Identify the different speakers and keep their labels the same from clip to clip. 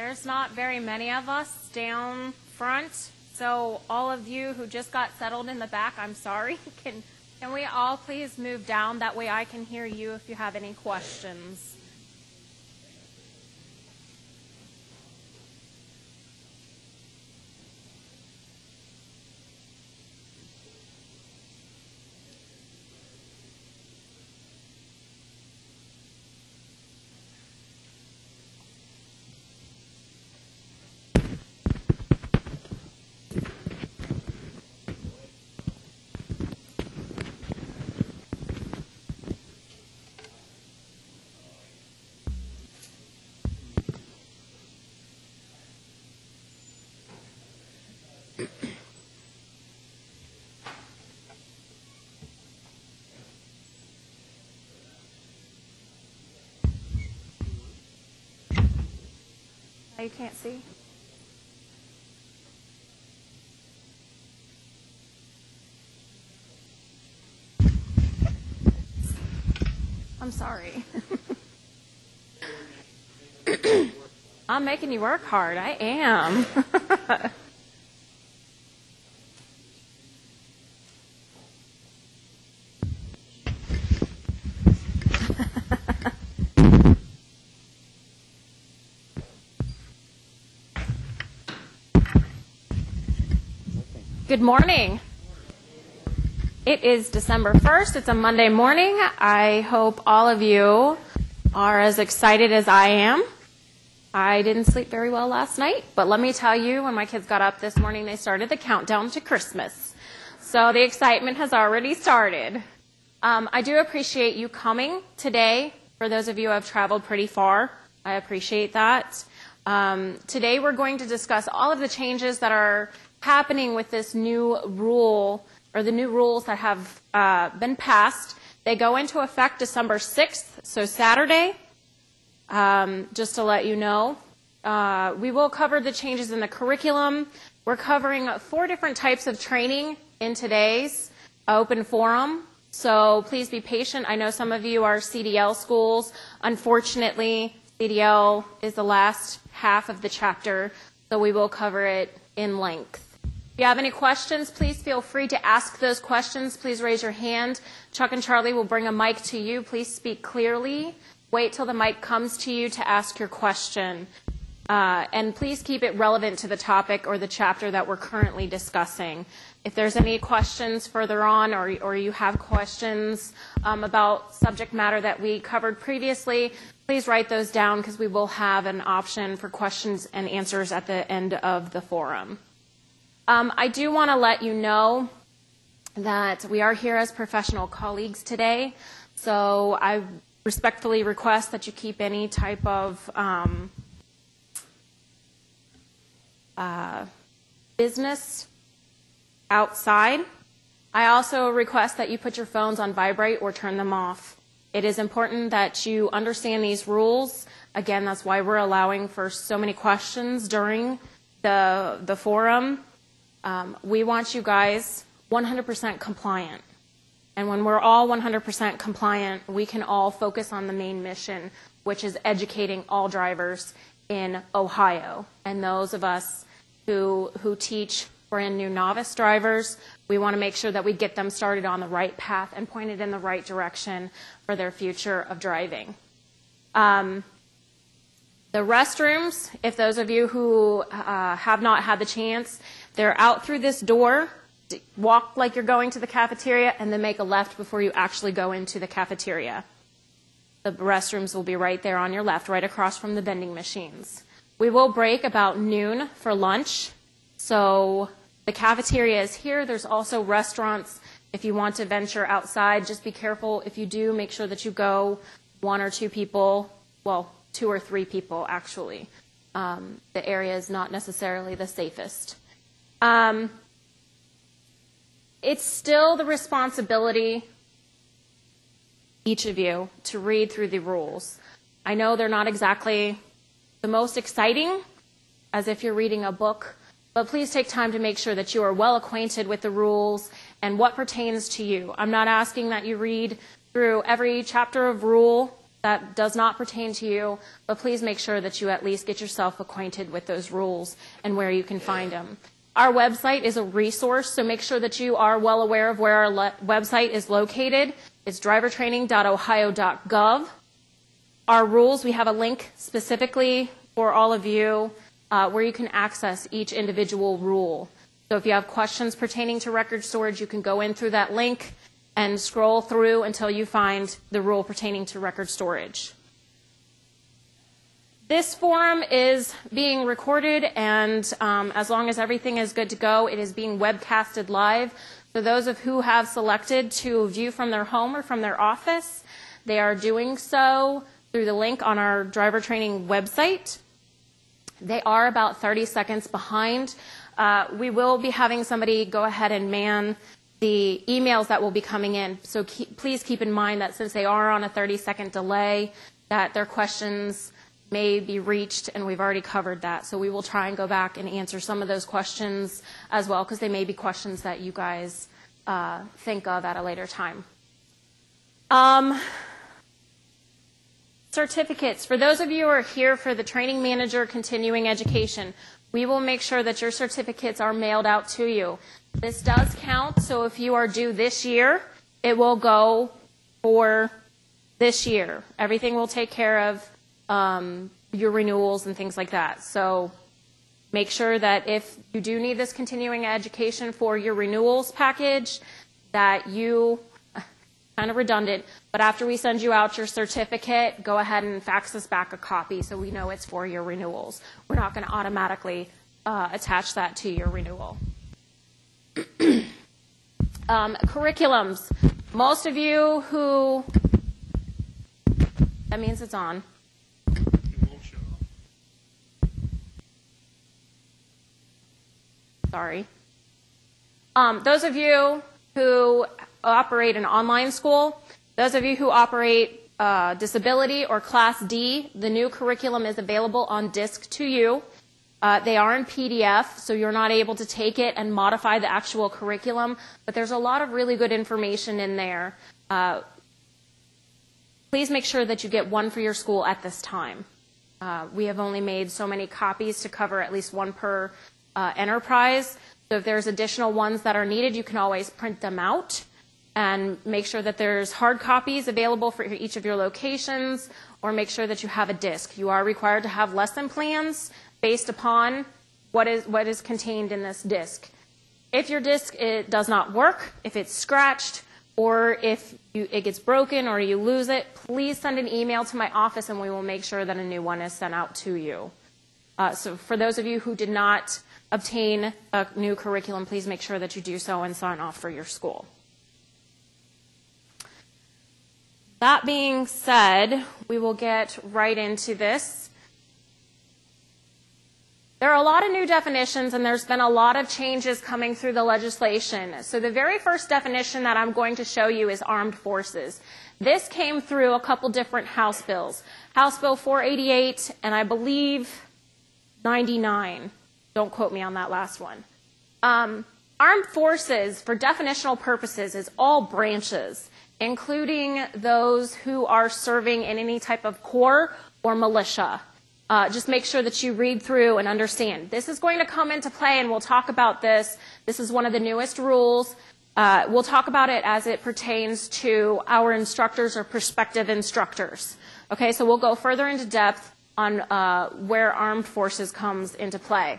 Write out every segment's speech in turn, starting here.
Speaker 1: There's not very many of us down front, so all of you who just got settled in the back, I'm sorry. Can we all please move down? That way I can hear you if you have any questions. You can't see? I'm sorry. I'm making you work hard. I am. Good morning. It is December 1st. It's a Monday morning. I hope all of you are as excited as I am. I didn't sleep very well last night, but let me tell you, when my kids got up this morning, they started the countdown to Christmas. So the excitement has already started. I do appreciate you coming today. For those of you who have traveled pretty far, I appreciate that. Today we're going to discuss all of the changes that are happening with this new rule, or the new rules that have been passed. They go into effect December 6th, so Saturday, just to let you know. We will cover the changes in the curriculum. We're covering 4 different types of training in today's open forum, so please be patient. I know some of you are CDL schools. Unfortunately, CDL is the last half of the chapter, so we will cover it in length. If you have any questions, please feel free to ask those questions. Please raise your hand. Chuck and Charlie will bring a mic to you. Please speak clearly. Wait till the mic comes to you to ask your question. And please keep it relevant to the topic or the chapter that we're currently discussing. If there's any questions further on, or you have questions about subject matter that we covered previously, please write those down, because we will have an option for questions and answers at the end of the forum. I do want to let you know that we are here as professional colleagues today, so I respectfully request that you keep any type of business outside. I also request that you put your phones on vibrate or turn them off. It is important that you understand these rules. Again, that's why we're allowing for so many questions during the forum. We want you guys 100% compliant. And when we're all 100% compliant, we can all focus on the main mission, which is educating all drivers in Ohio. And those of us who teach brand new novice drivers, we want to make sure that we get them started on the right path and pointed in the right direction for their future of driving. The restrooms, if those of you who have not had the chance, they're out through this door. Walk like you're going to the cafeteria, and then make a left before you actually go into the cafeteria. The restrooms will be right there on your left, right across from the vending machines. We will break about noon for lunch. So the cafeteria is here. There's also restaurants if you want to venture outside. Just be careful. If you do, make sure that you go 1 or 2 people, well, 2 or 3 people actually. The area is not necessarily the safest. It's still the responsibility, each of you, to read through the rules. I know they're not exactly the most exciting, as if you're reading a book, but please take time to make sure that you are well acquainted with the rules and what pertains to you. I'm not asking that you read through every chapter of rule that does not pertain to you, but please make sure that you at least get yourself acquainted with those rules and where you can find them. Our website is a resource, so make sure that you are well aware of where our website is located. It's drivertraining.ohio.gov. Our rules, we have a link specifically for all of you where you can access each individual rule. So if you have questions pertaining to record storage, you can go in through that link and scroll through until you find the rule pertaining to record storage. This forum is being recorded, and as long as everything is good to go, it is being webcasted live. For those of who have selected to view from their home or from their office, they are doing so through the link on our driver training website. They are about 30 seconds behind. We will be having somebody go ahead and man the emails that will be coming in. So please keep in mind that since they are on a 30-second delay, that their questions may be reached, and we've already covered that. So we will try and go back and answer some of those questions as well, because they may be questions that you guys think of at a later time. Certificates. For those of you who are here for the Training Manager Continuing Education, we will make sure that your certificates are mailed out to you. This does count, so if you are due this year, it will go for this year. Everything will take care of your renewals and things like that. So make sure that if you do need this continuing education for your renewals package, that you, kind of redundant, but after we send you out your certificate, go ahead and fax us back a copy so we know it's for your renewals. We're not going to automatically attach that to your renewal. Curriculums. Most of you who, that means it's on. Sorry. Those of you who operate an online school, those of you who operate disability or Class D, the new curriculum is available on disk to you. They are in PDF, so you're not able to take it and modify the actual curriculum, but there's a lot of really good information in there. Please make sure that you get one for your school at this time. We have only made so many copies to cover at least one per enterprise. So if there's additional ones that are needed, you can always print them out and make sure that there's hard copies available for each of your locations, or make sure that you have a disk. You are required to have lesson plans based upon what is contained in this disk. If your disk does not work, if it's scratched, or if it gets broken or you lose it, please send an email to my office and we will make sure that a new one is sent out to you. So for those of you who did not obtain a new curriculum, please make sure that you do so and sign off for your school. That being said, we will get right into this. There are a lot of new definitions, and there's been a lot of changes coming through the legislation. So the very first definition that I'm going to show you is armed forces. This came through a couple different House bills. House Bill 488 and I believe 99. Don't quote me on that last one. Armed forces, for definitional purposes, is all branches, including those who are serving in any type of corps or militia. Just make sure that you read through and understand. This is going to come into play, and we'll talk about this. This is one of the newest rules. We'll talk about it as it pertains to our instructors or prospective instructors. Okay, so we'll go further into depth on where armed forces comes into play.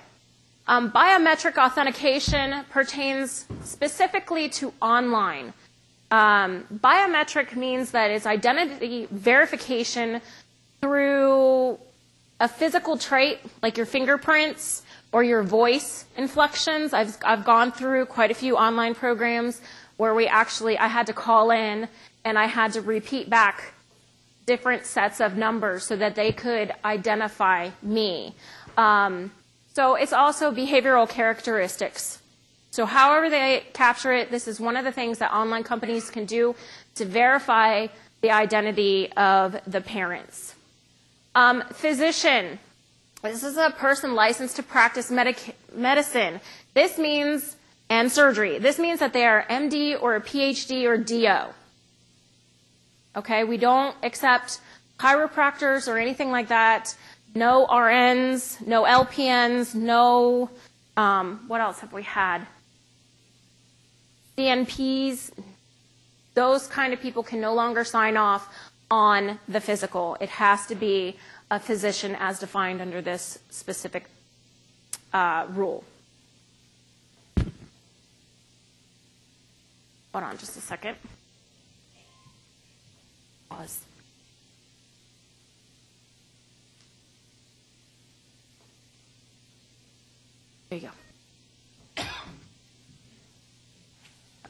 Speaker 1: Biometric authentication pertains specifically to online. Biometric means that it's identity verification through a physical trait like your fingerprints or your voice inflections. I've gone through quite a few online programs where I had to call in and I had to repeat back different sets of numbers so that they could identify me. So it's also behavioral characteristics. So however they capture it, this is one of the things that online companies can do to verify the identity of the parents. Physician. This is a person licensed to practice medicine. This means, and surgery. This means that they are MD or a PhD or DO. Okay, we don't accept chiropractors or anything like that. No RNs, no LPNs, no, what else have we had? CNPs. Those kind of people can no longer sign off on the physical. It has to be a physician as defined under this specific rule. Hold on just a second. Pause. There you go.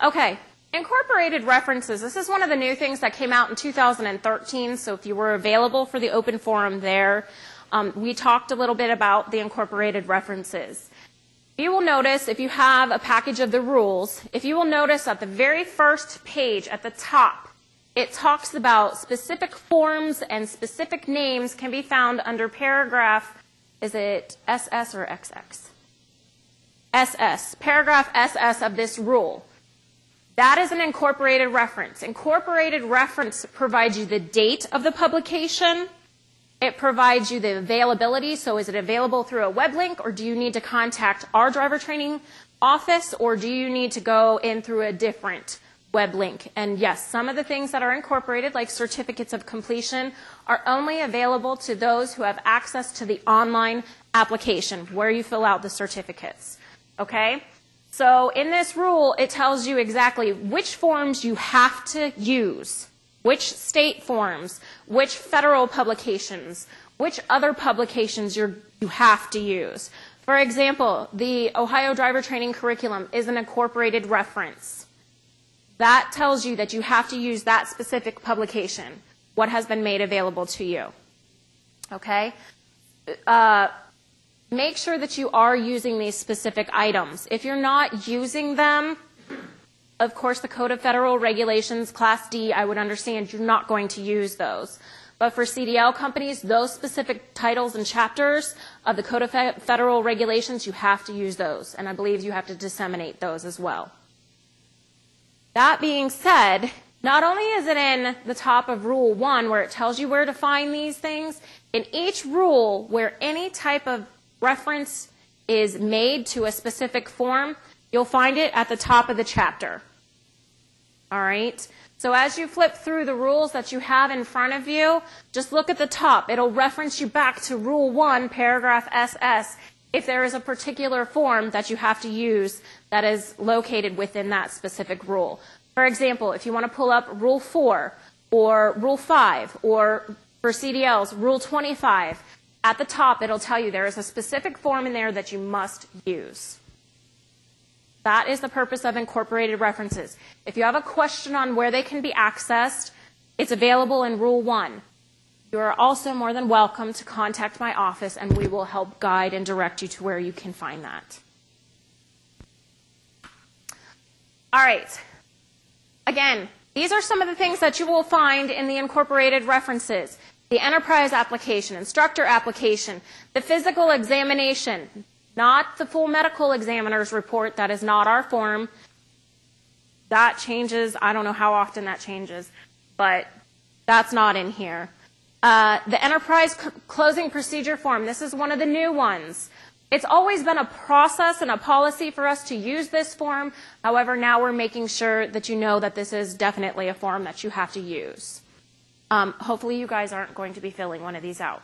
Speaker 1: Okay, incorporated references. This is one of the new things that came out in 2013, so if you were available for the open forum there, we talked a little bit about the incorporated references. You will notice, if you have a package of the rules, if you will notice at the very first page at the top, it talks about specific forms and specific names can be found under paragraph, is it SS or XX? SS, paragraph SS of this rule. That is an incorporated reference. Incorporated reference provides you the date of the publication. It provides you the availability. So is it available through a web link, or do you need to contact our driver training office, or do you need to go in through a different web link? And yes, some of the things that are incorporated, like certificates of completion, are only available to those who have access to the online application where you fill out the certificates. Okay? So in this rule, it tells you exactly which forms you have to use, which state forms, which federal publications, which other publications you have to use. For example, the Ohio Driver Training Curriculum is an incorporated reference. That tells you that you have to use that specific publication, what has been made available to you. Okay? Make sure that you are using these specific items. If you're not using them, of course, the Code of Federal Regulations, Class D, I would understand you're not going to use those. But for CDL companies, those specific titles and chapters of the Code of Federal Regulations, you have to use those. And I believe you have to disseminate those as well. That being said, not only is it in the top of Rule 1 where it tells you where to find these things, in each rule where any type of reference is made to a specific form, you'll find it at the top of the chapter. All right? So as you flip through the rules that you have in front of you, just look at the top. It'll reference you back to Rule 1, paragraph SS, if there is a particular form that you have to use that is located within that specific rule. For example, if you want to pull up Rule 4 or Rule 5, or for CDLs, Rule 25, at the top, it'll tell you there is a specific form in there that you must use. That is the purpose of incorporated references. If you have a question on where they can be accessed, it's available in Rule 1. You are also more than welcome to contact my office, and we will help guide and direct you to where you can find that. All right. Again, these are some of the things that you will find in the incorporated references. The enterprise application, instructor application, the physical examination, not the full medical examiner's report. That is not our form. That changes. I don't know how often that changes, but that's not in here. The enterprise closing procedure form, this is one of the new ones. It's always been a process and a policy for us to use this form. However, now we're making sure that you know that this is definitely a form that you have to use. Hopefully you guys aren't going to be filling one of these out.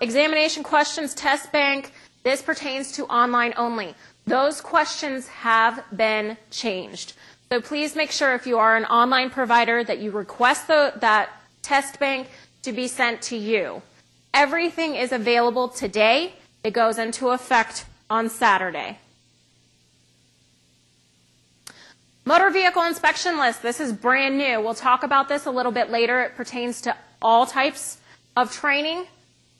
Speaker 1: Examination questions, test bank, this pertains to online only. Those questions have been changed. So please make sure if you are an online provider that you request that test bank to be sent to you. Everything is available today. It goes into effect on Saturday. Motor vehicle inspection list. This is brand new. We'll talk about this a little bit later. It pertains to all types of training.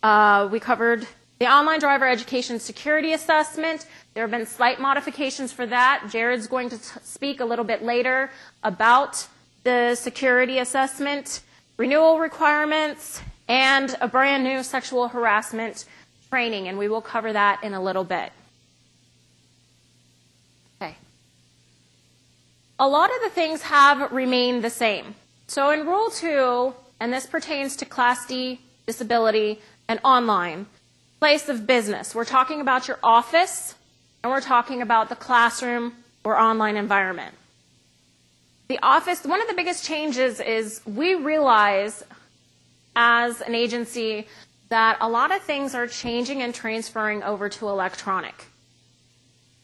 Speaker 1: We covered the online driver education security assessment. There have been slight modifications for that. Jared's going to speak a little bit later about the security assessment, renewal requirements, and a brand new sexual harassment training, and we will cover that in a little bit. Okay. A lot of the things have remained the same. So in Rule 2, and this pertains to Class D, disability, and online, place of business. We're talking about your office, and we're talking about the classroom or online environment. The office, one of the biggest changes is we realize as an agency that a lot of things are changing and transferring over to electronic.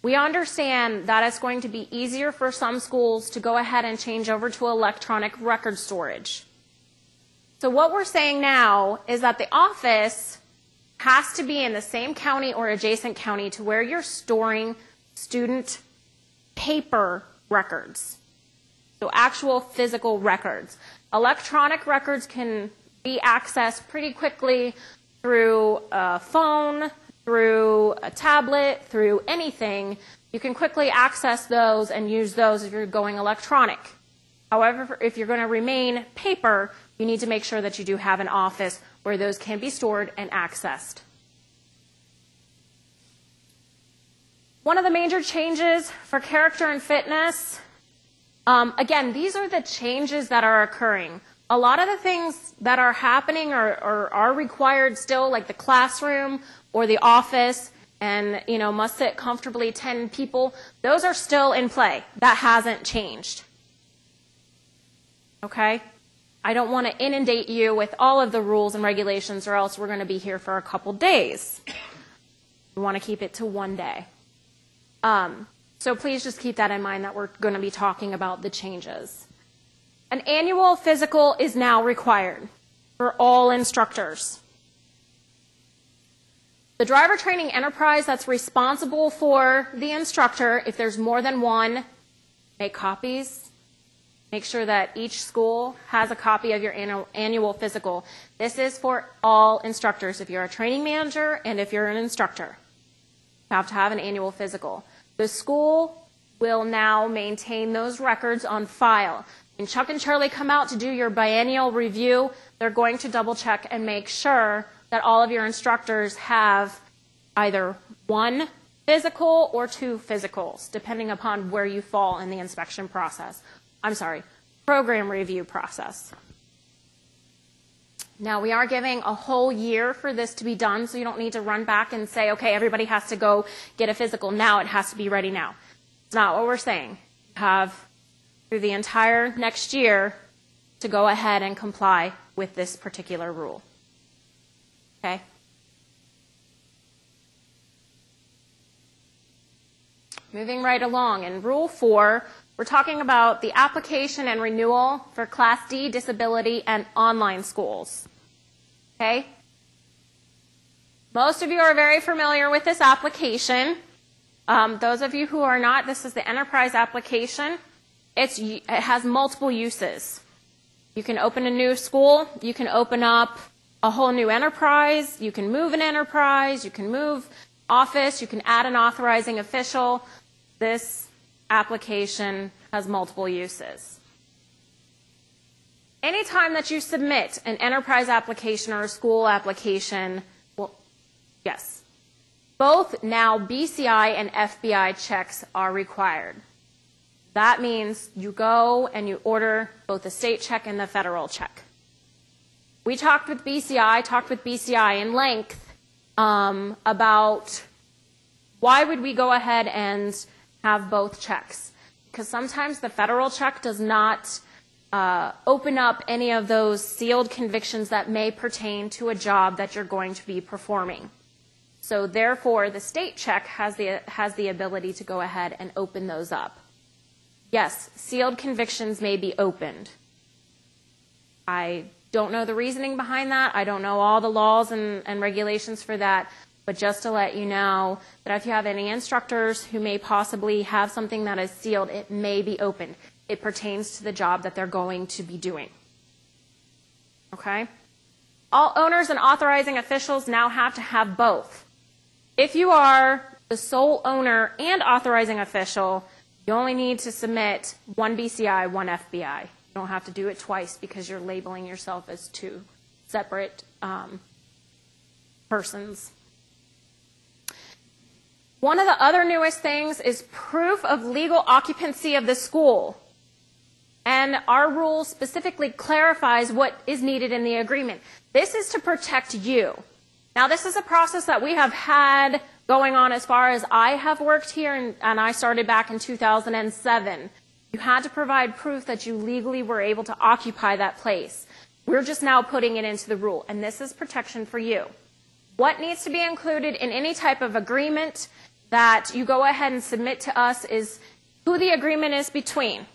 Speaker 1: We understand that it's going to be easier for some schools to go ahead and change over to electronic record storage. So what we're saying now is that the office has to be in the same county or adjacent county to where you're storing student paper records. So actual physical records. Electronic records can be accessed pretty quickly through a phone, through a tablet, through anything. You can quickly access those and use those if you're going electronic. However, if you're going to remain paper, you need to make sure that you do have an office where those can be stored and accessed. One of the major changes for character and fitness, again, these are the changes that are occurring. A lot of the things that are happening or are required still, like the classroom or the office, and must sit comfortably 10 people, those are still in play. That hasn't changed. Okay? I don't want to inundate you with all of the rules and regulations, or else we're going to be here for a couple days. We want to keep it to one day. So please just keep that in mind that we're going to be talking about the changes. An annual physical is now required for all instructors. The driver training enterprise that's responsible for the instructor, if there's more than one, make copies. Make sure that each school has a copy of your annual physical. This is for all instructors. If you're a training manager and if you're an instructor, you have to have an annual physical. The school will now maintain those records on file. When Chuck and Charlie come out to do your biennial review, they're going to double check and make sure that all of your instructors have either one physical or two physicals, depending upon where you fall in the inspection process. Program review process. Now, we are giving a whole year for this to be done, so you don't need to run back and say, okay, everybody has to go get a physical now. It has to be ready now. It's not what we're saying. You have through the entire next year to go ahead and comply with this particular rule. Okay? Moving right along, in Rule 4, we're talking about the application and renewal for Class D, disability, and online schools. Okay? Most of you are very familiar with this application. Those of you who are not, this is the enterprise application. It has multiple uses. You can open a new school. You can open up a whole new enterprise. You can move an enterprise. You can move office. You can add an authorizing official. This application has multiple uses. Anytime that you submit an enterprise application or a school application, yes, both now BCI and FBI checks are required. That means you go and you order both the state check and the federal check. We talked with BCI in length about why would we go ahead and have both checks. Because sometimes the federal check does not open up any of those sealed convictions that may pertain to a job that you're going to be performing. So therefore, the state check has the ability to go ahead and open those up. Yes, sealed convictions may be opened. I don't know the reasoning behind that. I don't know all the laws and regulations for that. But just to let you know that if you have any instructors who may possibly have something that is sealed, it may be opened. It pertains to the job that they're going to be doing. Okay? All owners and authorizing officials now have to have both. If you are the sole owner and authorizing official, you only need to submit one BCI, one FBI. You don't have to do it twice because you're labeling yourself as two separate persons. One of the other newest things is proof of legal occupancy of the school. And our rule specifically clarifies what is needed in the agreement. This is to protect you. Now, this is a process that we have had going on as far as I have worked here, and I started back in 2007. You had to provide proof that you legally were able to occupy that place. We're just now putting it into the rule, and this is protection for you. What needs to be included in any type of agreement that you go ahead and submit to us is who the agreement is between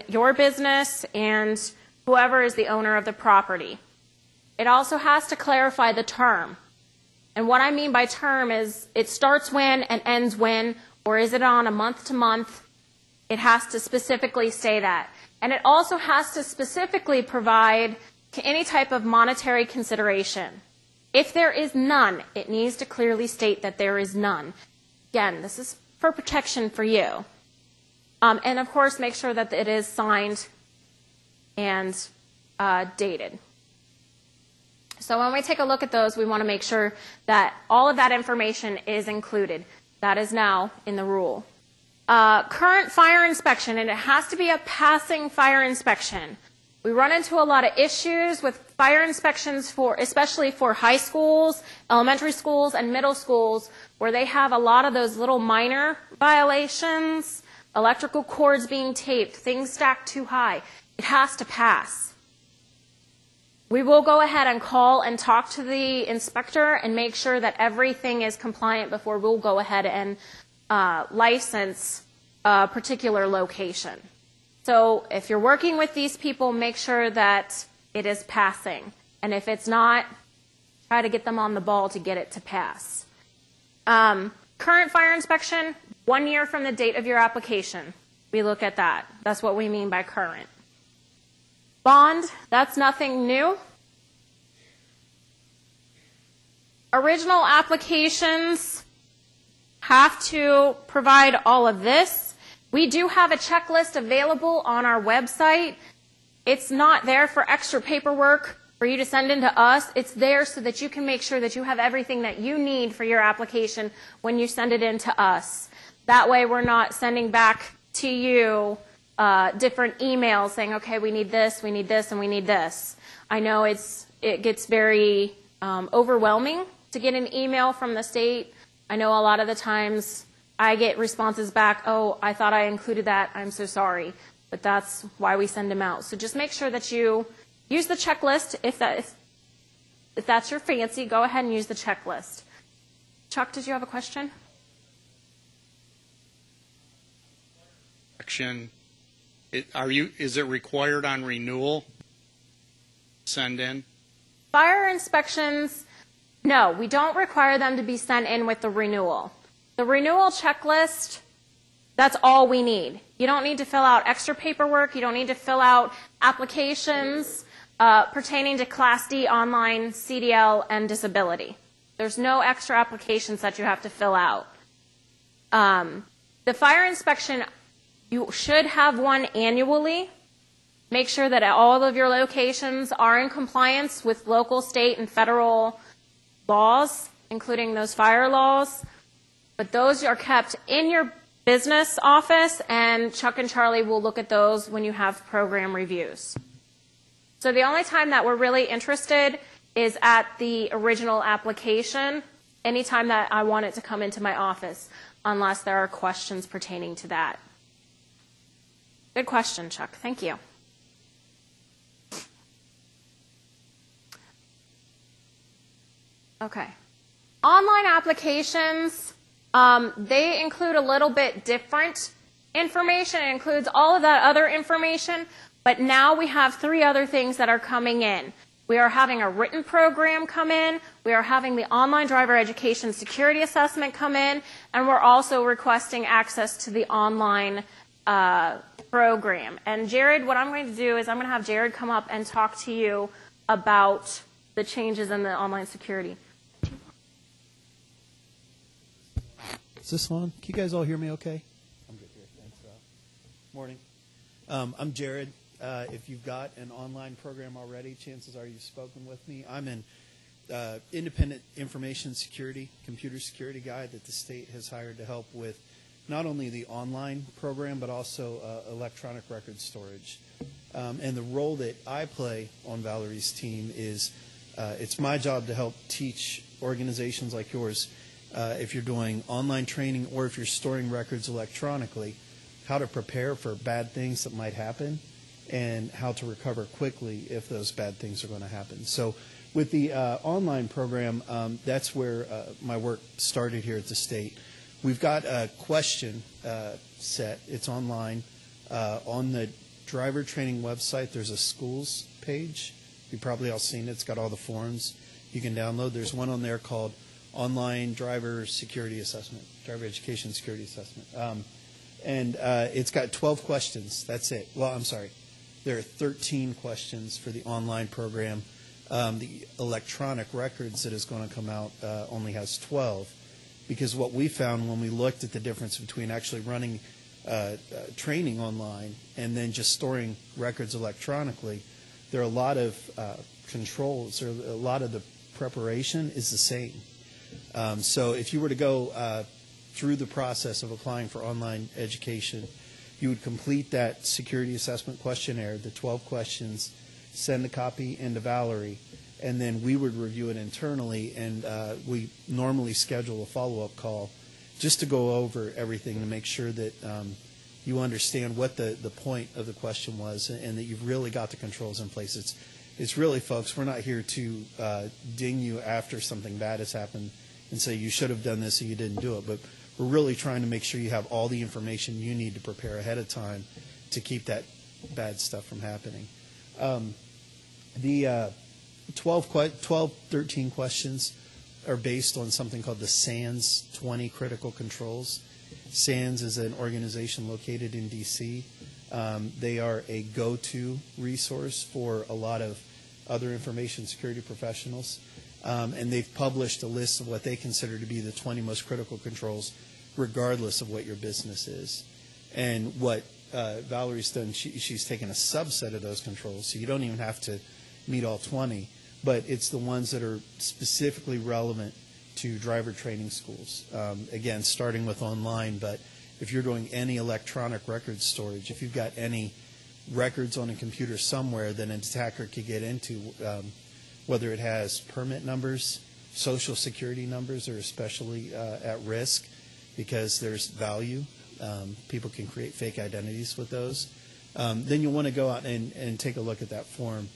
Speaker 1: your business and whoever is the owner of the property. It also has to clarify the term. And what I mean by term is it starts when and ends when, or is it on a month-to-month? It has to specifically say that. And it also has to specifically provide any type of monetary consideration. If there is none, it needs to clearly state that there is none. Again, this is for protection for you. And of course, make sure that it is signed and dated. So when we take a look at those, we want to make sure that all of that information is included. That is now in the rule. Current fire inspection, and it has to be a passing fire inspection. We run into a lot of issues with fire inspections, especially for high schools, elementary schools, and middle schools, where they have a lot of those little minor violations, electrical cords being taped, things stacked too high. It has to pass. We will go ahead and call and talk to the inspector and make sure that everything is compliant before we'll go ahead and license a particular location. So if you're working with these people, make sure that it is passing. And if it's not, try to get them on the ball to get it to pass. Current fire inspection, 1 year from the date of your application. We look at that. That's what we mean by current. Bond, that's nothing new. Original applications have to provide all of this. We do have a checklist available on our website. It's not there for extra paperwork for you to send in to us. It's there so that you can make sure that you have everything that you need for your application when you send it in to us. That way we're not sending back to you different emails saying, okay, we need this, and we need this. I know it gets very overwhelming to get an email from the state. I know a lot of the times I get responses back, oh, I thought I included that, I'm so sorry. But that's why we send them out. So just make sure that you use the checklist. If that's your fancy, go ahead and use the checklist. Chuck, did you have a question?
Speaker 2: Is it required on renewal? Send in?
Speaker 1: Fire inspections, no, we don't require them to be sent in with the renewal. The renewal checklist, that's all we need. You don't need to fill out extra paperwork. You don't need to fill out applications pertaining to Class D online, CDL, and disability. There's no extra applications that you have to fill out. The fire inspection, you should have one annually. Make sure that all of your locations are in compliance with local, state, and federal laws, including those fire laws. But those are kept in your business office, and Chuck and Charlie will look at those when you have program reviews. So the only time that we're really interested is at the original application, anytime that I want it to come into my office, unless there are questions pertaining to that. Good question, Chuck. Thank you. Okay. Online applications, they include a little bit different information. It includes all of that other information, but now we have 3 other things that are coming in. We are having a written program come in, we are having the online driver education security assessment come in, and we're also requesting access to the online program. And Jared, what I'm going to do is I'm going to have Jared come up and talk to you about the changes in the online security.
Speaker 3: Is this on? Can you guys all hear me okay? I'm good here. Thanks, Rob. Morning. I'm Jared. If you've got an online program already, chances are you've spoken with me. I'm an independent information security, computer security guy that the state has hired to help with not only the online program, but also electronic record storage. And the role that I play on Valerie's team is it's my job to help teach organizations like yours, if you're doing online training or if you're storing records electronically, how to prepare for bad things that might happen and how to recover quickly if those bad things are going to happen. So with the online program, that's where my work started here at the state. We've got a question set. It's online. On the driver training website, there's a schools page. You've probably all seen it. It's got all the forms you can download. There's one on there called Online Driver Security Assessment, Driver Education Security Assessment. And it's got 12 questions. That's it. Well, I'm sorry. There are 13 questions for the online program. The electronic records that is going to come out only has 12, because what we found when we looked at the difference between actually running training online and then just storing records electronically, there are a lot of controls, or a lot of the preparation is the same. So if you were to go through the process of applying for online education, you would complete that security assessment questionnaire, the 12 questions, send a copy into Valerie, and then we would review it internally, and we normally schedule a follow-up call just to go over everything to make sure that you understand what the point of the question was and that you've really got the controls in place. It's really, folks, we're not here to ding you after something bad has happened and say you should have done this or you didn't do it, but we're really trying to make sure you have all the information you need to prepare ahead of time to keep that bad stuff from happening. The 13 questions are based on something called the SANS 20 critical controls. SANS is an organization located in D.C. They are a go-to resource for a lot of other information security professionals, and they've published a list of what they consider to be the 20 most critical controls, regardless of what your business is. And what Valerie's done, she's taken a subset of those controls, so you don't even have to meet all 20, but it's the ones that are specifically relevant to driver training schools. Again, starting with online, but if you're doing any electronic record storage, if you've got any records on a computer somewhere that an attacker could get into, whether it has permit numbers, social security numbers are especially at risk because there's value. People can create fake identities with those. Then you'll want to go out and take a look at that form.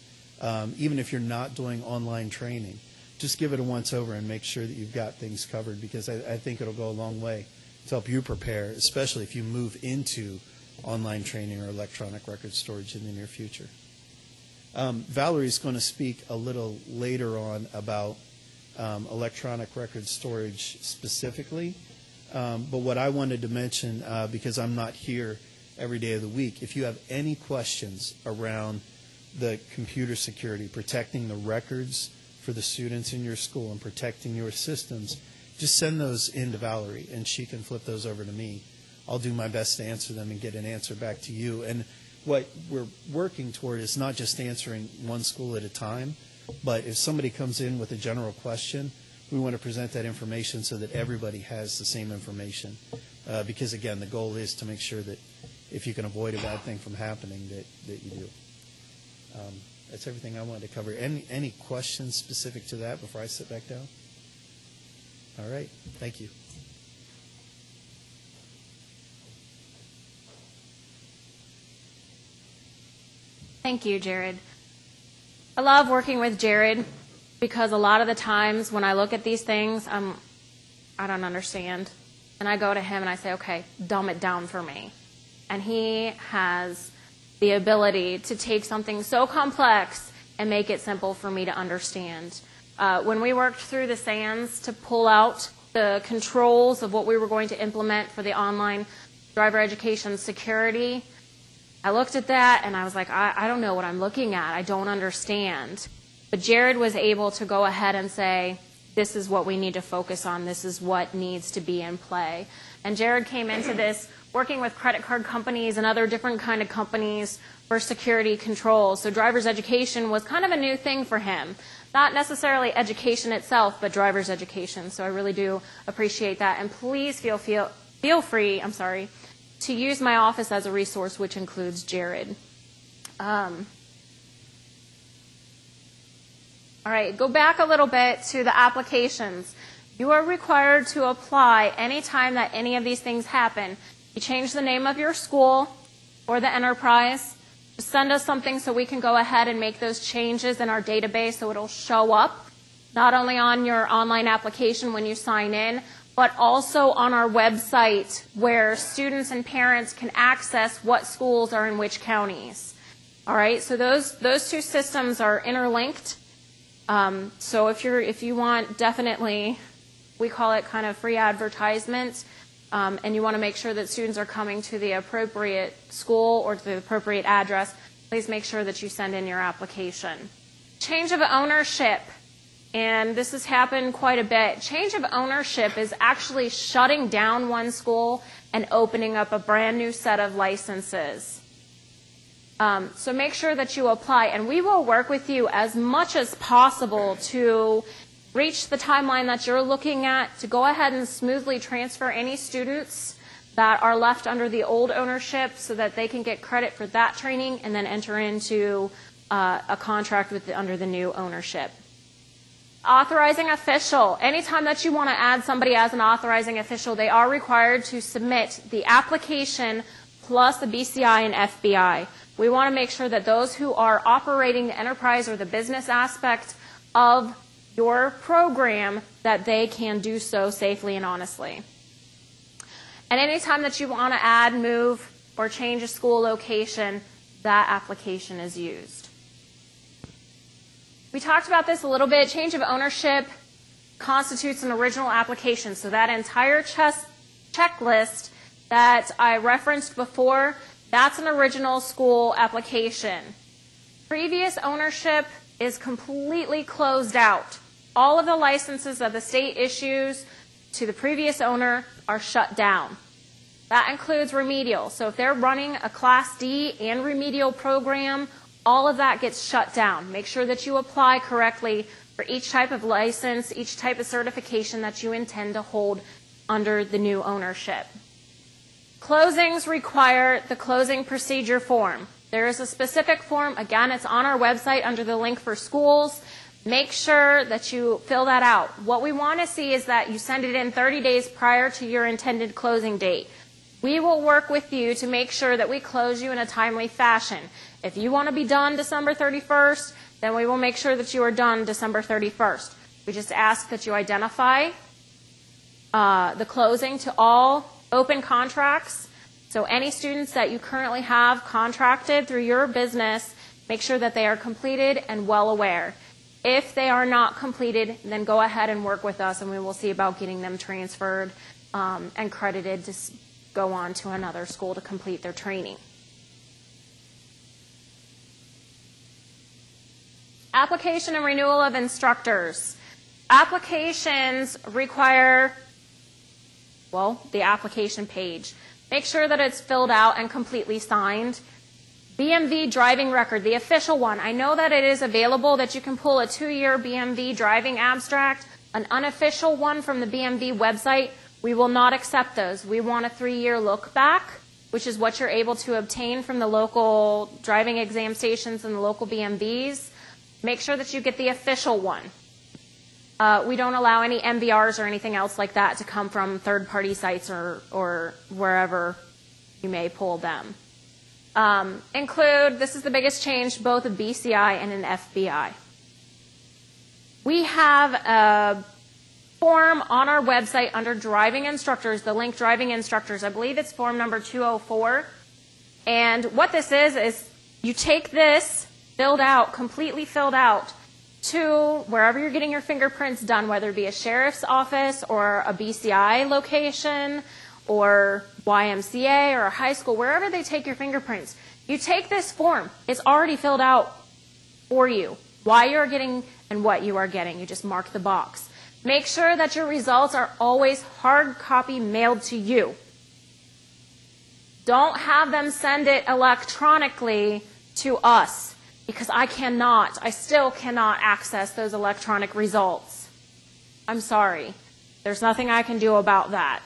Speaker 3: Even if you're not doing online training, just give it a once over and make sure that you've got things covered, because I think it'll go a long way to help you prepare, especially if you move into online training or electronic record storage in the near future. Valerie's going to speak a little later on about electronic record storage specifically, but what I wanted to mention, because I'm not here every day of the week, if you have any questions around the computer security, protecting the records for the students in your school and protecting your systems, just send those in to Valerie and she can flip those over to me. I'll do my best to answer them and get an answer back to you. And what we're working toward is not just answering one school at a time, but if somebody comes in with a general question, we want to present that information so that everybody has the same information. Because, again, the goal is to make sure that if you can avoid a bad thing from happening, that you do. That's everything I wanted to cover. Any questions specific to that before I sit back down? All right. Thank you.
Speaker 1: Thank you, Jared. I love working with Jared because a lot of the times when I look at these things, I don't understand. And I go to him and I say, okay, dumb it down for me. And he has the ability to take something so complex and make it simple for me to understand. When we worked through the SANS to pull out the controls of what we were going to implement for the online driver education security, I looked at that and I was like, I don't know what I'm looking at. I don't understand. But Jared was able to go ahead and say, this is what we need to focus on. This is what needs to be in play. And Jared came into this working with credit card companies and other different kind of companies for security controls. So driver's education was kind of a new thing for him. Not necessarily education itself, but driver's education. So I really do appreciate that. And please feel feel free, to use my office as a resource, which includes Jared. All right, go back a little bit to the applications. You are required to apply anytime that any of these things happen. You change the name of your school or the enterprise. Just send us something so we can go ahead and make those changes in our database so it'll show up not only on your online application when you sign in, but also on our website where students and parents can access what schools are in which counties. All right, so those two systems are interlinked. So if you want, definitely, we call it kind of free advertisement, and you want to make sure that students are coming to the appropriate school or to the appropriate address, please make sure that you send in your application. Change of ownership, and this has happened quite a bit. Change of ownership is actually shutting down one school and opening up a brand new set of licenses. So make sure that you apply, and we will work with you as much as possible to reach the timeline that you're looking at, to go ahead and smoothly transfer any students that are left under the old ownership so that they can get credit for that training and then enter into a contract under the new ownership. Authorizing official. Anytime that you want to add somebody as an authorizing official, they are required to submit the application plus the BCI and FBI. We want to make sure that those who are operating the enterprise or the business aspect of your program, that they can do so safely and honestly. And anytime that you want to add, move, or change a school location, that application is used. We talked about this a little bit. Change of ownership constitutes an original application. So that entire checklist that I referenced before, that's an original school application. Previous ownership is completely closed out. All of the licenses that the state issues to the previous owner are shut down. That includes remedial. So if they're running a Class D and remedial program, all of that gets shut down. Make sure that you apply correctly for each type of license, each type of certification that you intend to hold under the new ownership. Closings require the closing procedure form. There is a specific form. Again, it's on our website under the link for schools. Make sure that you fill that out. What we want to see is that you send it in 30 days prior to your intended closing date. We will work with you to make sure that we close you in a timely fashion. If you want to be done December 31st, then we will make sure that you are done December 31st. We just ask that you identify the closing to all open contracts. So any students that you currently have contracted through your business, make sure that they are completed and well aware. If they are not completed, then go ahead and work with us, and we will see about getting them transferred and credited to go on to another school to complete their training. Application and renewal of instructors. Applications require, the application page. Make sure that it's filled out and completely signed. BMV driving record, the official one. I know that it is available that you can pull a 2-year BMV driving abstract, an unofficial one from the BMV website. We will not accept those. We want a 3-year look back, which is what you're able to obtain from the local driving exam stations and the local BMVs. Make sure that you get the official one. We don't allow any MVRs or anything else like that to come from third-party sites or wherever you may pull them. Include, this is the biggest change, both a BCI and an FBI. We have a form on our website under driving instructors, the link driving instructors. I believe it's form number 204. And what this is you take this filled out, completely filled out, to wherever you're getting your fingerprints done, whether it be a sheriff's office or a BCI location or YMCA or a high school, wherever they take your fingerprints. You take this form. It's already filled out for you, why you're getting and what you are getting. You just mark the box. Make sure that your results are always hard copy mailed to you. Don't have them send it electronically to us, because I still cannot access those electronic results. I'm sorry. There's nothing I can do about that.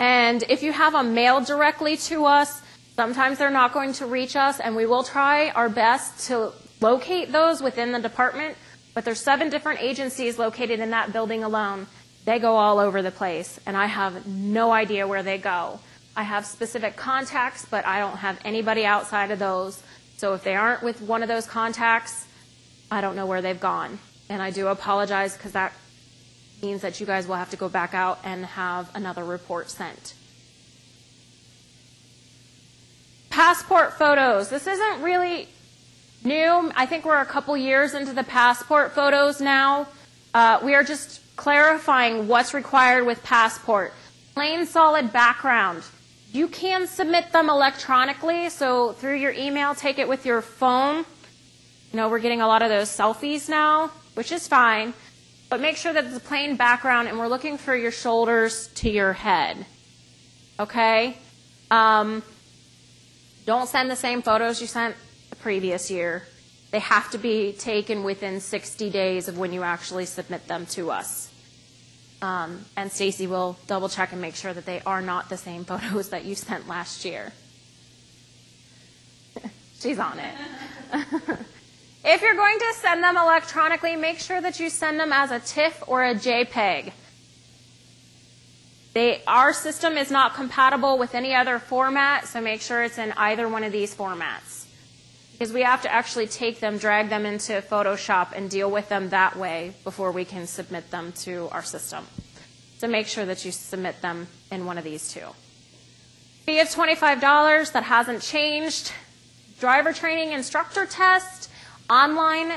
Speaker 1: And if you have them mailed directly to us, sometimes they're not going to reach us, and we will try our best to locate those within the department. But there's 7 different agencies located in that building alone. They go all over the place, and I have no idea where they go. I have specific contacts, but I don't have anybody outside of those. So if they aren't with one of those contacts, I don't know where they've gone. And I do apologize, because that means that you guys will have to go back out and have another report sent. Passport photos. This isn't really new. I think we're a couple years into the passport photos now. We are just clarifying what's required with passport. Plain solid background. You can submit them electronically, so through your email, take it with your phone. You know, we're getting a lot of those selfies now, which is fine. But make sure that it's a plain background, and we're looking for your shoulders to your head. Okay? Don't send the same photos you sent the previous year. They have to be taken within 60 days of when you actually submit them to us. And Stacy will double check and make sure that they are not the same photos that you sent last year. She's on it. If you're going to send them electronically, make sure that you send them as a TIFF or a JPEG. Our system is not compatible with any other format, so make sure it's in either one of these formats. Because we have to actually take them, drag them into Photoshop, and deal with them that way before we can submit them to our system. So make sure that you submit them in one of these two. Fee of $25, that hasn't changed. Driver training instructor test. Online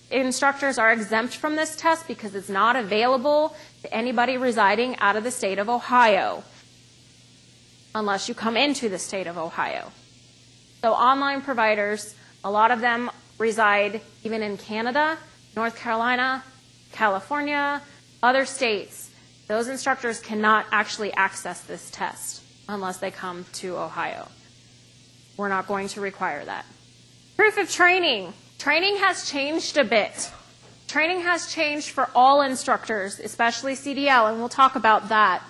Speaker 1: instructors are exempt from this test because it's not available to anybody residing out of the state of Ohio, unless you come into the state of Ohio. So online providers, a lot of them reside even in Canada, North Carolina, California, other states. Those instructors cannot actually access this test unless they come to Ohio. We're not going to require that. Proof of training. Training has changed a bit. Training has changed for all instructors, especially CDL, and we'll talk about that.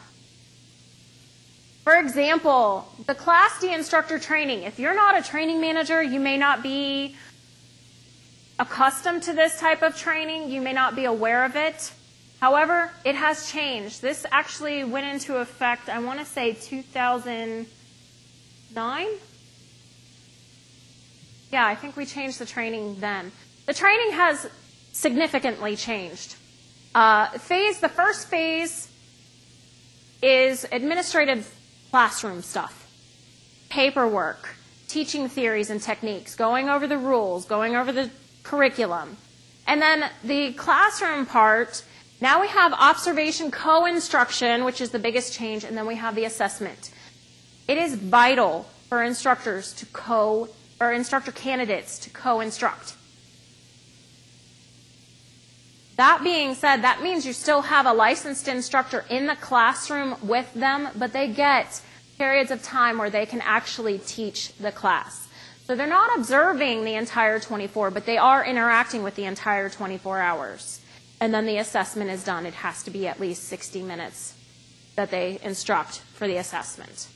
Speaker 1: For example, the Class D instructor training. If you're not a training manager, you may not be accustomed to this type of training. You may not be aware of it. However, it has changed. This actually went into effect, I want to say 2009? Yeah, I think we changed the training then. The training has significantly changed. The first phase is administrative classroom stuff, paperwork, teaching theories and techniques, going over the rules, going over the curriculum. And then the classroom part, now we have observation co-instruction, which is the biggest change, and then we have the assessment. It is vital for instructors to instructor candidates to co-instruct. That being said, that means you still have a licensed instructor in the classroom with them, but they get periods of time where they can actually teach the class. So they're not observing the entire 24, but they are interacting with the entire 24 hours. And then the assessment is done. It has to be at least 60 minutes that they instruct for the assessment.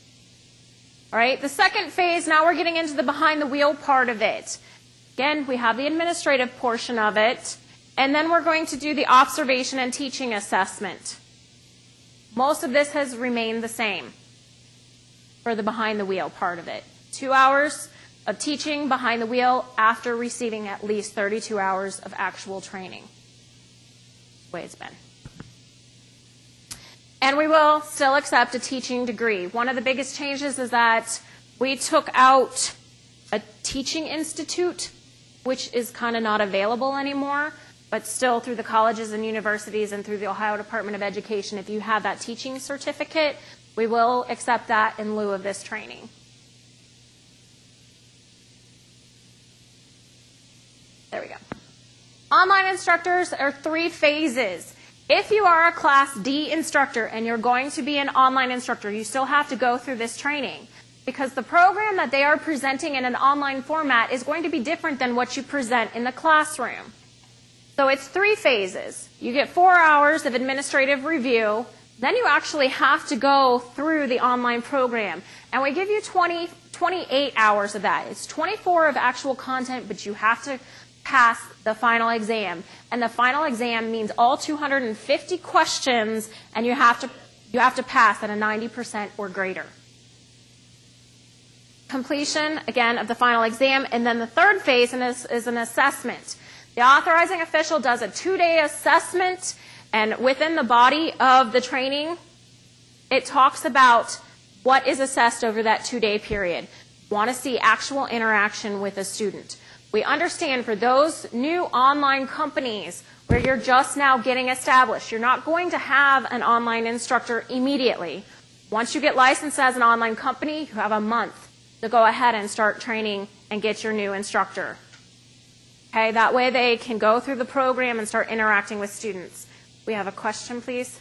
Speaker 1: All right, the second phase, now we're getting into the behind the wheel part of it. Again, we have the administrative portion of it, and then we're going to do the observation and teaching assessment. Most of this has remained the same for the behind the wheel part of it. 2 hours of teaching behind the wheel after receiving at least 32 hours of actual training. That's the way it's been. And we will still accept a teaching degree. One of the biggest changes is that we took out a teaching institute, which is kind of not available anymore, but still through the colleges and universities and through the Ohio Department of Education, if you have that teaching certificate, we will accept that in lieu of this training. There we go. Online instructors are 3 phases. If you are a Class D instructor and you're going to be an online instructor, you still have to go through this training, because the program that they are presenting in an online format is going to be different than what you present in the classroom. So it's 3 phases. You get 4 hours of administrative review, then you actually have to go through the online program. And we give you 28 hours of that. It's 24 of actual content, but you have to pass the final exam. And the final exam means all 250 questions, and you have to pass at a 90% or greater. Completion, again, of the final exam. And then the third phase is an assessment. The authorizing official does a 2-day assessment, and within the body of the training, it talks about what is assessed over that 2-day period. Want to see actual interaction with a student. We understand for those new online companies where you're just now getting established, you're not going to have an online instructor immediately. Once you get licensed as an online company, you have a month to go ahead and start training and get your new instructor. Okay, that way they can go through the program and start interacting with students. We have a question, please.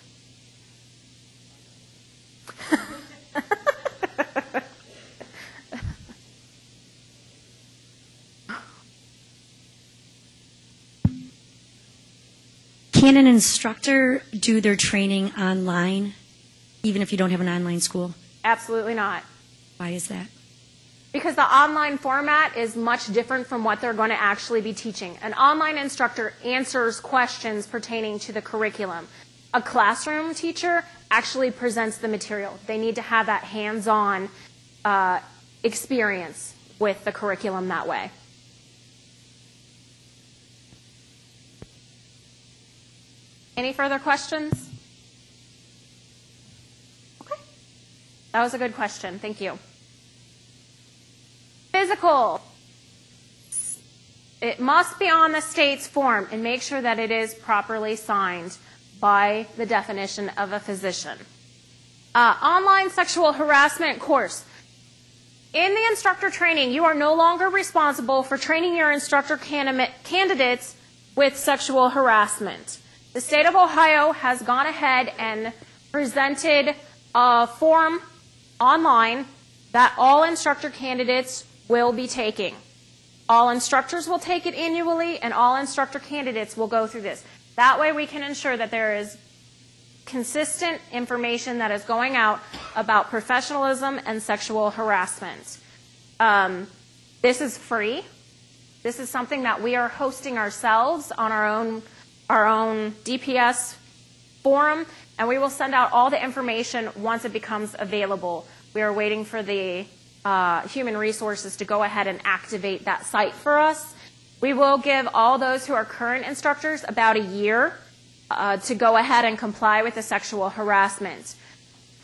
Speaker 4: Can an instructor do their training online, even if you don't have an online school?
Speaker 1: Absolutely not.
Speaker 4: Why is that?
Speaker 1: Because the online format is much different from what they're going to actually be teaching. An online instructor answers questions pertaining to the curriculum. A classroom teacher actually presents the material. They need to have that hands-on experience with the curriculum that way. Any further questions? Okay. That was a good question. Thank you. Physical. It must be on the state's form, and make sure that it is properly signed by the definition of a physician. Online sexual harassment course. In the instructor training, you are no longer responsible for training your instructor candidates with sexual harassment. The state of Ohio has gone ahead and presented a form online that all instructor candidates will be taking. All instructors will take it annually, and all instructor candidates will go through this. That way we can ensure that there is consistent information that is going out about professionalism and sexual harassment. This is free. This is something that we are hosting ourselves on our own DPS forum, and we will send out all the information once it becomes available. We are waiting for the human resources to go ahead and activate that site for us. We will give all those who are current instructors about a year to go ahead and comply with the sexual harassment.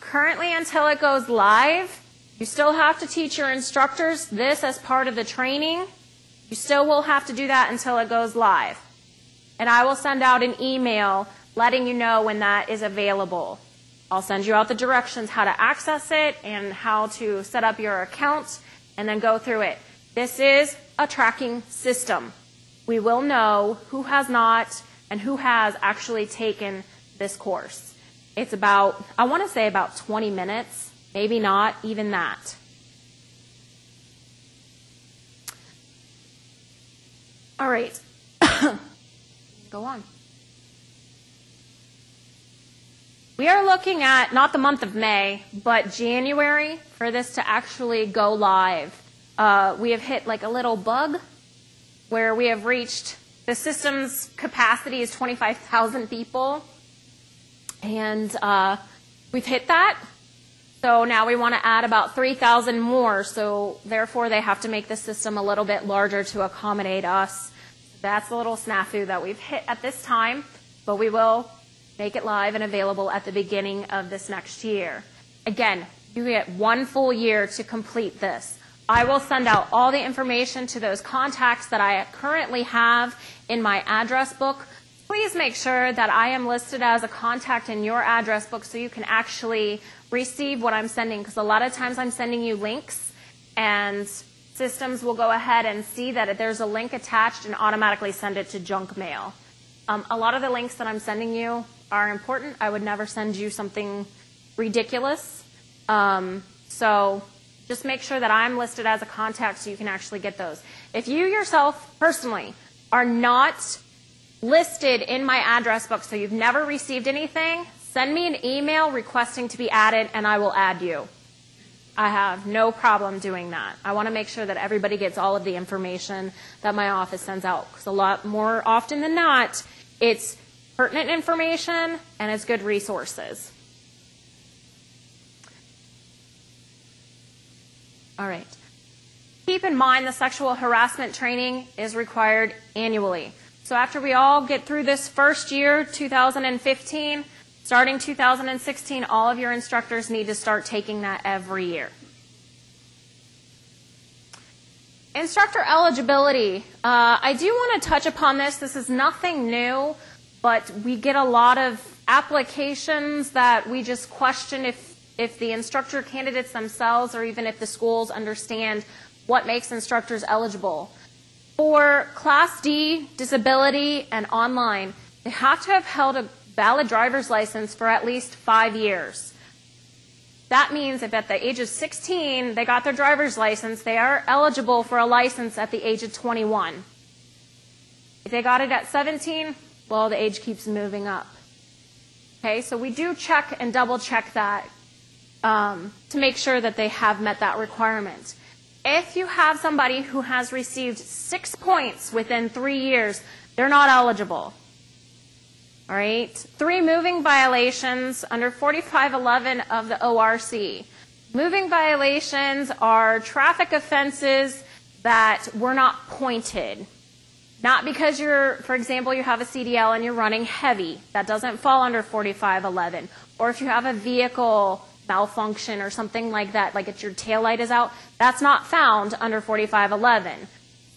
Speaker 1: Currently, until it goes live, you still have to teach your instructors this as part of the training. You still will have to do that until it goes live. And I will send out an email letting you know when that is available. I'll send you out the directions how to access it and how to set up your account and then go through it. This is a tracking system. We will know who has not and who has actually taken this course. It's about, I want to say about 20 minutes, maybe not even that. All right. Go on. We are looking at not the month of May, but January for this to actually go live. We have hit like a little bug where we have reached, the system's capacity is 25,000 people, and we've hit that. So now we want to add about 3,000 more, so therefore they have to make the system a little bit larger to accommodate us. That's a little snafu that we've hit at this time, but we will make it live and available at the beginning of this next year. Again, you get 1 full year to complete this. I will send out all the information to those contacts that I currently have in my address book. Please make sure that I am listed as a contact in your address book so you can actually receive what I'm sending, because a lot of times I'm sending you links and systems will go ahead and see that there's a link attached and automatically send it to junk mail. A lot of the links that I'm sending you are important. I would never send you something ridiculous. So just make sure that I'm listed as a contact so you can actually get those. If you yourself personally are not listed in my address book, so you've never received anything, send me an email requesting to be added, and I will add you. I have no problem doing that. I want to make sure that everybody gets all of the information that my office sends out, because a lot more often than not, it's pertinent information and it's good resources. All right. Keep in mind the sexual harassment training is required annually. So after we all get through this first year, 2015, starting 2016, all of your instructors need to start taking that every year. Instructor eligibility. I do want to touch upon this. This is nothing new, but we get a lot of applications that we just question if the instructor candidates themselves or even if the schools understand what makes instructors eligible. For Class D, disability, and online, they have to have held a valid driver's license for at least 5 years. That means if at the age of 16 they got their driver's license, they are eligible for a license at the age of 21. If they got it at 17, well, the age keeps moving up. Okay, so we do check and double check that to make sure that they have met that requirement. If you have somebody who has received 6 points within 3 years, they're not eligible. All right? 3 moving violations under 4511 of the ORC. Moving violations are traffic offenses that were not pointed. Not because for example, you have a CDL and you're running heavy. That doesn't fall under 4511. Or if you have a vehicle malfunction or something like that, like your taillight is out, that's not found under 4511.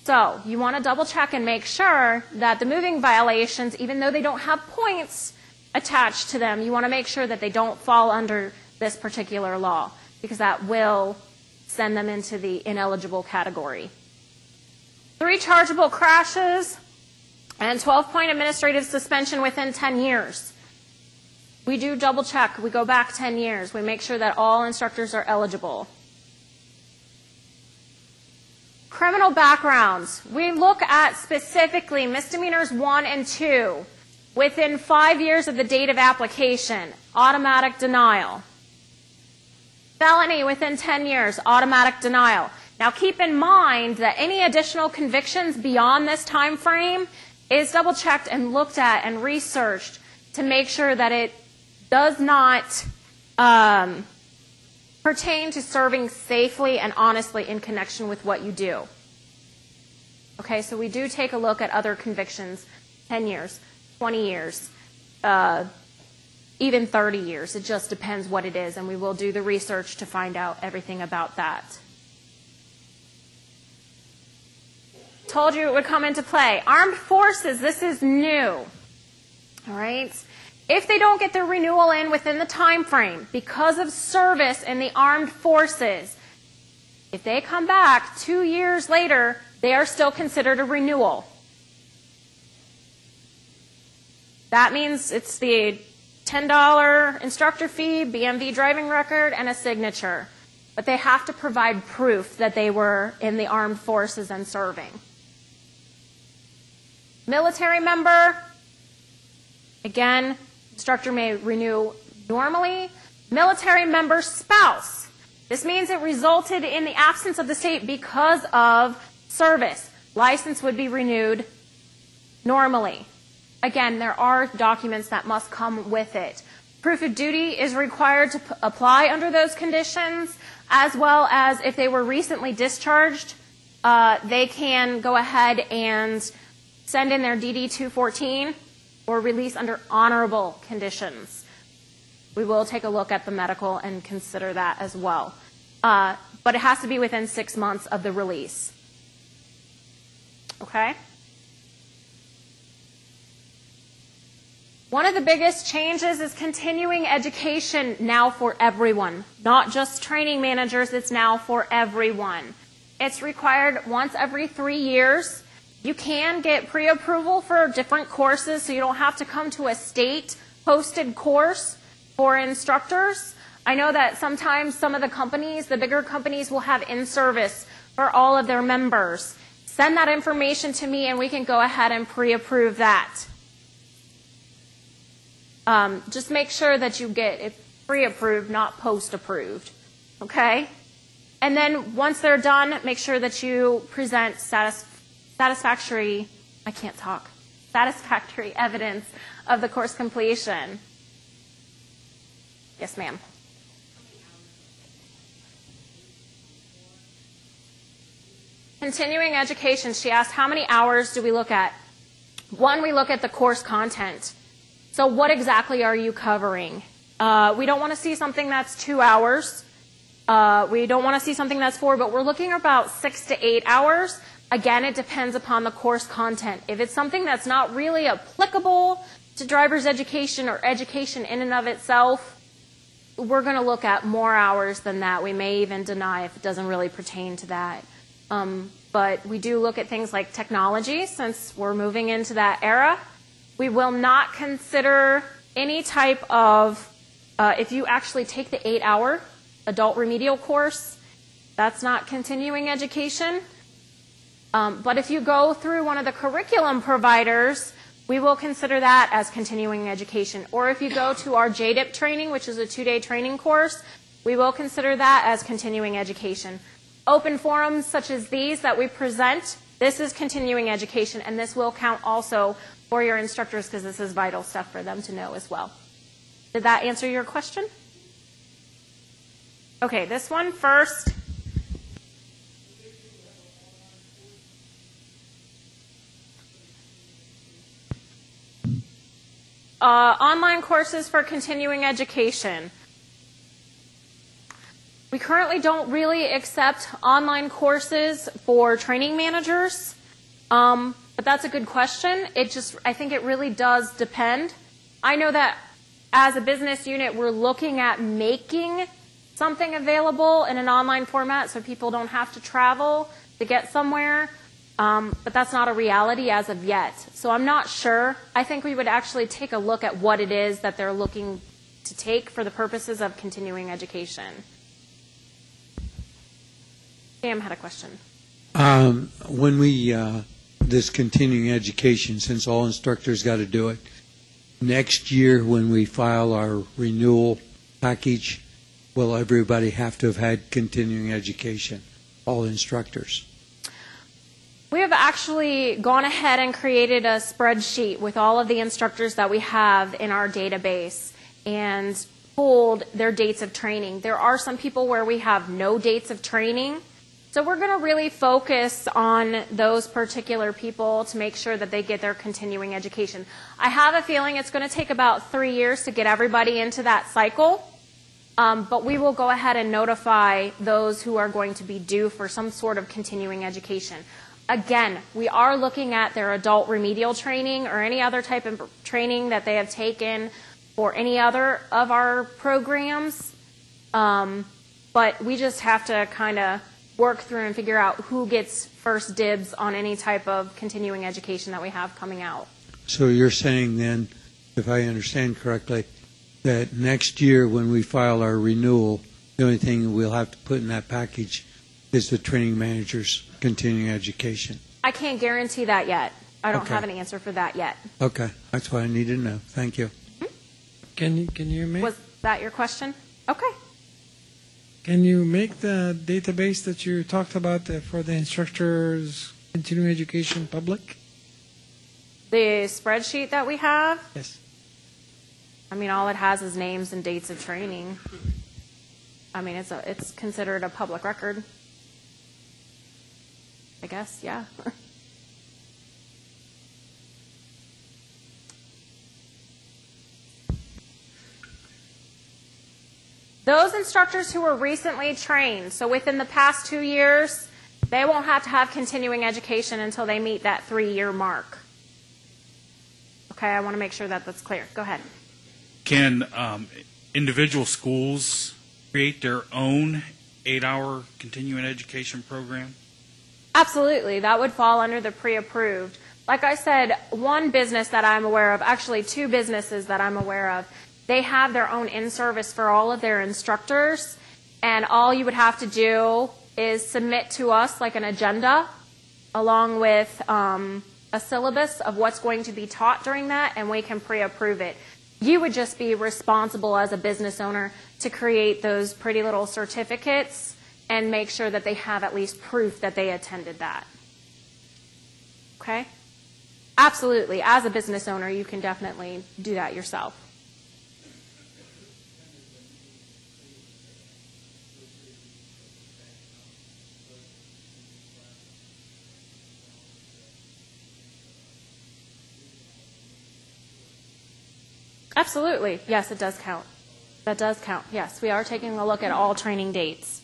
Speaker 1: So you want to double check and make sure that the moving violations, even though they don't have points attached to them, you want to make sure that they don't fall under this particular law, because that will send them into the ineligible category. 3 chargeable crashes and 12-point administrative suspension within 10 years. We do double check. We go back 10 years. We make sure that all instructors are eligible. Criminal backgrounds. We look at specifically misdemeanors 1 and 2 within 5 years of the date of application, automatic denial. Felony within 10 years, automatic denial. Now keep in mind that any additional convictions beyond this time frame is double checked and looked at and researched to make sure that it does not pertain to serving safely and honestly in connection with what you do. Okay, so we do take a look at other convictions, 10 years, 20 years, even 30 years. It just depends what it is, and we will do the research to find out everything about that. Told you it would come into play. Armed forces, this is new. All right? If they don't get their renewal in within the time frame because of service in the armed forces, if they come back 2 years later, they are still considered a renewal. That means it's the $10 instructor fee, BMV driving record, and a signature. But they have to provide proof that they were in the armed forces and serving. Military member, again, instructor may renew normally. Military member spouse. This means it resulted in the absence of the state because of service. License would be renewed normally. Again, there are documents that must come with it. Proof of duty is required to apply under those conditions, as well as if they were recently discharged, they can go ahead and send in their DD-214 or release under honorable conditions. We will take a look at the medical and consider that as well. But it has to be within 6 months of the release. Okay? One of the biggest changes is continuing education now for everyone. Not just training managers, it's now for everyone. It's required once every 3 years. You can get pre-approval for different courses, so you don't have to come to a state-hosted course for instructors. I know that sometimes some of the companies, the bigger companies, will have in-service for all of their members. Send that information to me and we can go ahead and pre-approve that. Just make sure that you get it pre-approved, not post-approved. Okay? And then once they're done, make sure that you present satisfactory evidence of the course completion. Yes, ma'am. Continuing education, she asked, how many hours do we look at? One, we look at the course content. So what exactly are you covering? We don't want to see something that's 2 hours. We don't want to see something that's 4, but we're looking about 6 to 8 hours. Again, it depends upon the course content. If it's something that's not really applicable to driver's education or education in and of itself, we're going to look at more hours than that. We may even deny if it doesn't really pertain to that. But we do look at things like technology, since we're moving into that era. We will not consider any type of, if you actually take the 8-hour adult remedial course, that's not continuing education. But if you go through one of the curriculum providers, we will consider that as continuing education. Or if you go to our JDIP training, which is a 2-day training course, we will consider that as continuing education. Open forums such as these that we present, this is continuing education, and this will count also for your instructors because this is vital stuff for them to know as well. Did that answer your question? Okay, this one first. Online courses for continuing education. We currently don't really accept online courses for training managers, but that's a good question. I think it really does depend. I know that as a business unit, we're looking at making something available in an online format so people don't have to travel to get somewhere, but that's not a reality as of yet. So I'm not sure. I think we would actually take a look at what it is that they're looking to take for the purposes of continuing education. Sam had a question.
Speaker 5: When we, this continuing education, since all instructors got to do it, next year when we file our renewal package, will everybody have to have had continuing education, all instructors?
Speaker 1: We have actually gone ahead and created a spreadsheet with all of the instructors that we have in our database and pulled their dates of training. There are some people where we have no dates of training. So we're going to really focus on those particular people to make sure that they get their continuing education. I have a feeling it's going to take about 3 years to get everybody into that cycle, but we will go ahead and notify those who are going to be due for some sort of continuing education. Again, we are looking at their adult remedial training or any other type of training that they have taken for any other of our programs, but we just have to kind of work through and figure out who gets first dibs on any type of continuing education that we have coming out.
Speaker 5: So you're saying then, if I understand correctly, that next year when we file our renewal, the only thing we'll have to put in that package is the training manager's continuing education.
Speaker 1: I can't guarantee that yet. I don't have an answer for that yet.
Speaker 5: Okay, that's what I need to know. Thank you.
Speaker 6: Can you make?
Speaker 1: Was that your question? Okay.
Speaker 6: Can you make the database that you talked about for the instructors' continuing education public?
Speaker 1: The spreadsheet that we have?
Speaker 6: Yes.
Speaker 1: I mean, all it has is names and dates of training. I mean, it's considered a public record. I guess, yeah. Those instructors who were recently trained, so within the past 2 years, they won't have to have continuing education until they meet that 3-year mark. Okay, I want to make sure that that's clear. Go ahead.
Speaker 7: Can individual schools create their own 8-hour continuing education program?
Speaker 1: Absolutely. That would fall under the pre-approved. Like I said, one business that I'm aware of, actually 2 businesses that I'm aware of, they have their own in-service for all of their instructors, and all you would have to do is submit to us like an agenda along with a syllabus of what's going to be taught during that, and we can pre-approve it. You would just be responsible as a business owner to create those pretty little certificates and make sure that they have at least proof that they attended that. Okay? Absolutely. As a business owner, you can definitely do that yourself. Absolutely. Yes, it does count. That does count. Yes, we are taking a look at all training dates.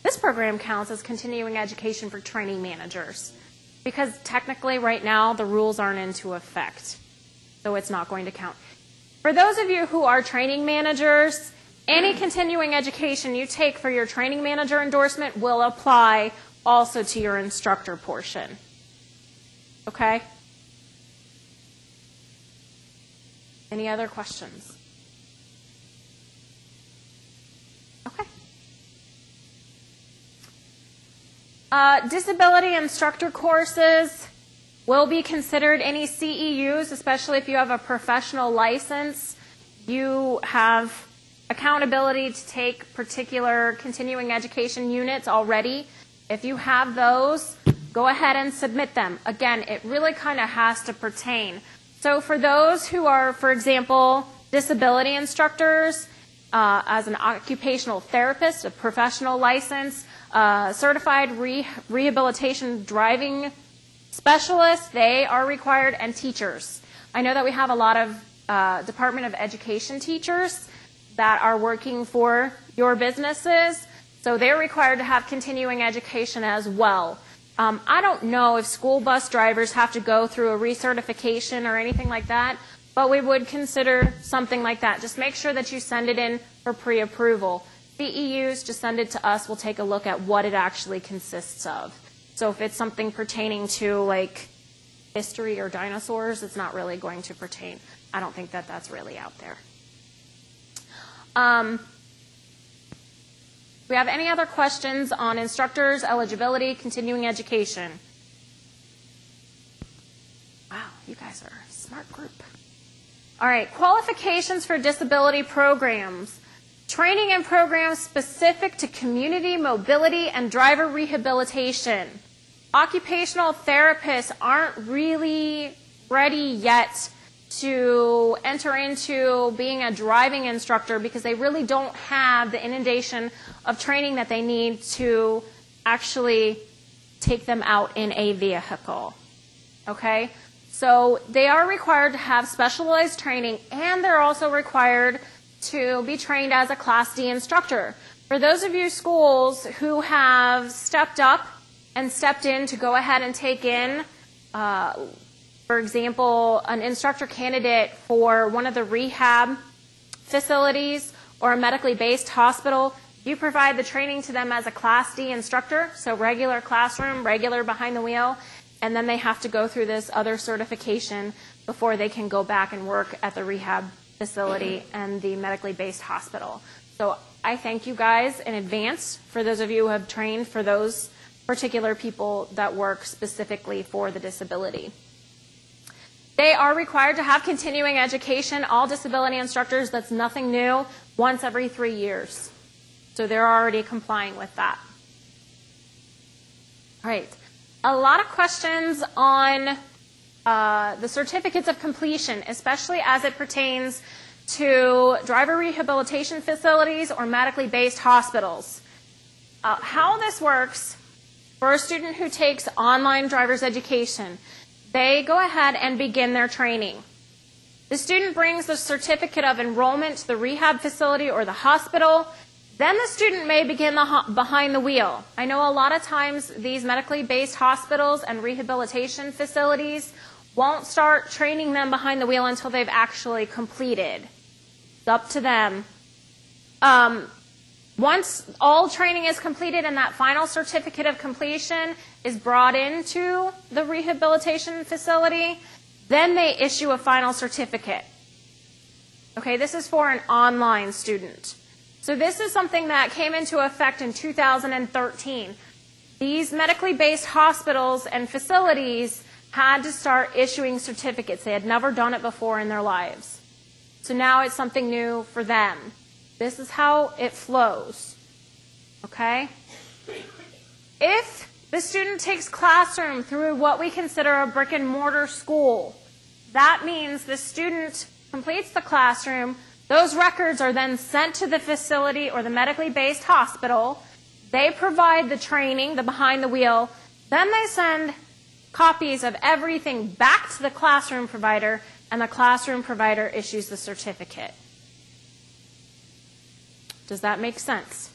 Speaker 1: This program counts as continuing education for training managers because technically right now the rules aren't into effect, so it's not going to count. For those of you who are training managers, any continuing education you take for your training manager endorsement will apply also to your instructor portion. Okay? Any other questions? Okay. Disability instructor courses will be considered any CEUs, especially if you have a professional license. You have accountability to take particular continuing education units already. If you have those, go ahead and submit them. Again, it really kind of has to pertain. So for those who are, for example, disability instructors, as an occupational therapist, a professional license, certified rehabilitation driving specialist, they are required, and teachers. I know that we have a lot of Department of Education teachers that are working for your businesses, so they're required to have continuing education as well. I don't know if school bus drivers have to go through a recertification or anything like that, but we would consider something like that. Just make sure that you send it in for pre-approval. CEUs, just send it to us. We'll take a look at what it actually consists of. So if it's something pertaining to like history or dinosaurs, it's not really going to pertain. I don't think that that's really out there. Do we have any other questions on instructors, eligibility, continuing education? Wow, you guys are a smart group. All right, qualifications for disability programs. Training and programs specific to community mobility and driver rehabilitation. Occupational therapists aren't really ready yet to enter into being a driving instructor because they really don't have the inundation of training that they need to actually take them out in a vehicle. Okay? So they are required to have specialized training, and they're also required to be trained as a Class D instructor. For those of you schools who have stepped up and stepped in to go ahead and take in for example, an instructor candidate for one of the rehab facilities or a medically based hospital, you provide the training to them as a Class D instructor, so regular classroom, regular behind the wheel, and then they have to go through this other certification before they can go back and work at the rehab facility and the medically based hospital. So I thank you guys in advance for those of you who have trained for those particular people that work specifically for the disability. They are required to have continuing education. All disability instructors, that's nothing new, once every 3 years. So they're already complying with that. All right. A lot of questions on the certificates of completion, especially as it pertains to driver rehabilitation facilities or medically based hospitals. How this works for a student who takes online driver's education, they go ahead and begin their training. The student brings the certificate of enrollment to the rehab facility or the hospital. Then the student may begin behind the wheel. I know a lot of times these medically based hospitals and rehabilitation facilities won't start training them behind the wheel until they've actually completed. It's up to them. Once all training is completed and that final certificate of completion is brought into the rehabilitation facility, then they issue a final certificate. Okay, this is for an online student. So this is something that came into effect in 2013. These medically based hospitals and facilities had to start issuing certificates. They had never done it before in their lives. So now it's something new for them. This is how it flows. Okay? If the student takes classroom through what we consider a brick and mortar school, that means the student completes the classroom. Those records are then sent to the facility or the medically based hospital. They provide the training, the behind the wheel. Then they send copies of everything back to the classroom provider, and the classroom provider issues the certificate. Does that make sense?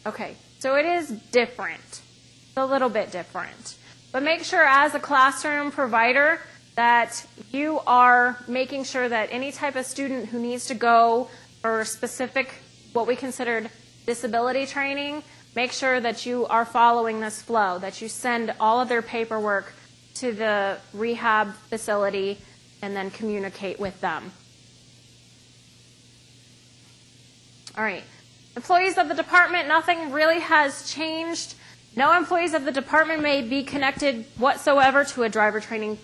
Speaker 1: Okay, so it is different. It's a little bit different. But make sure as a classroom provider that you are making sure that any type of student who needs to go for specific, what we considered disability training, make sure that you are following this flow, that you send all of their paperwork to the rehab facility and then communicate with them. All right. Employees of the department, nothing really has changed. No employees of the department may be connected whatsoever to a driver training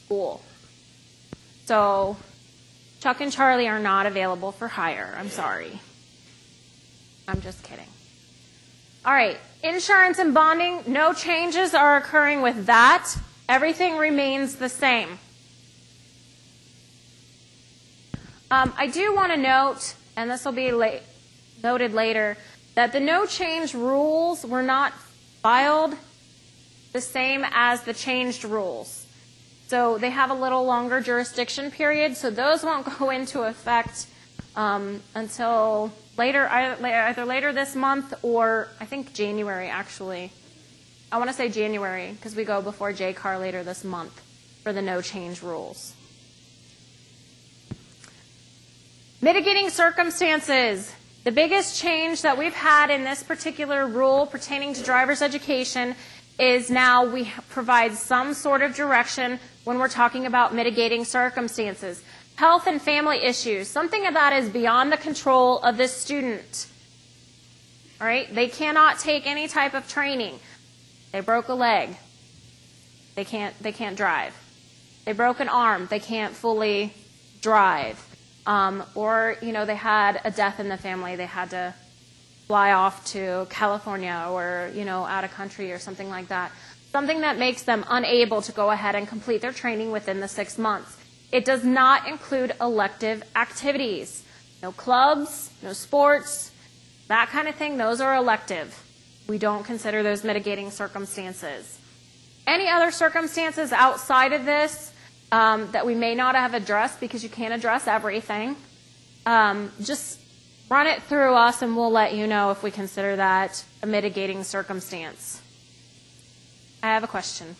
Speaker 1: school. So Chuck and Charlie are not available for hire. I'm sorry. I'm just kidding. All right. Insurance and bonding, no changes are occurring with that. Everything remains the same. I do want to note, and this will be noted later, that the no change rules were not filed the same as the changed rules. So they have a little longer jurisdiction period, so those won't go into effect until later, either later this month or I think January, actually. I want to say January because we go before JCAR later this month for the no change rules. Mitigating circumstances. The biggest change that we've had in this particular rule pertaining to driver's education is now we provide some sort of direction when we're talking about mitigating circumstances. Health and family issues, something that is beyond the control of the student. All right? They cannot take any type of training. They broke a leg. They can't drive. They broke an arm. They can't fully drive. Or, they had a death in the family. They had to fly off to California or, out of country or something like that. Something that makes them unable to go ahead and complete their training within the 6 months. It does not include elective activities. No clubs, no sports, that kind of thing. Those are elective. We don't consider those mitigating circumstances. Any other circumstances outside of this that we may not have addressed, because you can't address everything, just run it through us and we'll let you know if we consider that a mitigating circumstance. I have a question.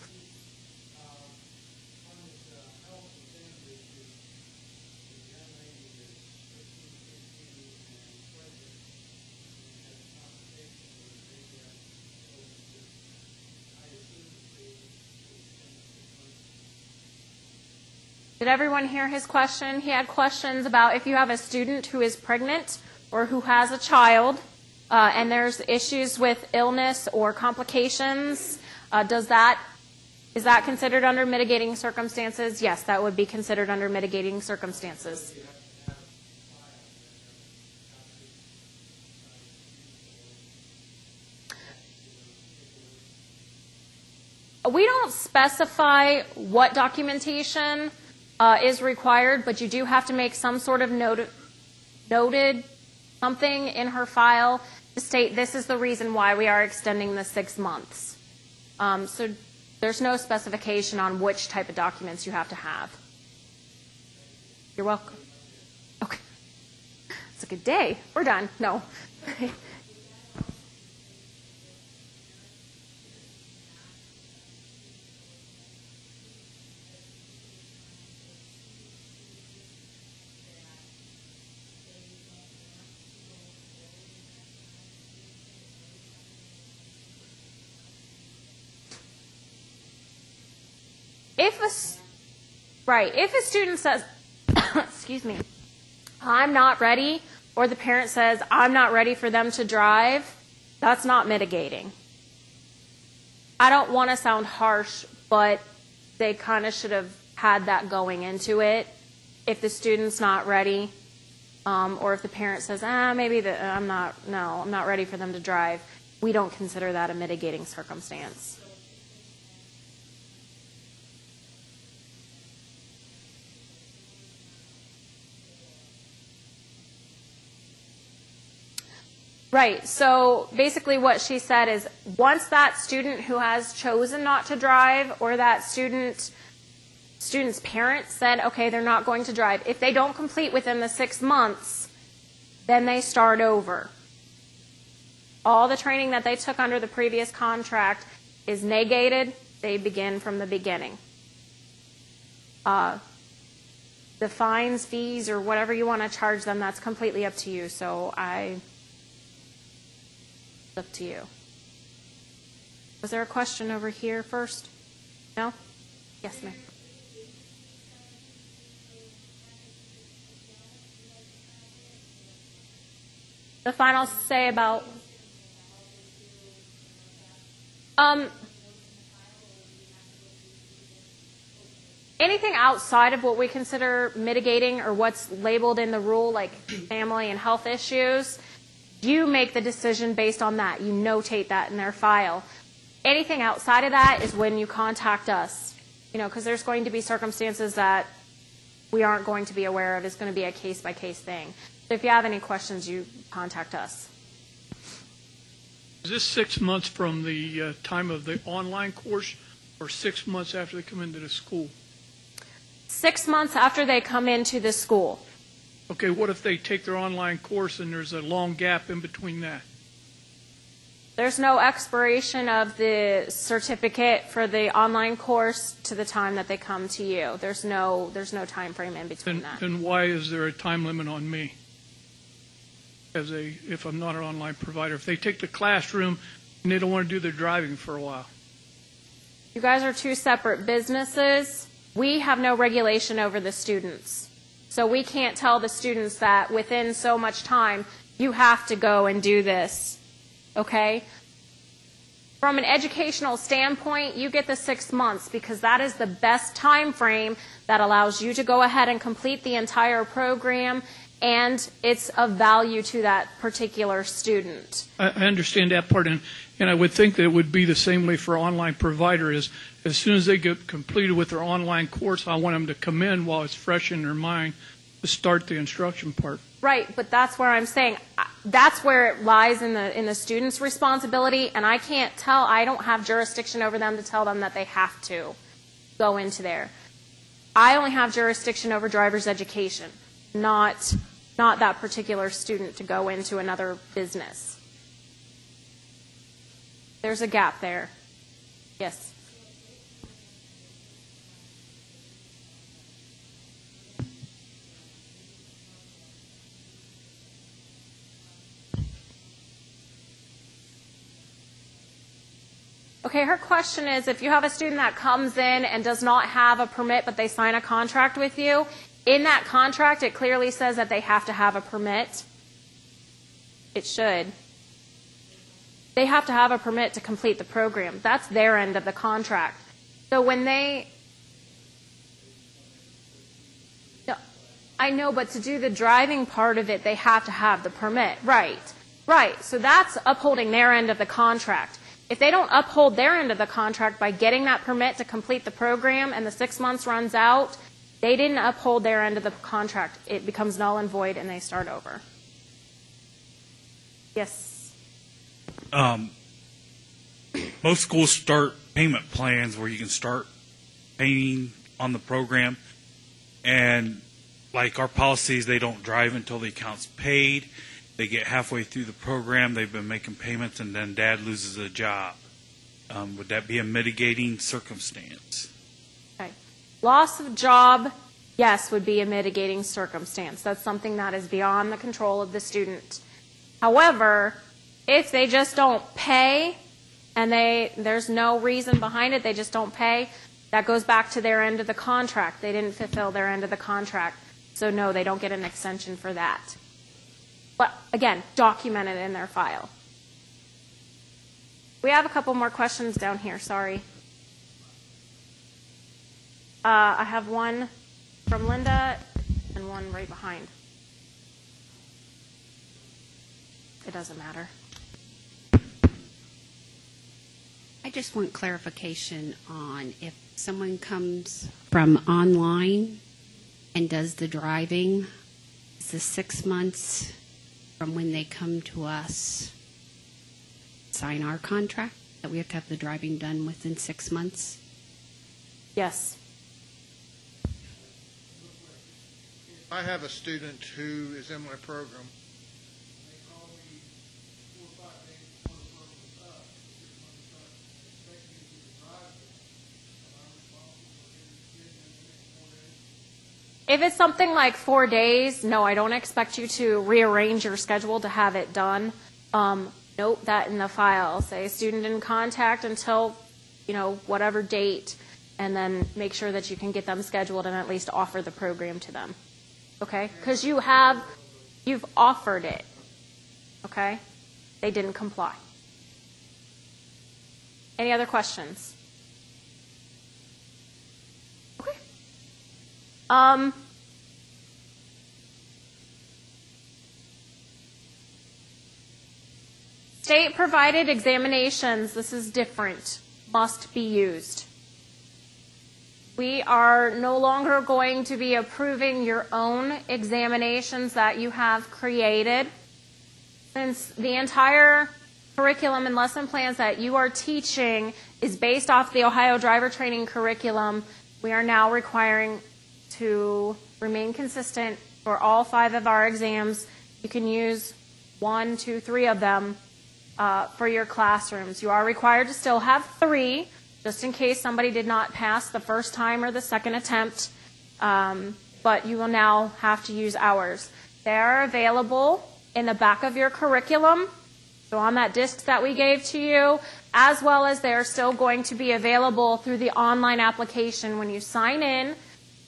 Speaker 1: Did everyone hear his question? He had questions about if you have a student who is pregnant or who has a child and there's issues with illness or complications, is that considered under mitigating circumstances? Yes, that would be considered under mitigating circumstances. We don't specify what documentation is required, but you do have to make some sort of noted something in her file to state this is the reason why we are extending the 6 months. So there's no specification on which type of documents you have to have. You're welcome. Okay. It's a good day. We're done. No. If a student says, excuse me, I'm not ready, or the parent says, I'm not ready for them to drive, that's not mitigating. I don't want to sound harsh, but they kind of should have had that going into it. If the student's not ready, or if the parent says, maybe I'm not ready for them to drive, we don't consider that a mitigating circumstance. Right. So basically what she said is once that student who has chosen not to drive or that student's parents said, okay, they're not going to drive, if they don't complete within the 6 months, then they start over. All the training that they took under the previous contract is negated. They begin from the beginning. The fines, fees, or whatever you want to charge them, that's completely up to you. So it's up to you. Was there a question over here first? No? Yes, ma'am. The final say about anything outside of what we consider mitigating or what's labeled in the rule, like family and health issues, you make the decision based on that. You notate that in their file. Anything outside of that is when you contact us, because there's going to be circumstances that we aren't going to be aware of. It's going to be a case-by-case thing. So if you have any questions, you contact us.
Speaker 8: Is this 6 months from the time of the online course or 6 months after they come into the school?
Speaker 1: 6 months after they come into the school.
Speaker 8: Okay, what if they take their online course and there's a long gap in between that?
Speaker 1: There's no expiration of the certificate for the online course to the time that they come to you. There's no time frame in between that.
Speaker 8: Then why is there a time limit on me? If I'm not an online provider, if they take the classroom and they don't want to do their driving for a while.
Speaker 1: You guys are two separate businesses. We have no regulation over the students. So we can't tell the students that within so much time you have to go and do this. Okay? From an educational standpoint, you get the 6 months because that is the best time frame that allows you to go ahead and complete the entire program, and it's of value to that particular student.
Speaker 8: I understand that part, and I would think that it would be the same way for online provider. As soon as they get completed with their online course, I want them to come in while it's fresh in their mind to start the instruction part.
Speaker 1: Right, but that's where I'm saying that's where it lies in the student's responsibility, and I can't tell. I don't have jurisdiction over them to tell them that they have to go into there. I only have jurisdiction over driver's education, not that particular student to go into another business. There's a gap there. Yes. Okay, her question is, if you have a student that comes in and does not have a permit, but they sign a contract with you, in that contract it clearly says that they have to have a permit. It should. They have to have a permit to complete the program. That's their end of the contract. So when they... No, I know, but to do the driving part of it, they have to have the permit. Right. Right. So that's upholding their end of the contract. If they don't uphold their end of the contract by getting that permit to complete the program and the 6 months runs out, they didn't uphold their end of the contract. It becomes null and void and they start over. Yes.
Speaker 7: Most schools start payment plans where you can start paying on the program. And like our policies, they don't drive until the account's paid. They get halfway through the program, they've been making payments, and then dad loses a job. Would that be a mitigating circumstance?
Speaker 1: Okay. Loss of job, yes, would be a mitigating circumstance. That's something that is beyond the control of the student. However, if they just don't pay and there's no reason behind it, they just don't pay, that goes back to their end of the contract. They didn't fulfill their end of the contract. So no, they don't get an extension for that. But again, document it in their file. We have a couple more questions down here, sorry. I have one from Linda and one right behind. It doesn't matter.
Speaker 9: I just want clarification on if someone comes from online and does the driving, is the 6 months from when they come to us sign our contract, that we have to have the driving done within 6 months?
Speaker 1: Yes.
Speaker 10: I have a student who is in my program.
Speaker 1: If it's something like 4 days, no, I don't expect you to rearrange your schedule to have it done. Note that in the file. Say student in contact until, whatever date, and then make sure that you can get them scheduled and at least offer the program to them. Okay? Because you've offered it. Okay? They didn't comply. Any other questions? Okay. State-provided examinations, this is different, must be used. We are no longer going to be approving your own examinations that you have created. Since the entire curriculum and lesson plans that you are teaching is based off the Ohio Driver Training Curriculum, we are now requiring to remain consistent for all 5 of our exams. You can use 1, 2, 3 of them for your classrooms. You are required to still have 3, just in case somebody did not pass the first time or the second attempt, but you will now have to use ours. They are available in the back of your curriculum, so on that disc that we gave to you, as well as they are still going to be available through the online application. When you sign in,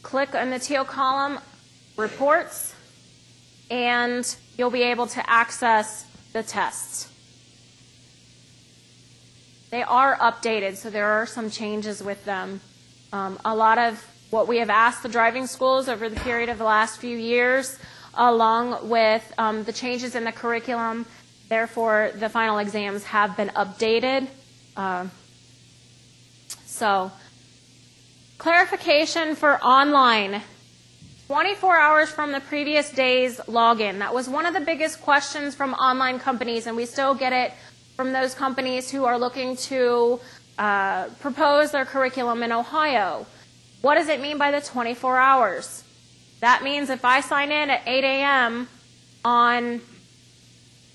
Speaker 1: click on the teal column, Reports, and you'll be able to access the tests. They are updated, so there are some changes with them. A lot of what we have asked the driving schools over the period of the last few years, along with the changes in the curriculum, therefore the final exams have been updated. So, clarification for online. 24 hours from the previous day's login. That was one of the biggest questions from online companies, and we still get it from those companies who are looking to propose their curriculum in Ohio. What does it mean by the 24 hours? That means if I sign in at 8 a.m. on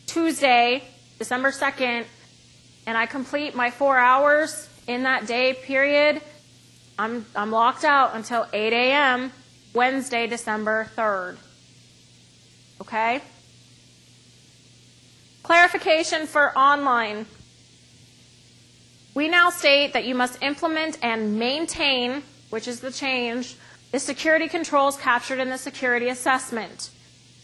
Speaker 1: Tuesday, December 2nd, and I complete my 4 hours in that day period, I'm locked out until 8 a.m. Wednesday, December 3rd. Okay? Clarification for online. We now state that you must implement and maintain, which is the change, the security controls captured in the security assessment.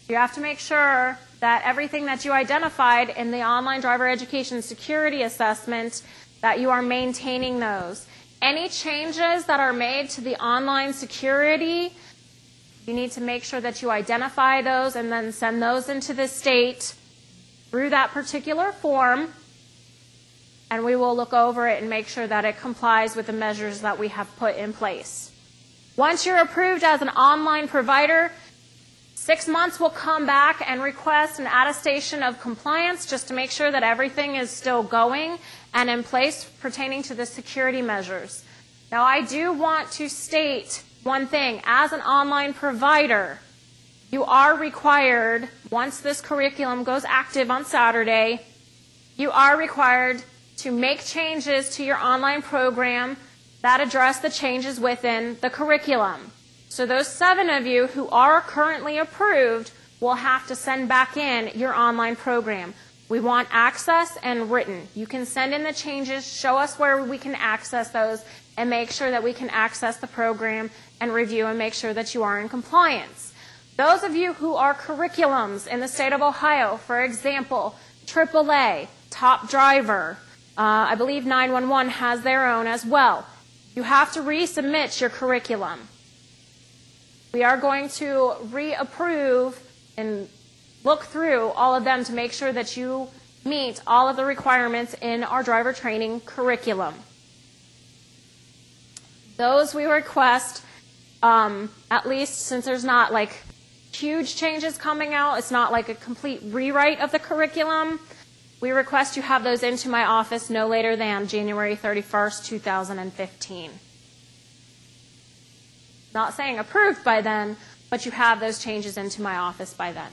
Speaker 1: You have to make sure that everything that you identified in the online driver education security assessment, that you are maintaining those. Any changes that are made to the online security, you need to make sure that you identify those and then send those into the state through that particular form, and we will look over it and make sure that it complies with the measures that we have put in place. Once you're approved as an online provider, 6 months will come back and request an attestation of compliance just to make sure that everything is still going and in place pertaining to the security measures. Now, I do want to state one thing. As an online provider, you are required, once this curriculum goes active on Saturday, you are required to make changes to your online program that address the changes within the curriculum. So those 7 of you who are currently approved will have to send back in your online program. We want access and written. You can send in the changes, show us where we can access those, and make sure that we can access the program and review and make sure that you are in compliance. Those of you who are curriculums in the state of Ohio, for example, AAA, Top Driver, I believe 911 has their own as well. You have to resubmit your curriculum. We are going to reapprove and look through all of them to make sure that you meet all of the requirements in our driver training curriculum. Those we request, at least since there's not like huge changes coming out, it's not like a complete rewrite of the curriculum, we request you have those into my office no later than January 31st, 2015. Not saying approved by then, but you have those changes into my office by then.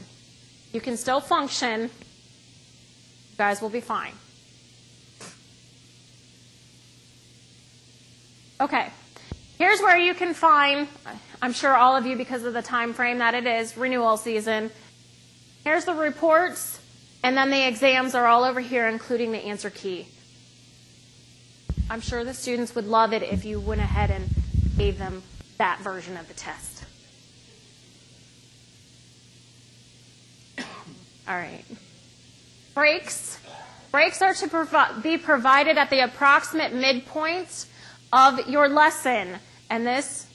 Speaker 1: You can still function. You guys will be fine. Okay. Here's where you can find, I'm sure all of you, because of the time frame that it is, renewal season. Here's the reports, and then the exams are all over here, including the answer key. I'm sure the students would love it if you went ahead and gave them that version of the test. All right. Breaks. Breaks are to be provided at the approximate midpoint of your lesson, and this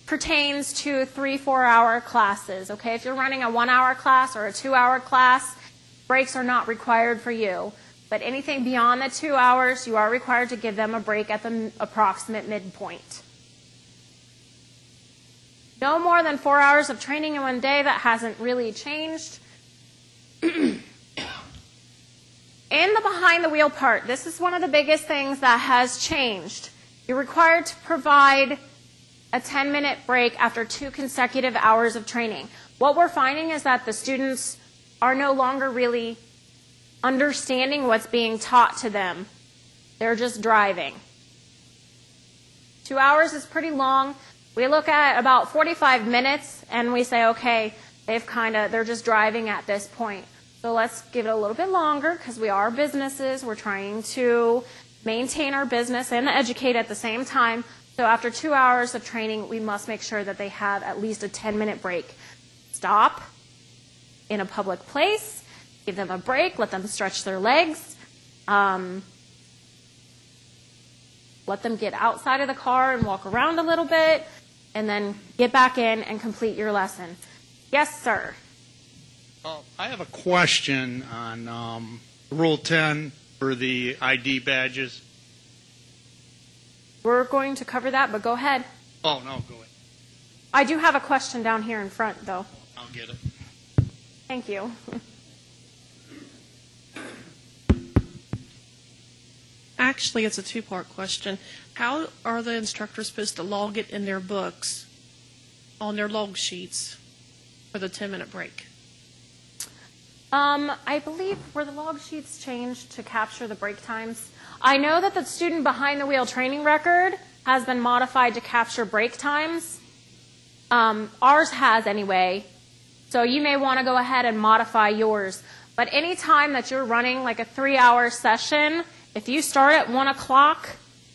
Speaker 1: pertains to 3-4-hour classes. Okay, if you're running a 1-hour class or a 2-hour class, breaks are not required for you. But anything beyond the 2 hours, you are required to give them a break at the approximate midpoint. No more than 4 hours of training in one day. That hasn't really changed. In the behind the wheel part, this is one of the biggest things that has changed. You're required to provide a 10-minute break after 2 consecutive hours of training. What we're finding is that the students are no longer really understanding what's being taught to them. They're just driving. 2 hours is pretty long. We look at about 45 minutes and we say, okay, they're just driving at this point. So let's give it a little bit longer because we are businesses. We're trying to maintain our business and educate at the same time. So after 2 hours of training, we must make sure that they have at least a 10-minute break. Stop in a public place, give them a break, let them stretch their legs, let them get outside of the car and walk around a little bit, and then get back in and complete your lesson. Yes, sir.
Speaker 2: I have a question on Rule 10 for the ID badges.
Speaker 1: We're going to cover that, but go ahead.
Speaker 2: Oh, no, go ahead.
Speaker 1: I do have a question down here in front, though.
Speaker 2: I'll get it.
Speaker 1: Thank you.
Speaker 11: Actually, it's a two-part question. How are the instructors supposed to log it in their books, on their log sheets, for the 10-minute break?
Speaker 1: I believe were the log sheets changed to capture the break times. I know that the student behind the wheel training record has been modified to capture break times. Ours has anyway. So you may want to go ahead and modify yours. But any time that you're running like a 3-hour session, if you start at 1 o'clock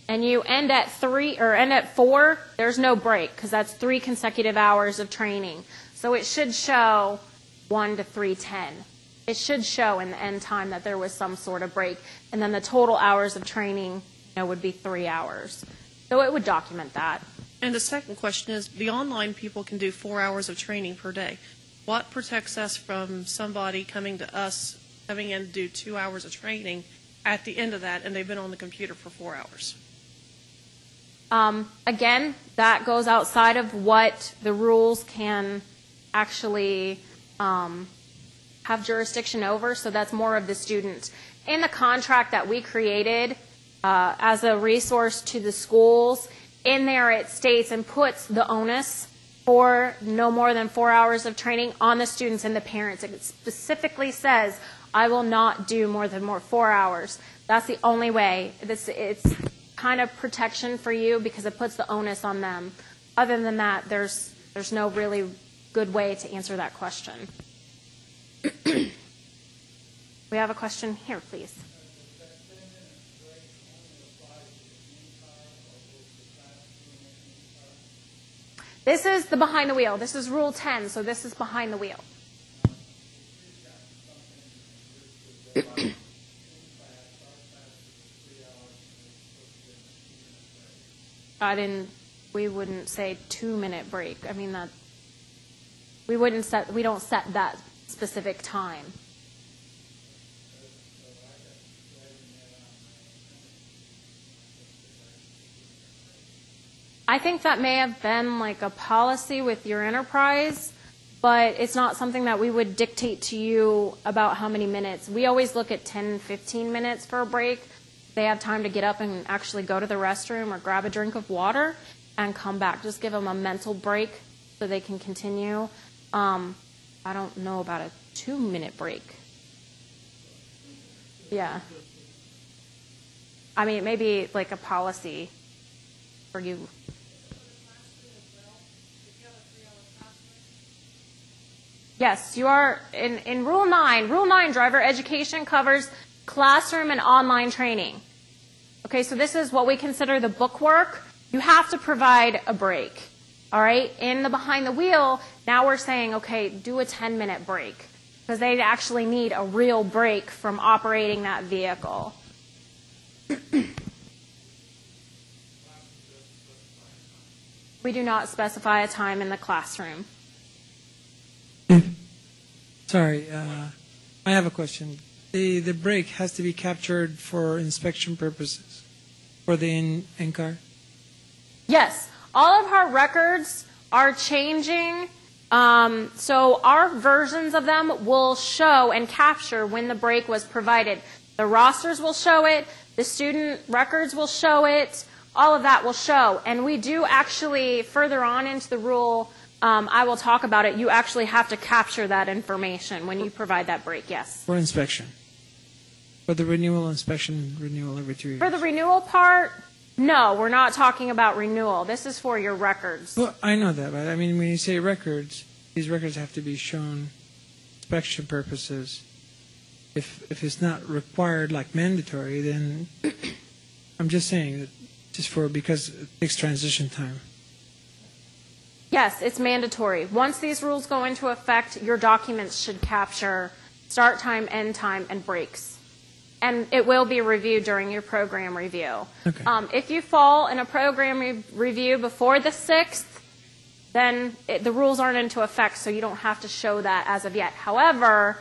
Speaker 1: and you end at 3 or end at 4, there's no break because that's 3 consecutive hours of training. So it should show 1 to 3:10. It should show in the end time that there was some sort of break. And then the total hours of training would be 3 hours. So it would document that.
Speaker 11: And the second question is, the online people can do 4 hours of training per day. What protects us from somebody coming to us, coming in to do 2 hours of training at the end of that, and they've been on the computer for 4 hours?
Speaker 1: Again, that goes outside of what the rules can actually have jurisdiction over, so that's more of the student. In the contract that we created as a resource to the schools, in there it states and puts the onus for no more than 4 hours of training on the students and the parents. It specifically says, I will not do more than 4 hours. That's the only way. It's kind of protection for you because it puts the onus on them. Other than that, there's no really good way to answer that question. We have a question here, please. This is the behind the wheel. This is Rule 10, so this is behind the wheel. we wouldn't say 2-minute break. I mean, we don't set that specific time. I think that may have been like a policy with your enterprise, but it's not something that we would dictate to you about how many minutes. We always look at 10, 15 minutes for a break. They have time to get up and actually go to the restroom or grab a drink of water and come back. Just give them a mental break so they can continue. I don't know about a 2-minute break. Yeah. I mean, it may be like a policy for you. Yes, you are in Rule 9. Rule 9, driver education covers classroom and online training. Okay, so this is what we consider the book work. You have to provide a break. All right, in the behind the wheel, now we're saying, okay, do a 10-minute break because they actually need a real break from operating that vehicle. We do not specify a time in the classroom.
Speaker 6: Sorry, I have a question. The brake has to be captured for inspection purposes for the in-car?
Speaker 1: Yes. All of our records are changing. So our versions of them will show and capture when the brake was provided. The rosters will show it. The student records will show it. All of that will show. And we do actually, further on into the rule, I will talk about it. You actually have to capture that information when you provide that break, yes.
Speaker 6: For inspection. For the renewal inspection, renewal every 2 years.
Speaker 1: For the renewal part, no, we're not talking about renewal. This is for your records.
Speaker 6: Well, I know that, but I mean, when you say records, these records have to be shown inspection purposes. If it's not required, like mandatory, then I'm just saying that because it takes transition time.
Speaker 1: Yes, it's mandatory. Once these rules go into effect, your documents should capture start time, end time, and breaks. And it will be reviewed during your program review.
Speaker 6: Okay.
Speaker 1: If you fall in a program review before the 6th, then the rules aren't into effect, so you don't have to show that as of yet. However,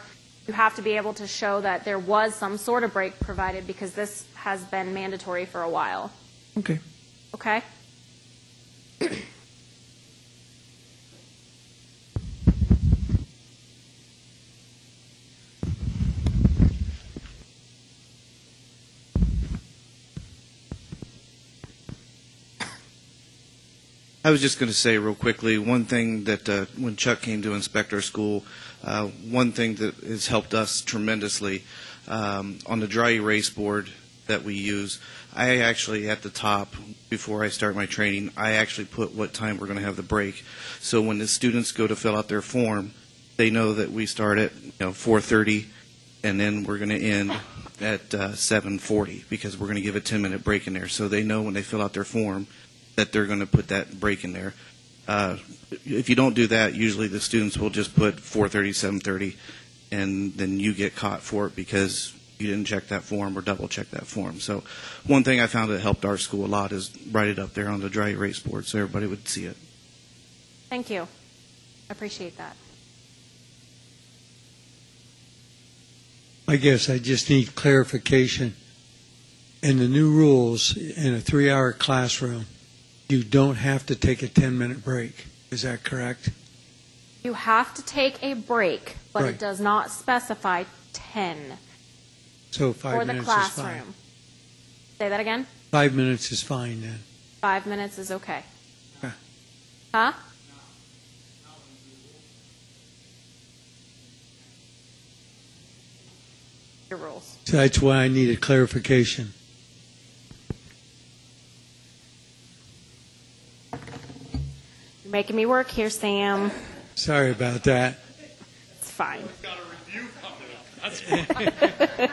Speaker 1: you have to be able to show that there was some sort of break provided because this has been mandatory for a while.
Speaker 6: Okay.
Speaker 1: Okay?
Speaker 12: I was just going to say real quickly, one thing that when Chuck came to inspector school, one thing that has helped us tremendously on the dry erase board that we use, I actually at the top, before I start my training, I actually put what time we're going to have the break. So when the students go to fill out their form, they know that we start at 4:30 and then we're going to end at 7:40 because we're going to give a 10-minute break in there. So they know when they fill out their form that they're going to put that break in there. If you don't do that, usually the students will just put 4:30, 7:30, and then you get caught for it because you didn't check that form or double check that form. So one thing I found that helped our school a lot is write it up there on the dry erase board so everybody would see it.
Speaker 1: Thank you. I appreciate that.
Speaker 5: I guess I just need clarification. In the new rules, in a 3-hour classroom, you don't have to take a 10-minute break. Is that correct?
Speaker 1: You have to take a break, but
Speaker 5: Right.
Speaker 1: it does not specify 10
Speaker 5: So 5
Speaker 1: for the
Speaker 5: minutes
Speaker 1: classroom.
Speaker 5: is fine.
Speaker 1: Say that again?
Speaker 5: 5 minutes is fine then.
Speaker 1: 5 minutes is okay.
Speaker 5: Okay.
Speaker 1: Huh? Your rules.
Speaker 5: So that's why I needed clarification.
Speaker 1: You're making me work here, Sam.
Speaker 5: Sorry about that.
Speaker 1: It's fine.
Speaker 2: Got a review coming up. That's fine.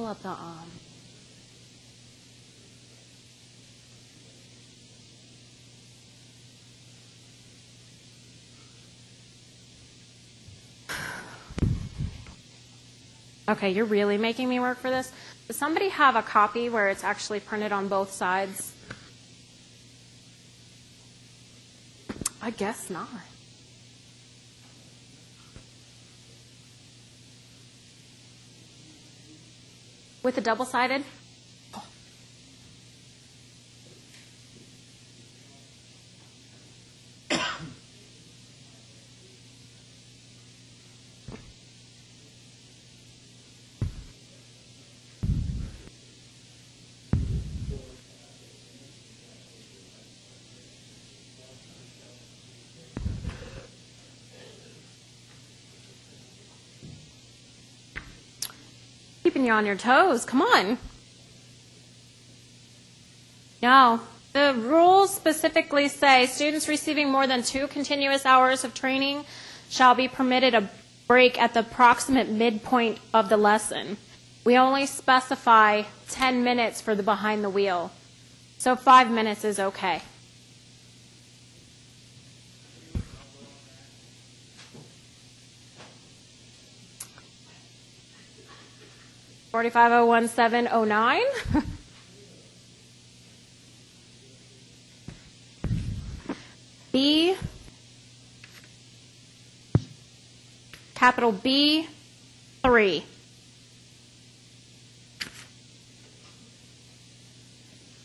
Speaker 1: pull up the Okay, you're really making me work for this. Does somebody have a copy where it's actually printed on both sides? I guess not. With a double-sided? Oh. Keeping you on your toes. Come on. No. The rules specifically say students receiving more than 2 continuous hours of training shall be permitted a break at the approximate midpoint of the lesson. We only specify 10 minutes for the behind the wheel. So 5 minutes is okay. $45,017.09. B, capital B, 3.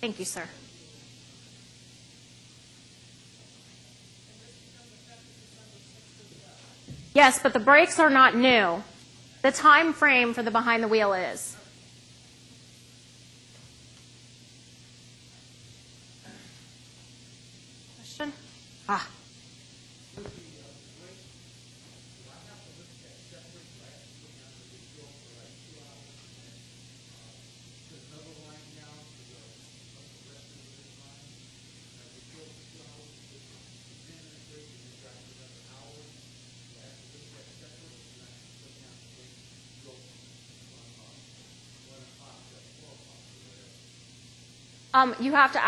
Speaker 1: Thank you, sir. Yes, but the brakes are not new. The time frame for the behind the wheel is. Question? Ah. You have to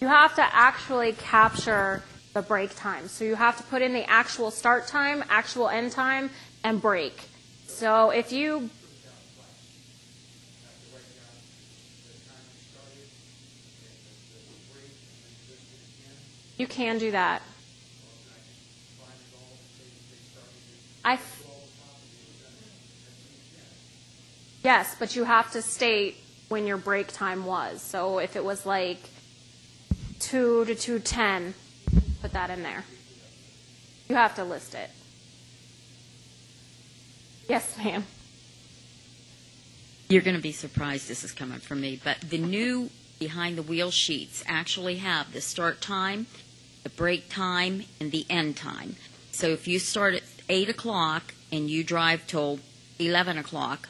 Speaker 1: You have to actually capture the break time. So you have to put in the actual start time, actual end time, and break. So if you can do that. Yes, but you have to state when your break time was. So if it was like 2 to 2:10, put that in there. You have to list it. Yes, ma'am.
Speaker 13: You're going to be surprised this is coming from me, but the new behind the wheel sheets actually have the start time, the break time, and the end time. So if you start at 8 o'clock and you drive till 11 o'clock,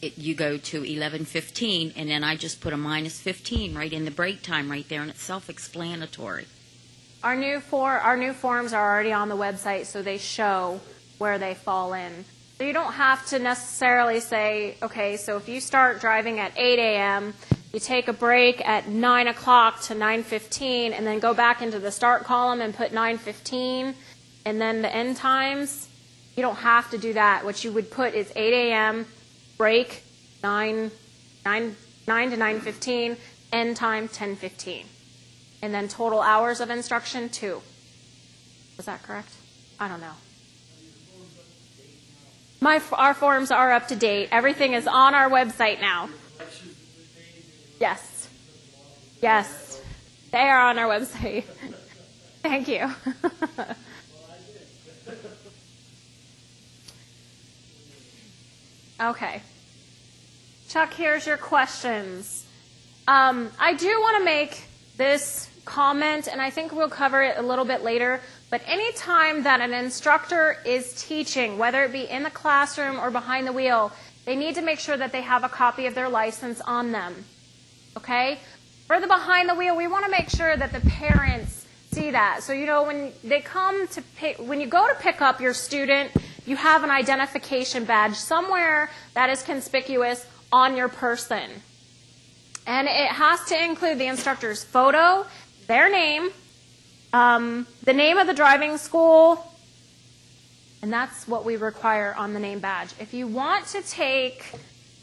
Speaker 13: you go to 11:15, and then I just put a minus 15 right in the break time right there, and it's self-explanatory.
Speaker 1: Our new forms are already on the website, so they show where they fall in. So you don't have to necessarily say, okay, so if you start driving at 8 a.m., you take a break at 9 o'clock to 9:15, and then go back into the start column and put 9:15, and then the end times. You don't have to do that. What you would put is 8 a.m., break 9 to 9:15, end time 10:15. And then total hours of instruction, 2. Was that correct? I don't know. Our forms are up to date. Everything is on our website now. Yes. Yes. They are on our website. Thank you. Okay. Chuck, here's your questions. I do want to make this comment, and I think we'll cover it a little bit later, but any time that an instructor is teaching, whether it be in the classroom or behind the wheel, they need to make sure that they have a copy of their license on them. Okay? For the behind the wheel, we want to make sure that the parents see that. So, when they come to when you go to pick up your student, you have an identification badge somewhere that is conspicuous on your person. And it has to include the instructor's photo, their name, the name of the driving school, and that's what we require on the name badge. If you want to take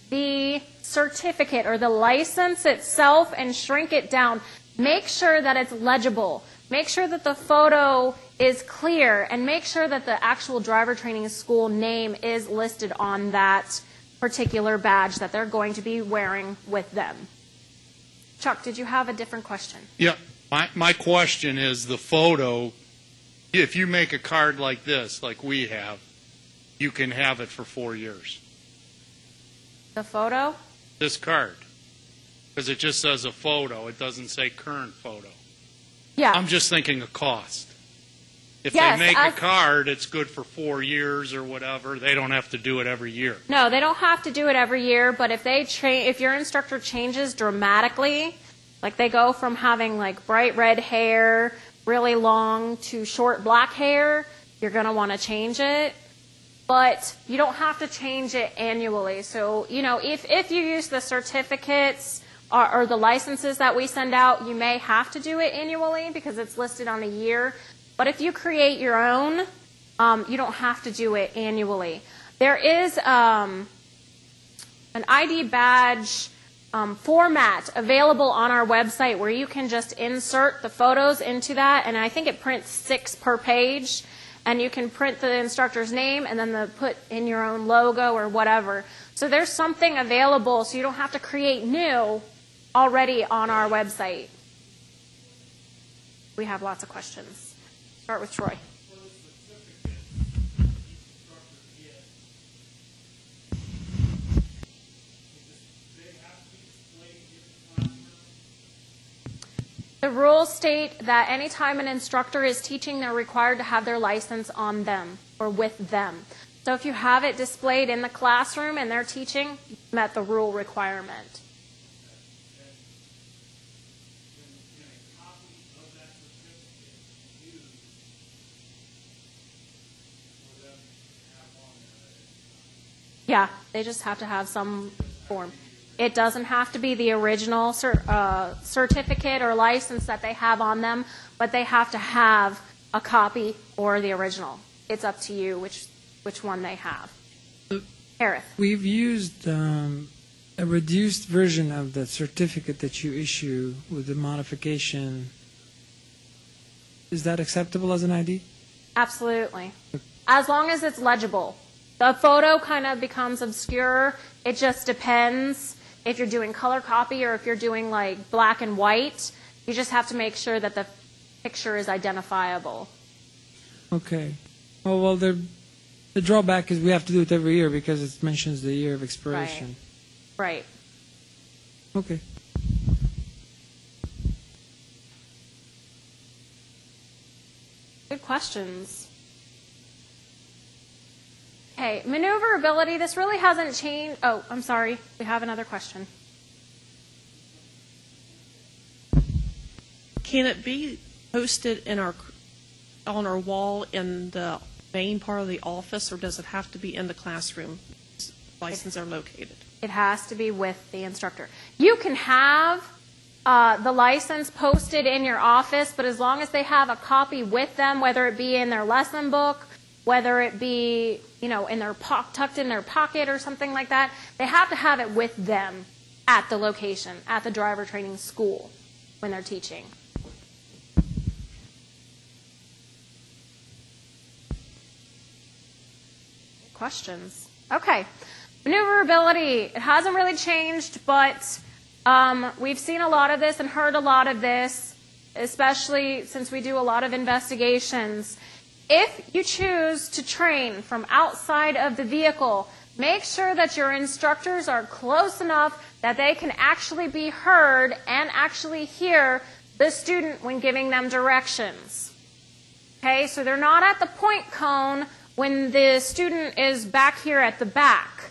Speaker 1: the certificate or the license itself and shrink it down, make sure that it's legible. Make sure that the photo is clear, and make sure that the actual driver training school name is listed on that particular badge that they're going to be wearing with them. Chuck, did you have a different question?
Speaker 2: Yeah. My question is the photo, if you make a card like this, like we have, you can have it for 4 years.
Speaker 1: The photo?
Speaker 2: This card. Because it just says a photo. It doesn't say current photo.
Speaker 1: Yeah.
Speaker 2: I'm just thinking of cost. If
Speaker 1: Yes,
Speaker 2: they make a card, it's good for 4 years or whatever. They don't have to do it every year.
Speaker 1: No, they don't have to do it every year, but if your instructor changes dramatically, like they go from having like bright red hair, really long, to short black hair, you're going to want to change it. But you don't have to change it annually. So, if you use the certificates or the licenses that we send out, you may have to do it annually because it's listed on a year. But if you create your own, you don't have to do it annually. There is an ID badge format available on our website where you can just insert the photos into that, and I think it prints 6 per page, and you can print the instructor's name and then put in your own logo or whatever. So there's something available so you don't have to create new already on our website. We have lots of questions. Start with Troy. The rules state that anytime an instructor is teaching, they're required to have their license on them or with them. So if you have it displayed in the classroom and they're teaching, you've met the rule requirement. Yeah, they just have to have some form. It doesn't have to be the original certificate or license that they have on them, but they have to have a copy or the original. It's up to you which one they have. Harith.
Speaker 6: We've used a reduced version of the certificate that you issue with the modification. Is that acceptable as an ID?
Speaker 1: Absolutely. As long as it's legible. The photo kind of becomes obscure. It just depends if you're doing color copy or if you're doing like black and white. You just have to make sure that the picture is identifiable.
Speaker 6: Okay. Well, the drawback is we have to do it every year because it mentions the year of expiration.
Speaker 1: Right.
Speaker 6: Okay.
Speaker 1: Good questions. Okay, maneuverability, this really hasn't changed. Oh, I'm sorry. We have another question.
Speaker 11: Can it be posted on our wall in the main part of the office, or does it have to be in the classroom? Licenses are located.
Speaker 1: It has to be with the instructor. You can have the license posted in your office, but as long as they have a copy with them, whether it be in their lesson book, whether it be, in their tucked in their pocket or something like that, they have to have it with them at the location, at the driver training school when they're teaching. Questions? Okay. Maneuverability, it hasn't really changed, but we've seen a lot of this and heard a lot of this, especially since we do a lot of investigations. If you choose to train from outside of the vehicle, make sure that your instructors are close enough that they can actually be heard and actually hear the student when giving them directions. Okay, so they're not at the point cone when the student is back here at the back.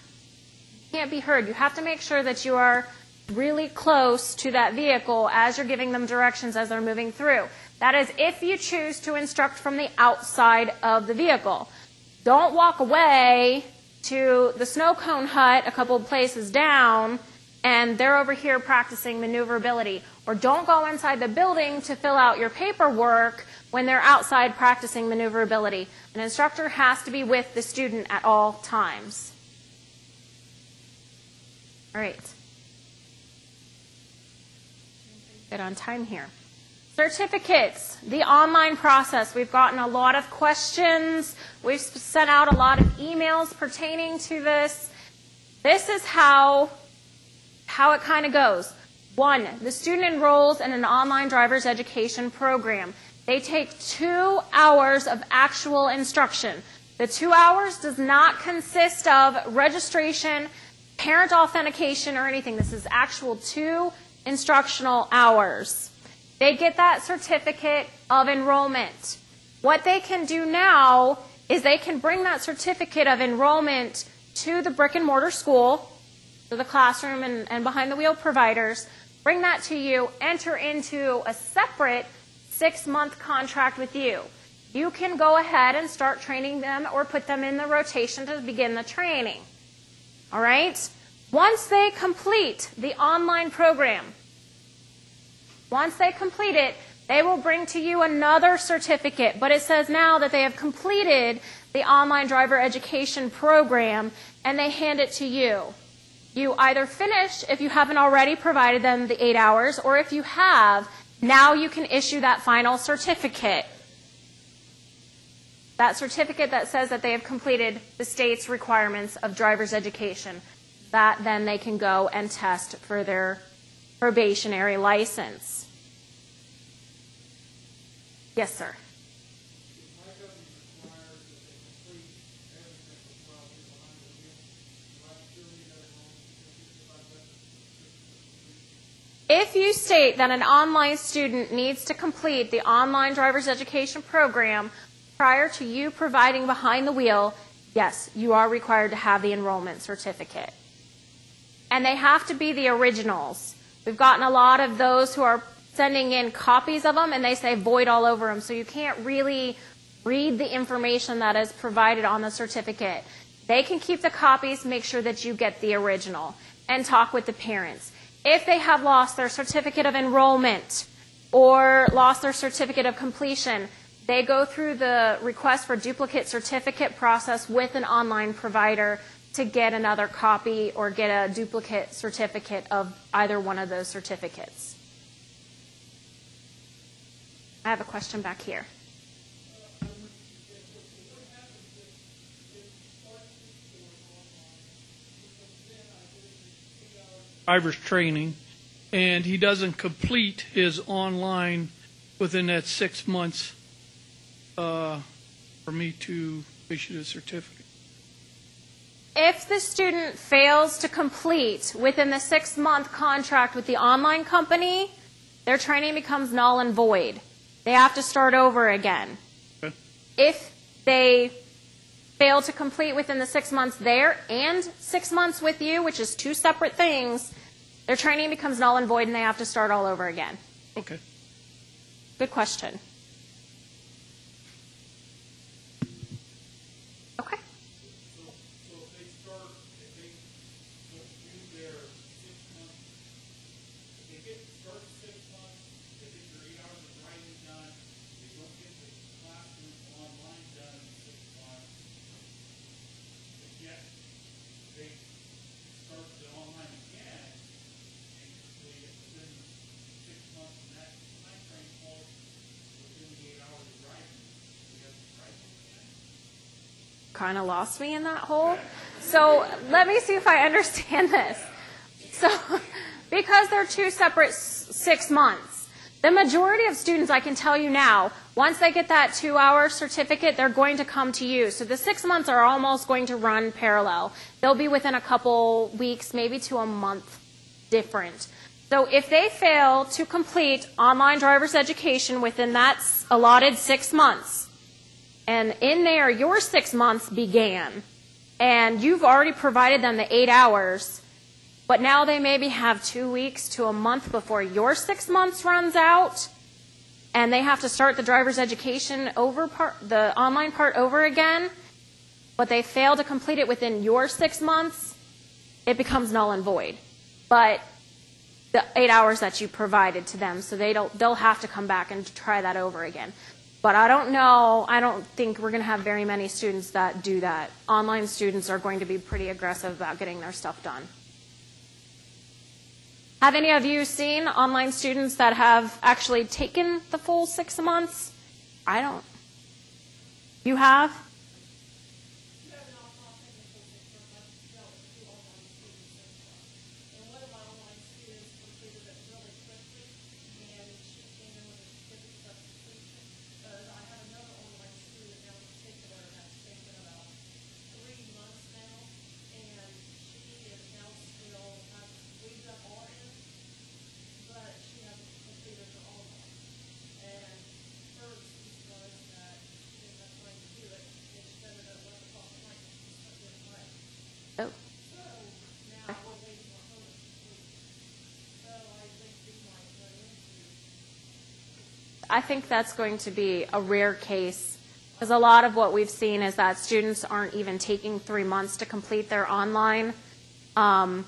Speaker 1: You can't be heard. You have to make sure that you are really close to that vehicle as you're giving them directions as they're moving through. That is if you choose to instruct from the outside of the vehicle. Don't walk away to the snow cone hut a couple of places down and they're over here practicing maneuverability. Or don't go inside the building to fill out your paperwork when they're outside practicing maneuverability. An instructor has to be with the student at all times. All right. Good on time here. Certificates, the online process. We've gotten a lot of questions. We've sent out a lot of emails pertaining to this. This is how it kind of goes. 1, the student enrolls in an online driver's education program. They take 2 hours of actual instruction. The 2 hours does not consist of registration, parent authentication, or anything. This is actual 2 instructional hours. They get that certificate of enrollment. What they can do now is they can bring that certificate of enrollment to the brick and mortar school, to the classroom and behind the wheel providers, bring that to you, enter into a separate 6-month contract with you. You can go ahead and start training them or put them in the rotation to begin the training. All right? Once they complete the online program, once they complete it, they will bring to you another certificate, but it says now that they have completed the online driver education program, and they hand it to you. You either finish if you haven't already provided them the 8 hours, or if you have, now you can issue that final certificate. That certificate that says that they have completed the state's requirements of driver's education. That then they can go and test for their probationary license. Yes, sir. If you state that an online student needs to complete the online driver's education program prior to you providing behind the wheel, yes, you are required to have the enrollment certificate. And they have to be the originals. We've gotten a lot of those who are sending in copies of them, and they say void all over them, so you can't really read the information that is provided on the certificate. They can keep the copies, make sure that you get the original, and talk with the parents. If they have lost their certificate of enrollment or lost their certificate of completion, they go through the request for duplicate certificate process with an online provider to get another copy or get a duplicate certificate of either one of those certificates. I have a question back here.
Speaker 8: Driver's training, and he doesn't complete his online within that 6 months for me to issue the certificate.
Speaker 1: If the student fails to complete within the 6-month contract with the online company, their training becomes null and void. They have to start over again.
Speaker 8: Okay.
Speaker 1: If they fail to complete within the 6 months there and 6 months with you, which is 2 separate things, their training becomes null and void and they have to start all over again.
Speaker 8: Okay.
Speaker 1: Good question. Okay.
Speaker 7: So if they start, if they don't do their 6 months, if they start 6 months, they get their 8 hours of writing done, they don't get the classroom online done in 6 months, but yet they start the online again, and they get within 6 months, and that time frame falls within the 8 hours of writing, they have to write it again.
Speaker 1: Kind of lost me in that hole. So let me see if I understand this. So because they're 2 separate 6 months, the majority of students, I can tell you now, once they get that 2-hour certificate, they're going to come to you. So the 6 months are almost going to run parallel. They'll be within a couple weeks, maybe to a month different. So if they fail to complete online driver's education within that allotted 6 months, and in there your 6 months began, and you've already provided them the 8 hours, but now they maybe have 2 weeks to a month before your 6 months runs out, and they have to start the driver's education over the online part over again, but they fail to complete it within your 6 months, it becomes null and void. But the 8 hours that you provided to them, so they'll have to come back and try that over again. But I don't think we're going to have very many students that do that. Online students are going to be pretty aggressive about getting their stuff done. Have any of you seen online students that have actually taken the full 6 months? I don't. You have? Oh. I think that's going to be a rare case, because a lot of what we've seen is that students aren't even taking 3 months to complete their online, and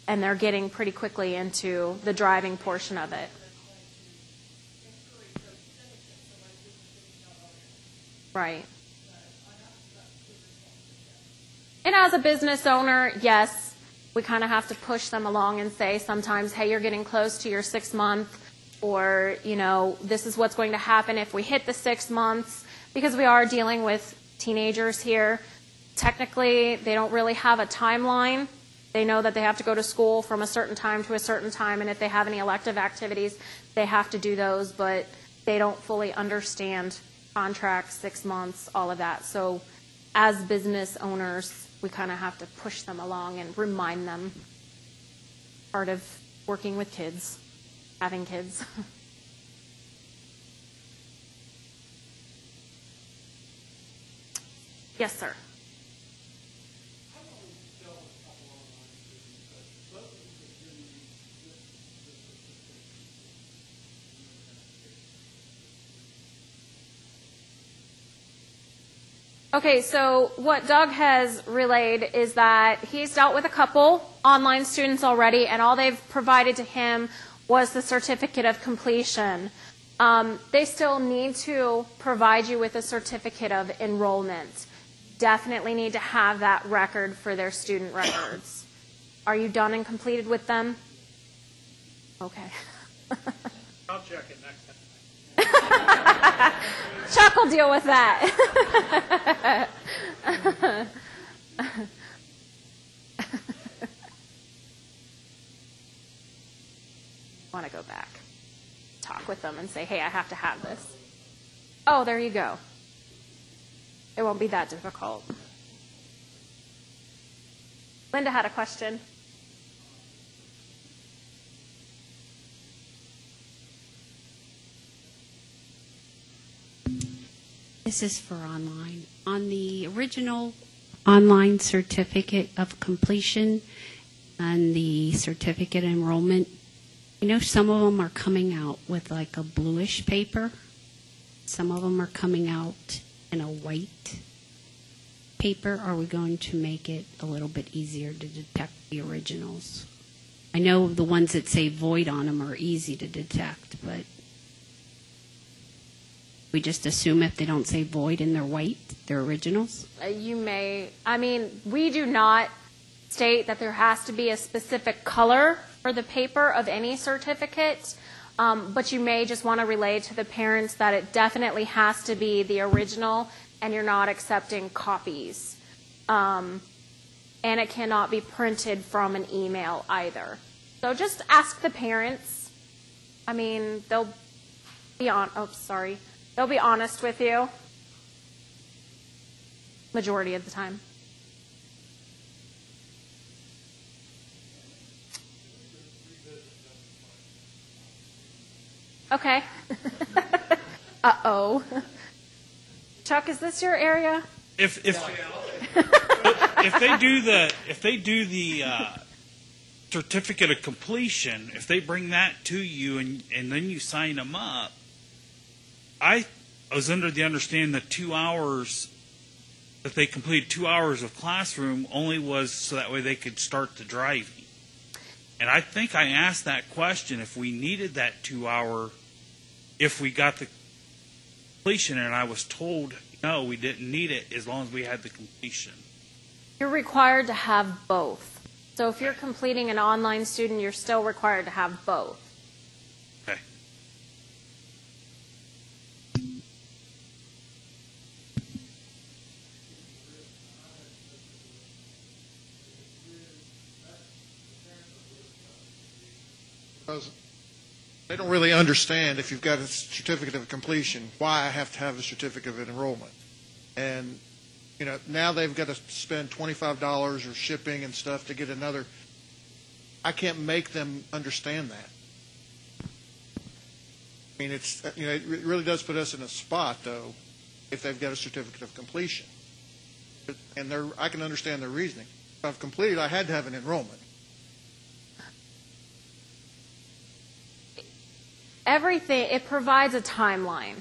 Speaker 1: they're getting pretty quickly into the driving portion of it. Right. And as a business owner, yes, we kind of have to push them along and say sometimes, hey, you're getting close to your 6 month, or, you know, this is what's going to happen if we hit the 6 months, because we are dealing with teenagers here. Technically, they don't really have a timeline. They know that they have to go to school from a certain time to a certain time, and if they have any elective activities, they have to do those, but they don't fully understand contracts, 6 months, all of that. So as business owners, we kind of have to push them along and remind them part of working with kids, having kids. Yes, sir. Okay, so what Doug has relayed is that he's dealt with a couple online students already, and all they've provided to him was the certificate of completion. They still need to provide you with a certificate of enrollment. Definitely need to have that record for their student records. Are you done and completed with them? Okay.
Speaker 2: I'll check it next time.
Speaker 1: Chuck will deal with that. Want to go back, talk with them and say, hey, I have to have this. Oh, there you go. It won't be that difficult. Linda had a question.
Speaker 9: This is for online. On the original online certificate of completion and the certificate enrollment, I know some of them are coming out with like a bluish paper. Some of them are coming out in a white paper. Are we going to make it a little bit easier to detect the originals? I know the ones that say void on them are easy to detect, but we just assume if they don't say void and they're white, they're originals?
Speaker 1: You may, I mean, we do not state that there has to be a specific color for the paper of any certificate, but you may just want to relay to the parents that it definitely has to be the original and you're not accepting copies. And it cannot be printed from an email either. So just ask the parents. I mean, they'll be They'll be honest with you majority of the time. Okay. Uh-oh. Chuck, is this your area?
Speaker 7: If they do the certificate of completion, if they bring that to you and then you sign them up, I was under the understanding that 2 hours that they completed 2 hours of classroom only was so that way they could start the driving. And I think I asked that question if we needed that 2 hour, if we got the completion, and I was told no, we didn't need it as long as we had the completion.
Speaker 1: You're required to have both. So if you're completing an online student, you're still required to have both.
Speaker 7: Okay.
Speaker 10: Because they don't really understand, if you've got a certificate of completion, why I have to have a certificate of enrollment. And, you know, now they've got to spend $25 or shipping and stuff to get another. I can't make them understand that. I mean, it's, you know, it really does put us in a spot, though, if they've got a certificate of completion. And I can understand their reasoning. If I've completed, I had to have an enrollment.
Speaker 1: Everything, it provides a timeline,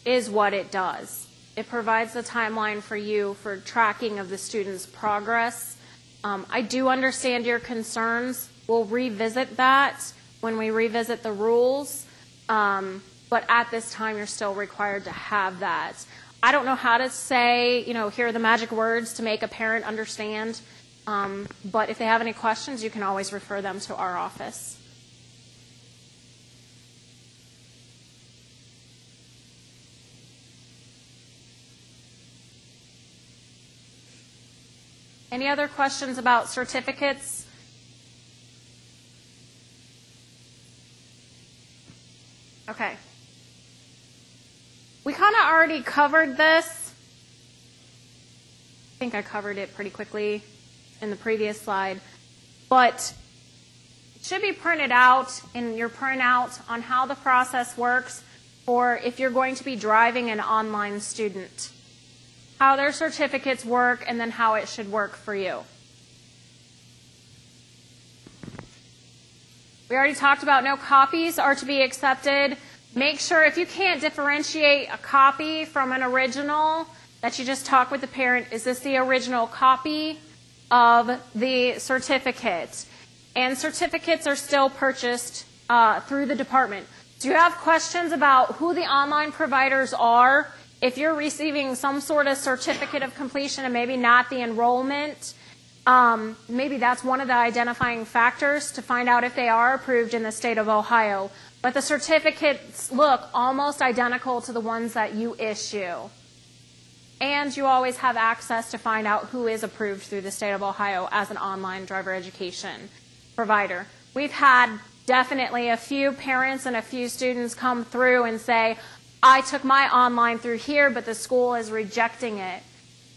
Speaker 1: is what it does. It provides a timeline for you for tracking of the student's progress. I do understand your concerns. We'll revisit that when we revisit the rules. But at this time, you're still required to have that. I don't know how to say, you know, here are the magic words to make a parent understand. But if they have any questions, you can always refer them to our office. Any other questions about certificates? Okay. We kind of already covered this. I think I covered it pretty quickly in the previous slide. But it should be printed out in your printout on how the process works for if you're going to be driving an online student. How their certificates work, and then how it should work for you. We already talked about no copies are to be accepted. Make sure if you can't differentiate a copy from an original, that you just talk with the parent, is this the original copy of the certificate? And certificates are still purchased through the department. Do you have questions about who the online providers are? If you're receiving some sort of certificate of completion and maybe not the enrollment, maybe that's one of the identifying factors to find out if they are approved in the state of Ohio. But the certificates look almost identical to the ones that you issue. And you always have access to find out who is approved through the state of Ohio as an online driver education provider. We've had definitely a few parents and a few students come through and say, I took my online through here, but the school is rejecting it.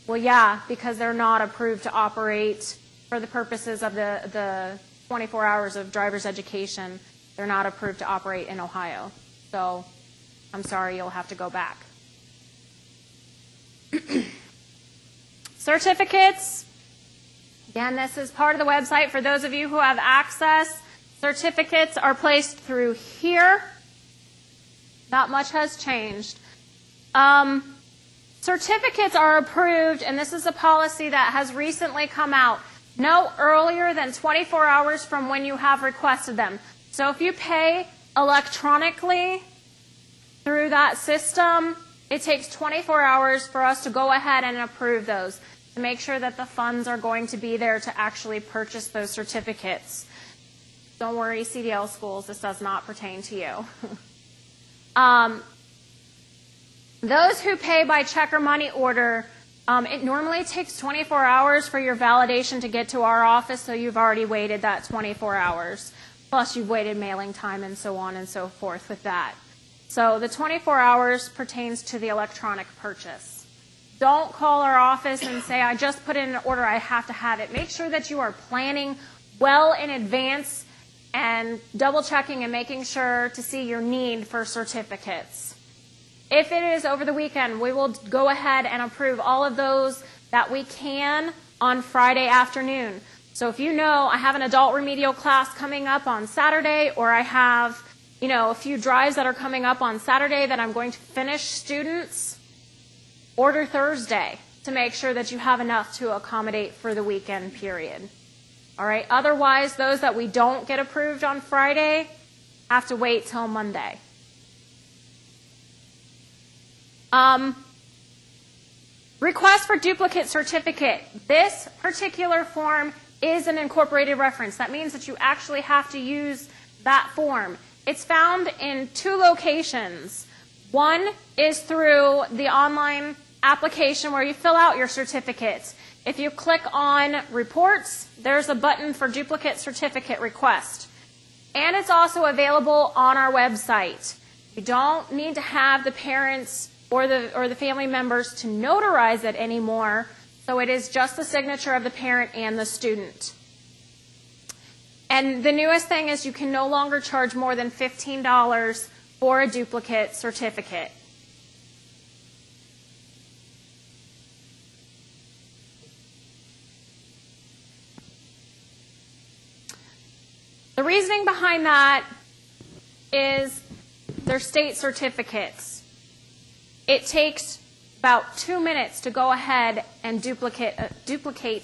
Speaker 1: Well, yeah, because they're not approved to operate for the purposes of the 24 hours of driver's education. They're not approved to operate in Ohio. So I'm sorry, you'll have to go back. Certificates. Again, this is part of the website for those of you who have access. Certificates are placed through here. Not much has changed. Certificates are approved, and this is a policy that has recently come out, no earlier than 24 hours from when you have requested them. So if you pay electronically through that system, it takes 24 hours for us to go ahead and approve those to make sure that the funds are going to be there to actually purchase those certificates. Don't worry, CDL schools, this does not pertain to you. Those who pay by check or money order, it normally takes 24 hours for your validation to get to our office, so you've already waited that 24 hours. Plus you've waited mailing time and so on and so forth with that. So the 24 hours pertains to the electronic purchase. Don't call our office and say, I just put in an order, I have to have it. Make sure that you are planning well in advance and double checking and making sure to see your need for certificates. If it is over the weekend, we will go ahead and approve all of those that we can on Friday afternoon. So if you know I have an adult remedial class coming up on Saturday, or I have, you know, a few drives that are coming up on Saturday that I'm going to finish students, order Thursday. to make sure that you have enough to accommodate for the weekend period. All right. Otherwise, those that we don't get approved on Friday have to wait till Monday. Request for duplicate certificate. This particular form is an incorporated reference. That means that you actually have to use that form. It's found in 2 locations. One is through the online application where you fill out your certificates. If you click on reports, there's a button for duplicate certificate request. And it's also available on our website. You don't need to have the parents or the family members to notarize it anymore, so it is just the signature of the parent and the student. And the newest thing is you can no longer charge more than $15 for a duplicate certificate. The reasoning behind that is they're state certificates. It takes about 2 minutes to go ahead and duplicate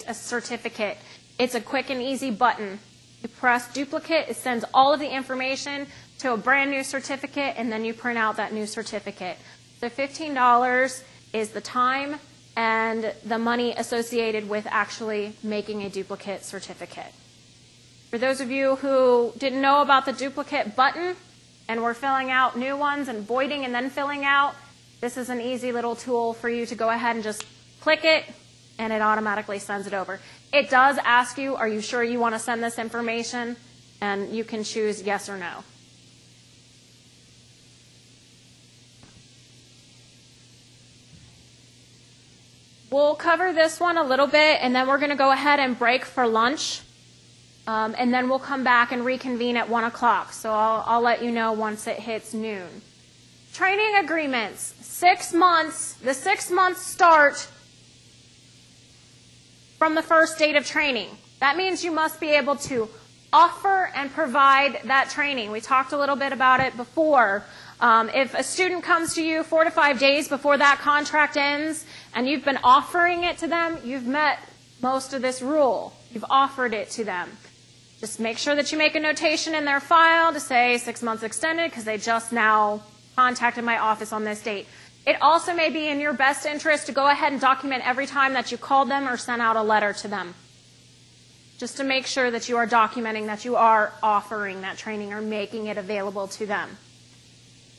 Speaker 1: a certificate. It's a quick and easy button. You press duplicate, it sends all of the information to a brand new certificate, and then you print out that new certificate. So $15 is the time and the money associated with actually making a duplicate certificate. For those of you who didn't know about the duplicate button and were filling out new ones and voiding and then filling out, this is an easy little tool for you to go ahead and just click it, and it automatically sends it over. It does ask you, are you sure you want to send this information? And you can choose yes or no. We'll cover this one a little bit, and then we're going to go ahead and break for lunch. And then we'll come back and reconvene at 1 o'clock. So I'll let you know once it hits noon. Training agreements. 6 months. The 6 months start from the first date of training. That means you must be able to offer and provide that training. We talked a little bit about it before. If a student comes to you 4 to 5 days before that contract ends and you've been offering it to them, you've met most of this rule. You've offered it to them. Just make sure that you make a notation in their file to say 6 months extended because they just now contacted my office on this date. It also may be in your best interest to go ahead and document every time that you called them or sent out a letter to them, just to make sure that you are documenting that you are offering that training or making it available to them.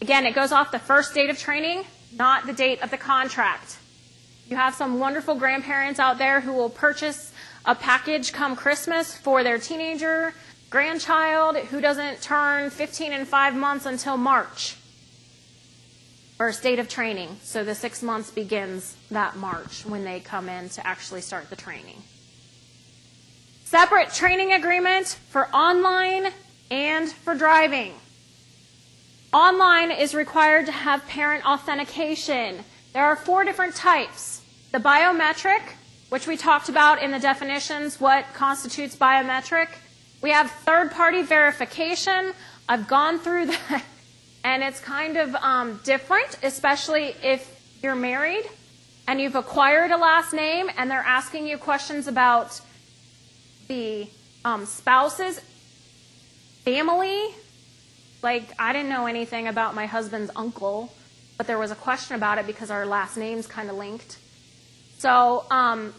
Speaker 1: Again, it goes off the first date of training, not the date of the contract. You have some wonderful grandparents out there who will purchase a package come Christmas for their teenager, grandchild who doesn't turn 15 and 5 months until March. First date of training. So the 6 months begins that March when they come in to actually start the training. Separate training agreement for online and for driving. Online is required to have parent authentication. There are 4 different types. The biometric, which we talked about in the definitions, what constitutes biometric. We have third-party verification. I've gone through that, and it's kind of different, especially if you're married and you've acquired a last name and they're asking you questions about the spouse's family. Like, I didn't know anything about my husband's uncle, but there was a question about it because our last name's kind of linked. So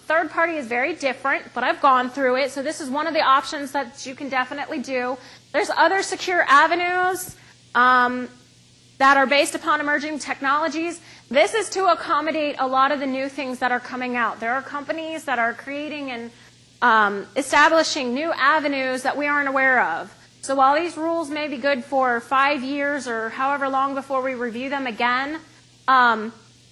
Speaker 1: third party is very different, but I've gone through it. So this is one of the options that you can definitely do. There's other secure avenues that are based upon emerging technologies. This is to accommodate a lot of the new things that are coming out. There are companies that are creating and establishing new avenues that we aren't aware of. So while these rules may be good for 5 years or however long before we review them again,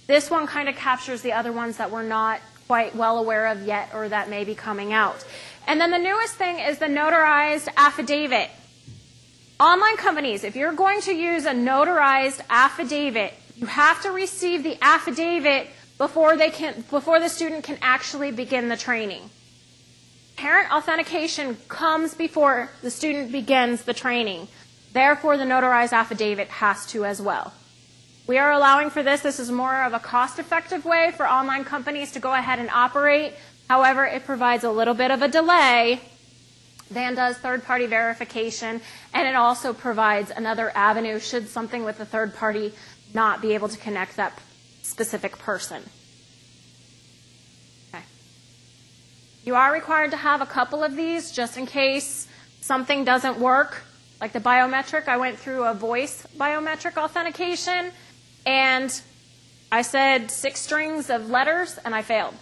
Speaker 1: this one kind of captures the other ones that we're not quite well aware of yet or that may be coming out. And then the newest thing is the notarized affidavit. Online companies, if you're going to use a notarized affidavit, you have to receive the affidavit before the student can actually begin the training. Parent authentication comes before the student begins the training. Therefore, the notarized affidavit has to as well. We are allowing for this. This is more of a cost-effective way for online companies to go ahead and operate. However, it provides a little bit of a delay than does third-party verification, and it also provides another avenue should something with the third party not be able to connect that specific person. Okay. You are required to have a couple of these just in case something doesn't work. Like the biometric, I went through a voice biometric authentication, and I said 6 strings of letters, and I failed.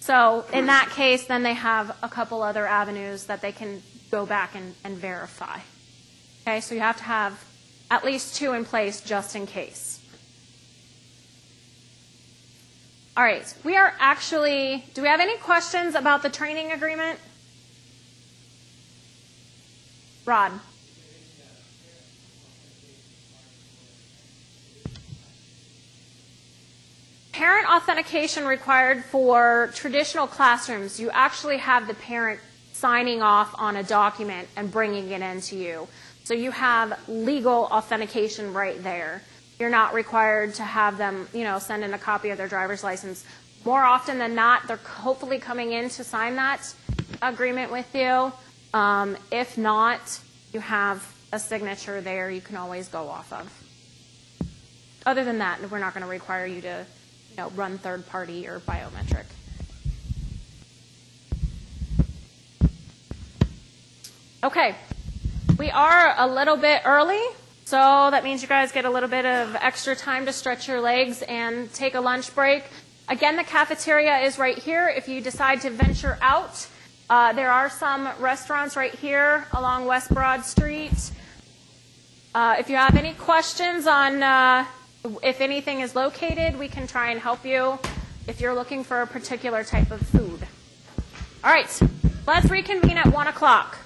Speaker 1: So in that case, then they have a couple other avenues that they can go back and verify. Okay, so you have to have at least 2 in place just in case. All right, we are actually, do we have any questions about the training agreement? Rod. Parent authentication required for traditional classrooms. You actually have the parent signing off on a document and bringing it into you. So you have legal authentication right there. You're not required to have them, send in a copy of their driver's license. More often than not, they're hopefully coming in to sign that agreement with you. If not, you have a signature there you can always go off of. Other than that, we're not going to require you to run third party or biometric. Okay, we are a little bit early, so that means you guys get a little bit of extra time to stretch your legs and take a lunch break. Again, the cafeteria is right here. If you decide to venture out, there are some restaurants right here along West Broad Street. If you have any questions on if anything is located, we can try and help you if you're looking for a particular type of food. All right, let's reconvene at 1 o'clock.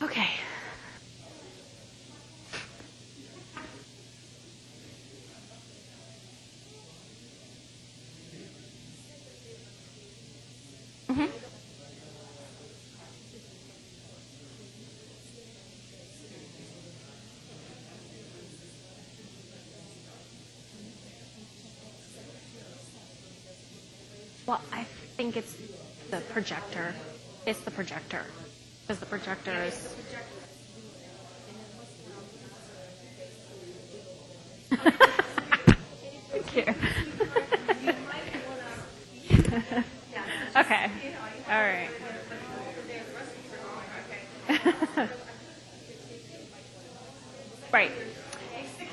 Speaker 1: Okay. Mm-hmm. Well, I think it's the projector. It's the projector. Because the projector is... Thank you. Okay. All right. Right.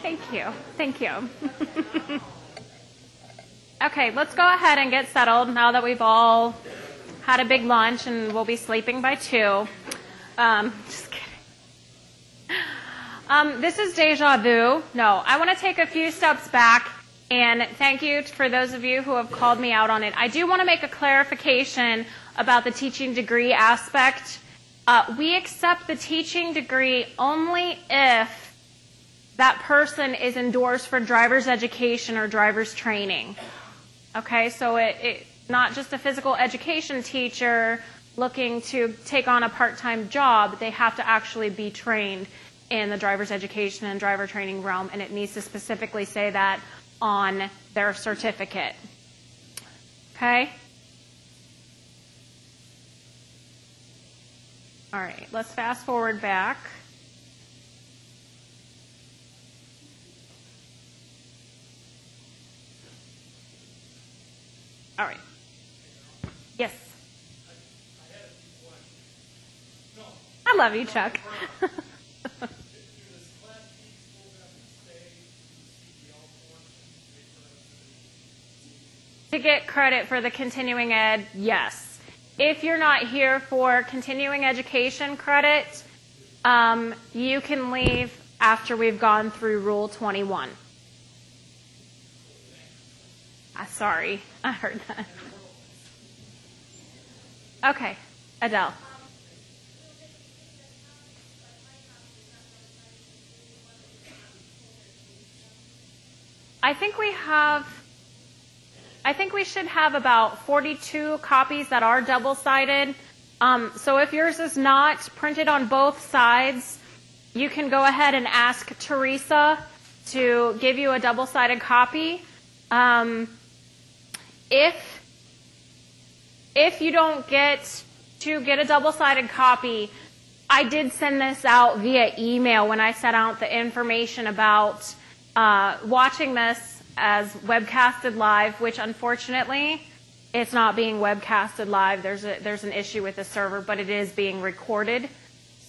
Speaker 1: Thank you. Thank you. Okay, let's go ahead and get settled now that we've all had a big lunch and we'll be sleeping by 2. Just kidding. This is deja vu. No, I want to take a few steps back and thank you for those of you who have called me out on it. I do want to make a clarification about the teaching degree aspect. We accept the teaching degree only if that person is endorsed for driver's education or driver's training. Okay, so it's not just a physical education teacher looking to take on a part-time job. They have to actually be trained in the driver's education and driver training realm, and it needs to specifically say that on their certificate. Okay? All right, let's fast forward back. All right. Yes. I love you, Chuck. To get credit for the continuing ed, yes. If you're not here for continuing education credit, you can leave after we've gone through Rule 21. Sorry, I heard that. Okay, Adele. I think we have I think we should have about 42 copies that are double-sided. So if yours is not printed on both sides, you can go ahead and ask Teresa to give you a double-sided copy. If you don't get a double-sided copy, I did send this out via email when I sent out the information about watching this as webcasted live, which unfortunately it's not being webcasted live. There's an issue with the server, but it is being recorded.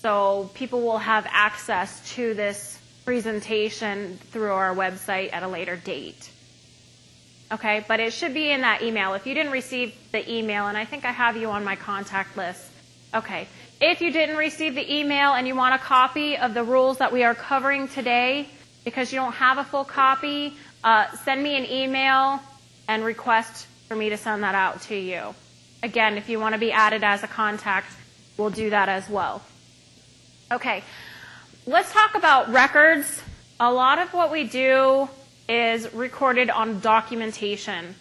Speaker 1: So people will have access to this presentation through our website at a later date. Okay, but it should be in that email. If you didn't receive the email, and I think I have you on my contact list. Okay, if you didn't receive the email and you want a copy of the rules that we are covering today, because you don't have a full copy, send me an email and request for me to send that out to you. Again, if you want to be added as a contact, we'll do that as well. Okay, let's talk about records. A lot of what we do is recorded on documentation,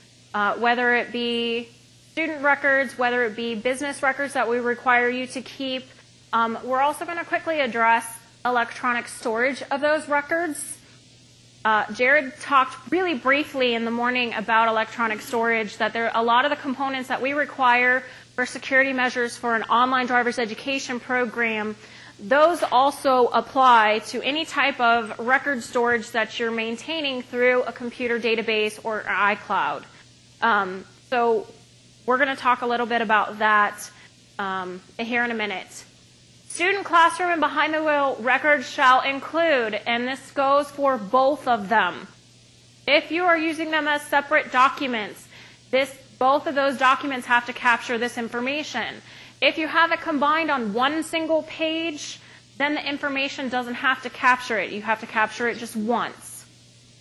Speaker 1: whether it be student records, whether it be business records that we require you to keep. We're also going to quickly address electronic storage of those records. Jared talked really briefly in the morning about electronic storage, that there are a lot of the components that we require for security measures for an online driver's education program. Those also apply to any type of record storage that you're maintaining through a computer database or iCloud. So we're going to talk a little bit about that here in a minute. Student classroom and behind the wheel records shall include, and this goes for both of them. If you are using them as separate documents, both of those documents have to capture this information. If you have it combined on one single page, then the information doesn't have to capture it. You have to capture it just once,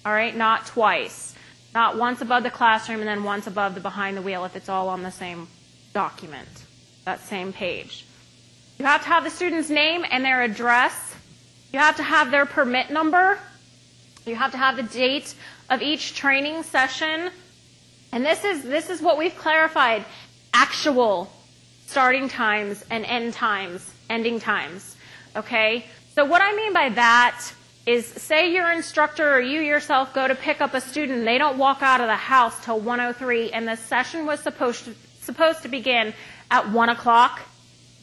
Speaker 1: all right, not twice. Not once above the classroom and then once above the behind the wheel if it's all on the same document, that same page. You have to have the student's name and their address. You have to have their permit number. You have to have the date of each training session. And this is what we've clarified: actual starting times and ending times. Okay? So what I mean by that is, say your instructor or you yourself go to pick up a student, and they don't walk out of the house till 1:03, and the session was supposed to begin at 1 o'clock.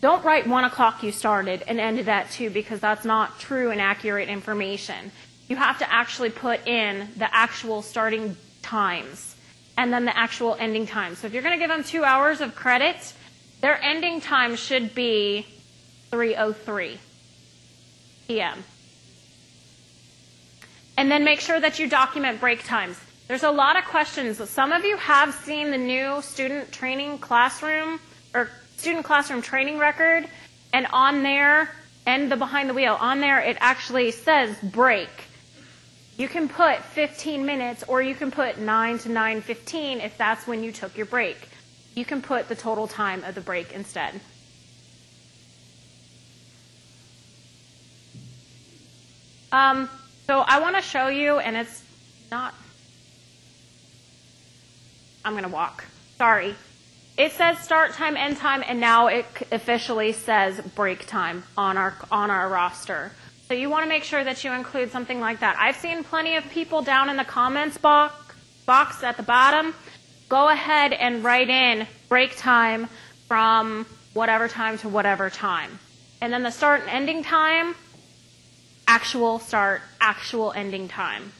Speaker 1: Don't write 1 o'clock you started and ended at 2, because that's not true and accurate information. You have to actually put in the actual starting times and then the actual ending times. So if you're going to give them 2 hours of credit, their ending time should be 3:03 p.m. And then make sure that you document break times. There's a lot of questions. Some of you have seen the new student training classroom or student classroom training record, and on there, and the behind the wheel, on there it actually says break. You can put 15 minutes or you can put 9 to 9:15 if that's when you took your break. You can put the total time of the break instead. So I want to show you, and it's not, I'm going to walk. Sorry. It says start time, end time, and now it officially says break time on our roster. So you want to make sure that you include something like that. I've seen plenty of people down in the comments box at the bottom. Go ahead and write in break time from whatever time to whatever time. And then the start and ending time, actual start, actual ending time.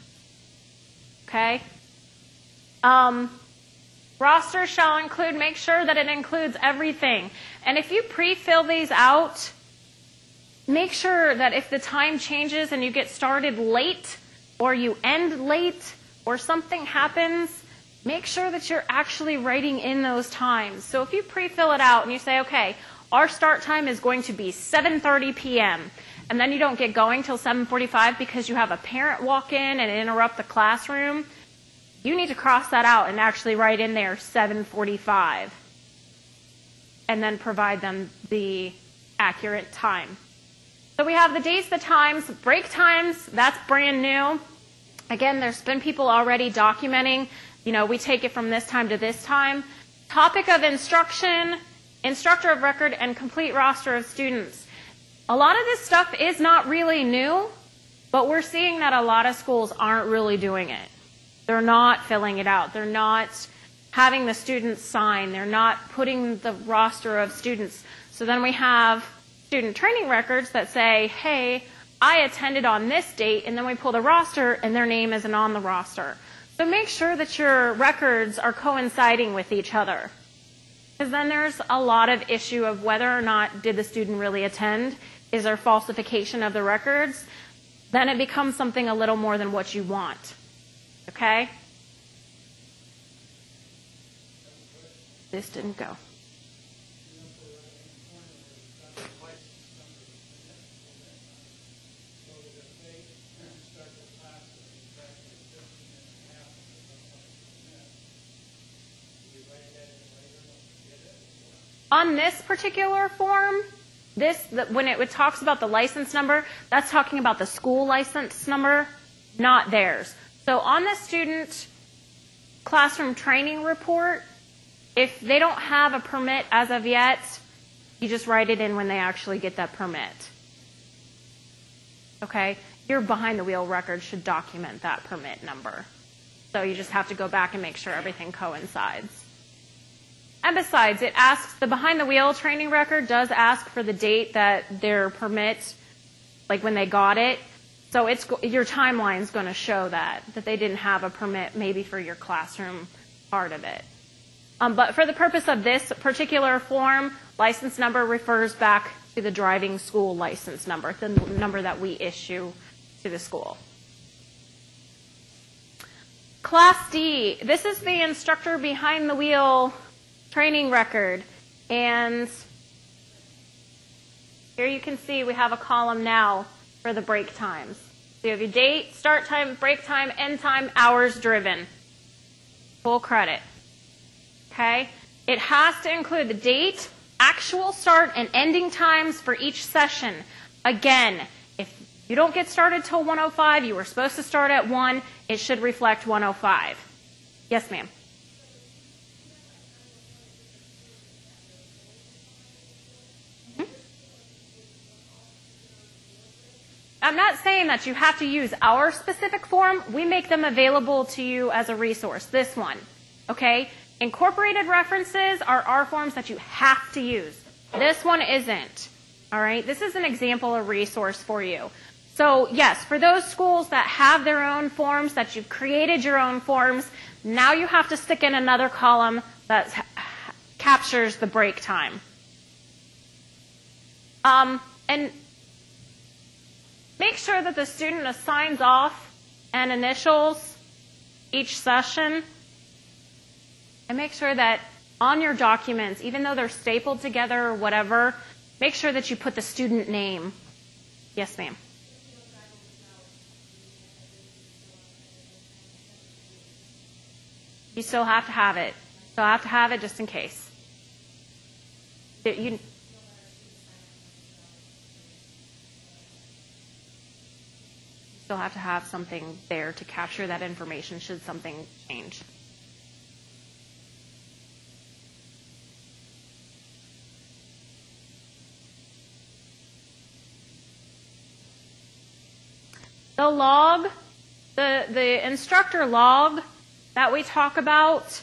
Speaker 1: Okay? Roster shall include, make sure that it includes everything. And if you pre-fill these out, make sure that if the time changes and you get started late or you end late or something happens, make sure that you're actually writing in those times. So if you pre-fill it out and you say, okay, our start time is going to be 7:30 p.m., and then you don't get going till 7:45 because you have a parent walk in and interrupt the classroom, you need to cross that out and actually write in there 7:45 and then provide them the accurate time. So we have the dates, the times, break times, that's brand new. Again, there's been people already documenting we take it from this time to this time. Topic of instruction, instructor of record, and complete roster of students. A lot of this stuff is not really new, but we're seeing that a lot of schools aren't really doing it. They're not filling it out. They're not having the students sign. They're not putting the roster of students. So then we have student training records that say, hey, I attended on this date, and then we pull the roster, and their name isn't on the roster. So make sure that your records are coinciding with each other. Because then there's a lot of issue of whether or not did the student really attend. Is there falsification of the records? Then it becomes something a little more than what you want. Okay? This didn't go. On this particular form, when it talks about the license number, that's talking about the school license number, not theirs. So on the student classroom training report, if they don't have a permit as of yet, you just write it in when they actually get that permit. Okay? Your behind the wheel record should document that permit number. So you just have to go back and make sure everything coincides. And besides, it asks, the behind the wheel training record does ask for the date that their permit, like when they got it. So your timeline's going to show that they didn't have a permit maybe for your classroom part of it. But for the purpose of this particular form, license number refers back to the driving school license number, the number that we issue to the school. Class D, this is the instructor behind the wheel training record, and here you can see we have a column now for the break times. So you have your date, start time, break time, end time, hours driven. Full credit. Okay? It has to include the date, actual start, and ending times for each session. Again, if you don't get started till 1:05, you were supposed to start at 1, it should reflect 1:05. Yes, ma'am. I'm not saying that you have to use our specific form. We make them available to you as a resource. This one, okay? Incorporated references are our forms that you have to use. This one isn't, all right? This is an example of resource for you. So, yes, for those schools that have their own forms, that you've created your own forms, now you have to stick in another column that captures the break time. And make sure that the student assigns off and initials each session. And make sure that on your documents, even though they're stapled together or whatever, make sure that you put the student name. Yes, ma'am. You still have to have it. Still have to have it just in case. You still have to have something there to capture that information should something change. The log, the instructor log that we talk about,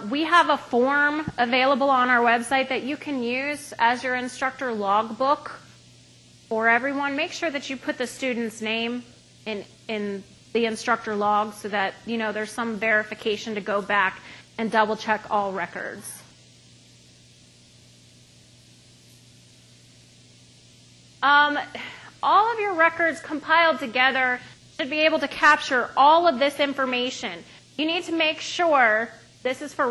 Speaker 1: we have a form available on our website that you can use as your instructor logbook for everyone. Make sure that you put the student's name in the instructor log so that, there's some verification to go back and double check all records. All of your records compiled together should be able to capture all of this information. You need to make sure this is for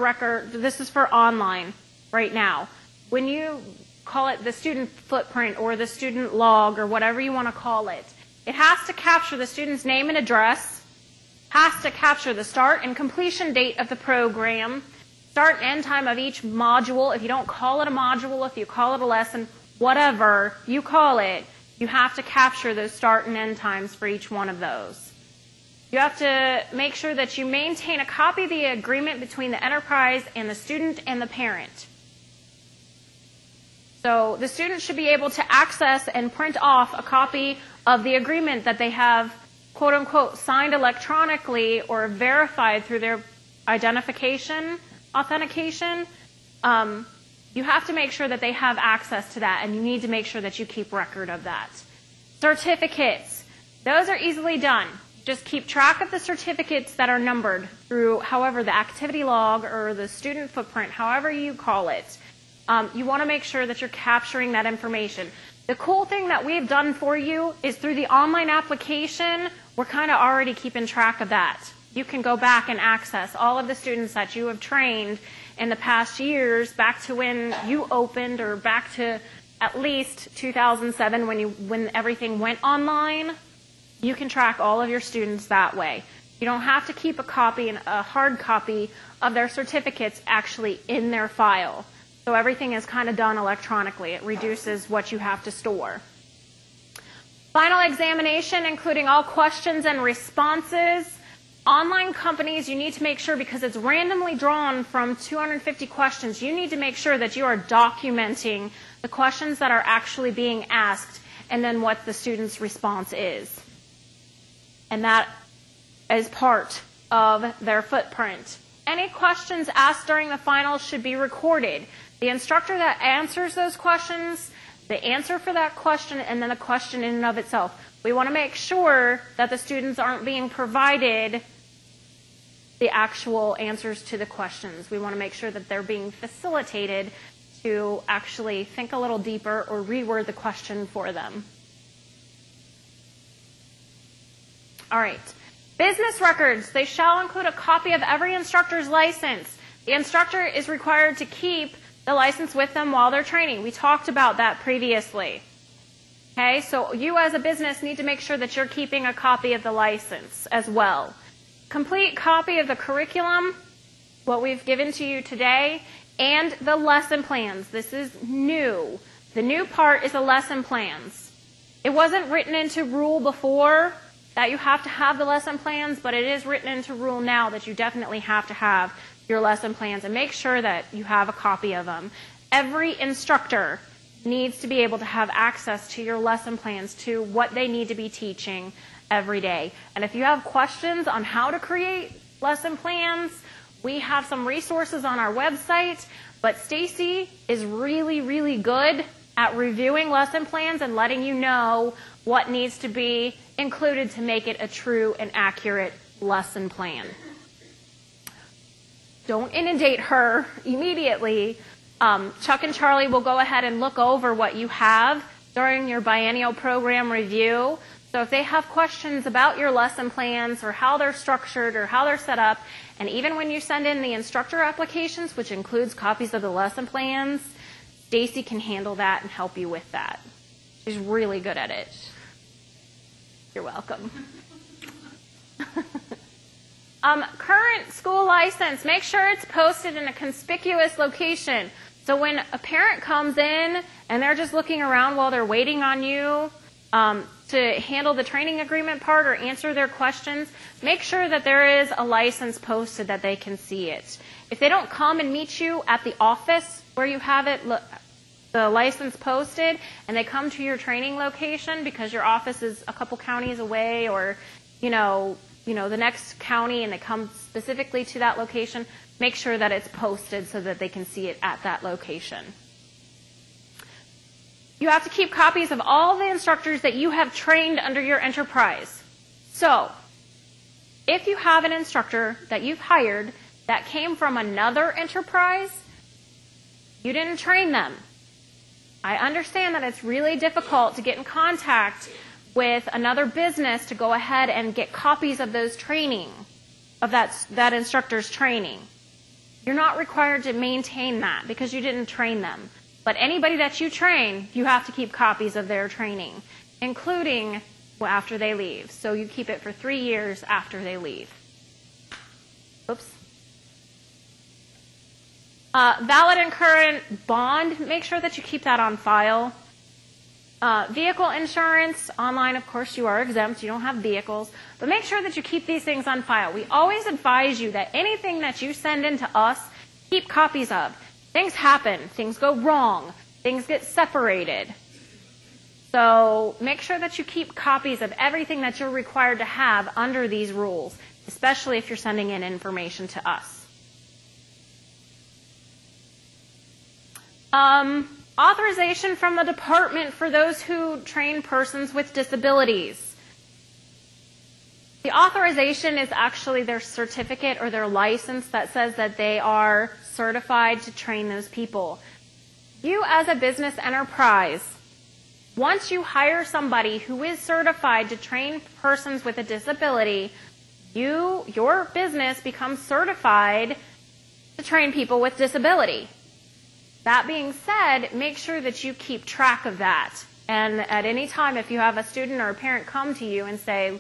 Speaker 1: online right now. When you call it the student footprint or the student log or whatever you want to call it, it has to capture the student's name and address, has to capture the start and completion date of the program, start and end time of each module. If you don't call it a module, if you call it a lesson, whatever you call it, you have to capture those start and end times for each one of those. You have to make sure that you maintain a copy of the agreement between the enterprise and the student and the parent. So the student should be able to access and print off a copy of the agreement that they have, quote unquote, signed electronically or verified through their authentication. You have to make sure that they have access to that, and you need to make sure that you keep record of that. Certificates. Those are easily done. Just keep track of the certificates that are numbered through, however, the activity log or the student footprint, however you call it. You want to make sure that you're capturing that information. The cool thing that we've done for you is through the online application, we're kind of already keeping track of that. You can go back and access all of the students that you have trained in the past years, back to when you opened, or back to at least 2007 when everything went online. You can track all of your students that way. You don't have to keep a hard copy of their certificates actually in their file. So everything is kind of done electronically. It reduces what you have to store. Final examination, including all questions and responses. Online companies, you need to make sure, because it's randomly drawn from 250 questions, you need to make sure that you are documenting the questions that are actually being asked and then what the student's response is. And that is part of their footprint. Any questions asked during the finals should be recorded. The instructor that answers those questions, the answer for that question, and then the question in and of itself. We want to make sure that the students aren't being provided the actual answers to the questions. We want to make sure that they're being facilitated to actually think a little deeper or reword the question for them. All right. Business records. They shall include a copy of every instructor's license. The instructor is required to keep the license with them while they're training. We talked about that previously. Okay, so you as a business need to make sure that you're keeping a copy of the license as well. Complete copy of the curriculum, what we've given to you today, and the lesson plans. This is new. The new part is the lesson plans. It wasn't written into rule before that you have to have the lesson plans, but it is written into rule now that you definitely have to have your lesson plans, and make sure that you have a copy of them. Every instructor needs to be able to have access to your lesson plans, to what they need to be teaching every day. And if you have questions on how to create lesson plans, we have some resources on our website, but Stacy is really, really good at reviewing lesson plans and letting you know what needs to be included to make it a true and accurate lesson plan. Don't inundate her immediately. Chuck and Charlie will go ahead and look over what you have during your biennial program review. So if they have questions about your lesson plans or how they're structured or how they're set up, and even when you send in the instructor applications, which includes copies of the lesson plans, Stacy can handle that and help you with that. She's really good at it. You're welcome. Current school license, make sure it's posted in a conspicuous location. So when a parent comes in and they're just looking around while they're waiting on you to handle the training agreement part or answer their questions, make sure that there is a license posted that they can see it. If they don't come and meet you at the office where you have it, the license posted, and they come to your training location because your office is a couple counties away, or the next county, and they come specifically to that location, make sure that it's posted so that they can see it at that location. You have to keep copies of all the instructors that you have trained under your enterprise. So, if you have an instructor that you've hired that came from another enterprise, you didn't train them. I understand that it's really difficult to get in contact with another business to go ahead and get copies of those training, of that instructor's training. You're not required to maintain that because you didn't train them. But anybody that you train, you have to keep copies of their training, including after they leave. So you keep it for 3 years after they leave. Oops. Valid and current bond, make sure that you keep that on file. Vehicle insurance, online, of course, you are exempt. You don't have vehicles. But make sure that you keep these things on file. We always advise you that anything that you send in to us, keep copies of. Things happen. Things go wrong. Things get separated. So make sure that you keep copies of everything that you're required to have under these rules, especially if you're sending in information to us. Authorization from the department for those who train persons with disabilities. The authorization is actually their certificate or their license that says that they are certified to train those people. You as a business enterprise, once you hire somebody who is certified to train persons with a disability, your business becomes certified to train people with disability. That being said, make sure that you keep track of that. And at any time, if you have a student or a parent come to you and say,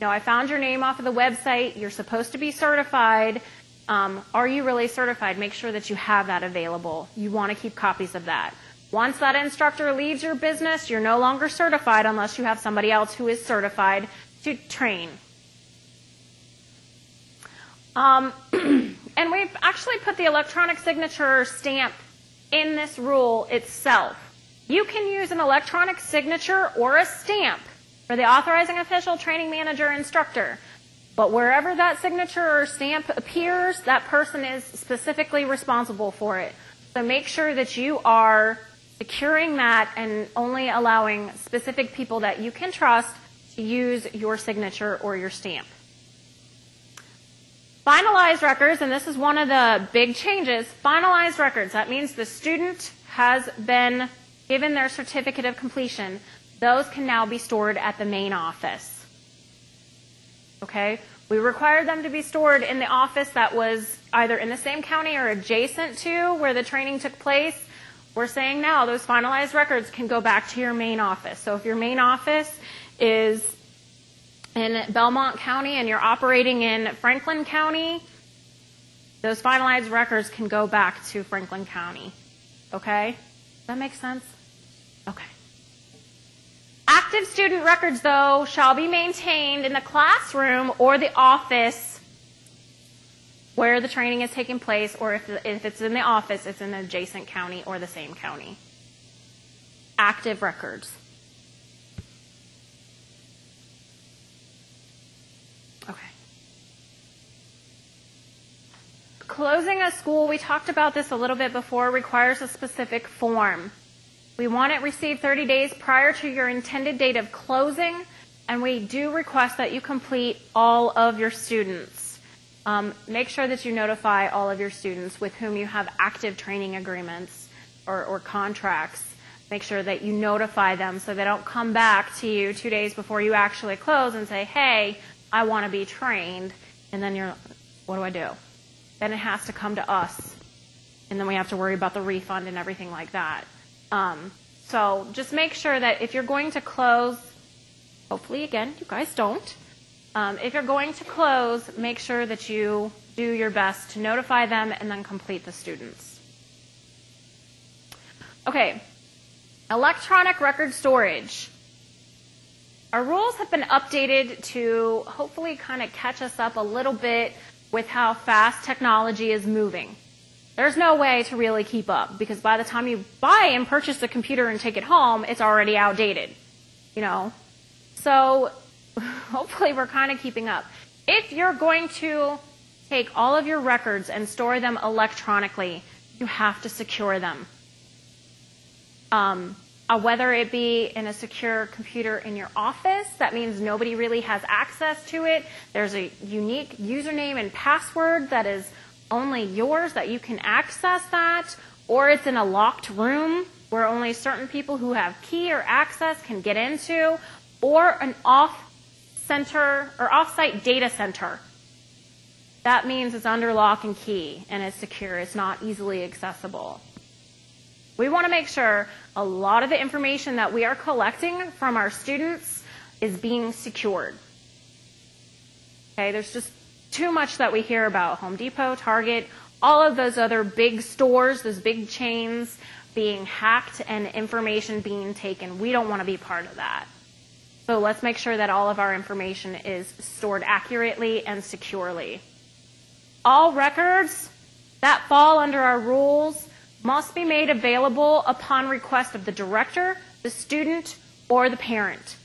Speaker 1: I found your name off of the website, you're supposed to be certified, are you really certified? Make sure that you have that available. You want to keep copies of that. Once that instructor leaves your business, you're no longer certified unless you have somebody else who is certified to train. And we've actually put the electronic signature stamp in this rule itself. You can use an electronic signature or a stamp for the authorizing official, training manager, instructor. But wherever that signature or stamp appears, that person is specifically responsible for it. So make sure that you are securing that and only allowing specific people that you can trust to use your signature or your stamp. Finalized records, and this is one of the big changes, finalized records. That means the student has been given their certificate of completion. Those can now be stored at the main office. Okay? We required them to be stored in the office that was either in the same county or adjacent to where the training took place. We're saying now those finalized records can go back to your main office. So if your main office is in Belmont County and you're operating in Franklin County, those finalized records can go back to Franklin County. Okay? Does that make sense? Okay. Active student records, though, shall be maintained in the classroom or the office where the training is taking place, or if it's in the office, it's in the adjacent county or the same county. Active records. Okay. Closing a school, we talked about this a little bit before, requires a specific form. We want it received 30 days prior to your intended date of closing, and we do request that you complete all of your students. Make sure that you notify all of your students with whom you have active training agreements or contracts. Make sure that you notify them so they don't come back to you 2 days before you actually close and say, hey, I want to be trained, and then you're, what do I do? Then it has to come to us, and then we have to worry about the refund and everything like that. So just make sure that if you're going to close, hopefully, again, you guys don't. If you're going to close, make sure that you do your best to notify them and then complete the students. Okay, electronic record storage. Our rules have been updated to hopefully kind of catch us up a little bit with how fast technology is moving. There's no way to really keep up because by the time you buy and purchase the computer and take it home, it's already outdated, you know. So hopefully we're kind of keeping up. If you're going to take all of your records and store them electronically, you have to secure them. Whether it be in a secure computer in your office, that means nobody really has access to it. There's a unique username and password that is only yours, that you can access that, or it's in a locked room where only certain people who have key or access can get into, or an off-center or off-site data center. That means it's under lock and key and it's secure. It's not easily accessible. We want to make sure a lot of the information that we are collecting from our students is being secured. Okay, there's just too much that we hear about. Home Depot, Target, all of those other big stores, those big chains, being hacked and information being taken. We don't want to be part of that. So let's make sure that all of our information is stored accurately and securely. All records that fall under our rules must be made available upon request of the director, the student, or the parent.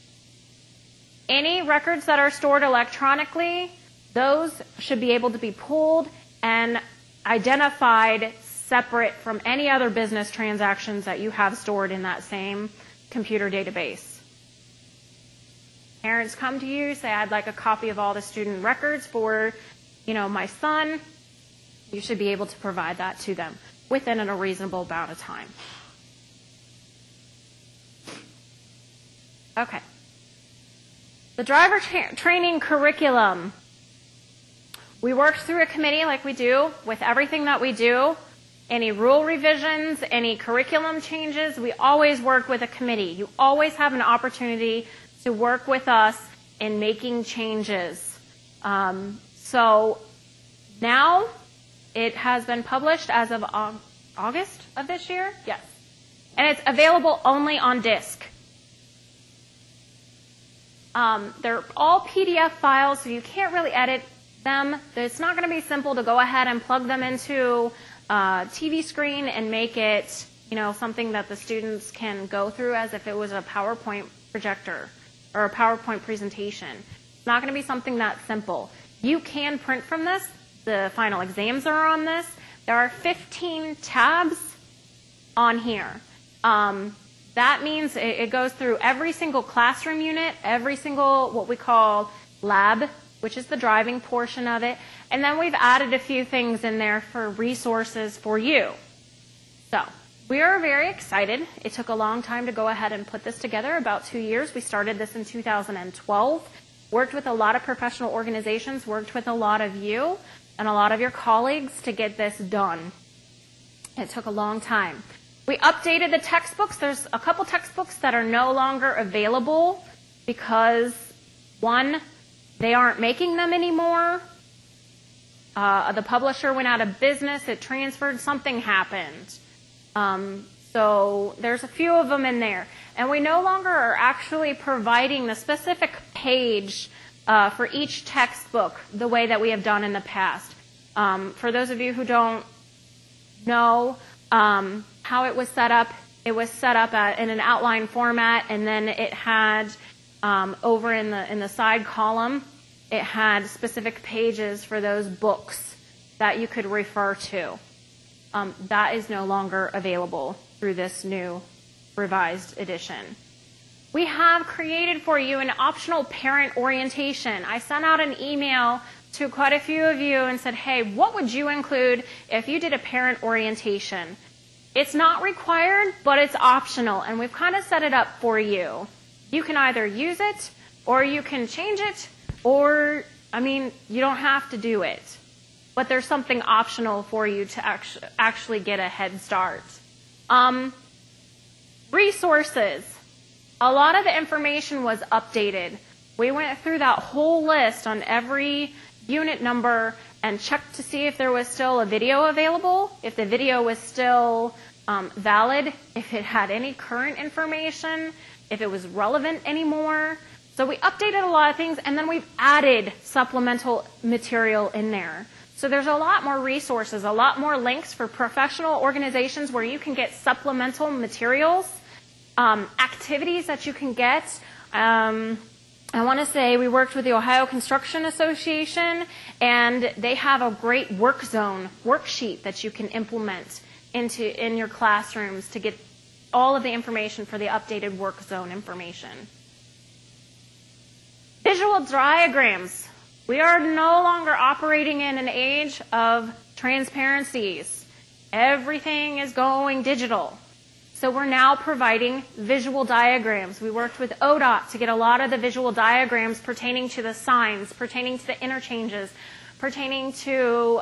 Speaker 1: Any records that are stored electronically, those should be able to be pulled and identified separate from any other business transactions that you have stored in that same computer database. Parents come to you, say, I'd like a copy of all the student records for, my son. You should be able to provide that to them within a reasonable amount of time. Okay. The driver training curriculum. We worked through a committee like we do with everything that we do. Any rule revisions, any curriculum changes, we always work with a committee. You always have an opportunity to work with us in making changes. So now it has been published as of August of this year? Yes. And it's available only on disk. They're all PDF files, so you can't really edit them. It's not going to be simple to go ahead and plug them into a TV screen and make it, something that the students can go through as if it was a PowerPoint projector or a PowerPoint presentation. It's not going to be something that simple. You can print from this. The final exams are on this. There are 15 tabs on here. That means it goes through every single classroom unit, every single what we call lab, which is the driving portion of it. And then we've added a few things in there for resources for you. So we are very excited. It took a long time to go ahead and put this together, about 2 years. We started this in 2012, worked with a lot of professional organizations, worked with a lot of you and a lot of your colleagues to get this done. It took a long time. We updated the textbooks. There's a couple textbooks that are no longer available because, one, they aren't making them anymore. The publisher went out of business. It transferred. Something happened. So there's a few of them in there. And we no longer are actually providing the specific page for each textbook the way that we have done in the past. For those of you who don't know how it was set up in an outline format, and then it had over in the side column, it had specific pages for those books that you could refer to. That is no longer available through this new revised edition. We have created for you an optional parent orientation. I sent out an email to quite a few of you and said, hey, what would you include if you did a parent orientation? It's not required, but it's optional, and we've kind of set it up for you. You can either use it, or you can change it, or, you don't have to do it. But there's something optional for you to actually get a head start. Resources. A lot of the information was updated. We went through that whole list on every unit number and checked to see if there was still a video available, if the video was still valid, if it had any current information, if it was relevant anymore. So we updated a lot of things, and then we've added supplemental material in there. So there's a lot more resources, a lot more links for professional organizations where you can get supplemental materials, activities that you can get. I want to say we worked with the Ohio Construction Association, and they have a great work zone worksheet that you can implement in your classrooms to get all of the information for the updated work zone information. Visual diagrams. We are no longer operating in an age of transparencies. Everything is going digital. So we're now providing visual diagrams. We worked with ODOT to get a lot of the visual diagrams pertaining to the signs, pertaining to the interchanges, pertaining to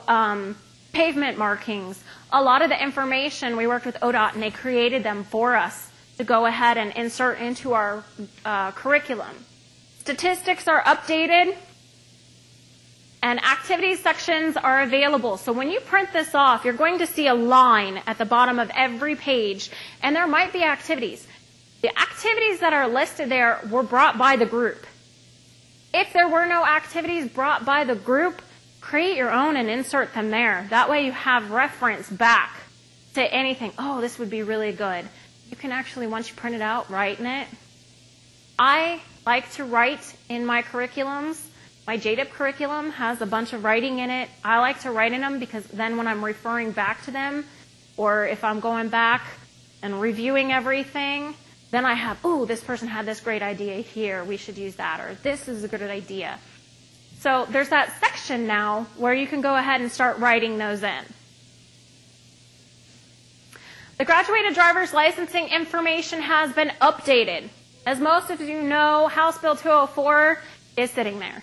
Speaker 1: pavement markings. A lot of the information, we worked with ODOT, and they created them for us to go ahead and insert into our curriculum. Statistics are updated. And activities sections are available. So when you print this off, you're going to see a line at the bottom of every page, and there might be activities. The activities that are listed there were brought by the group. If there were no activities brought by the group, create your own and insert them there. That way you have reference back to anything. Oh, this would be really good. You can actually, once you print it out, write in it. I like to write in my curriculums. My JDIP curriculum has a bunch of writing in it. I like to write in them because then when I'm referring back to them, or if I'm going back and reviewing everything, then I have, oh, this person had this great idea here. We should use that. Or this is a good idea. So there's that section now where you can go ahead and start writing those in. The graduated driver's licensing information has been updated. As most of you know, House Bill 204 is sitting there.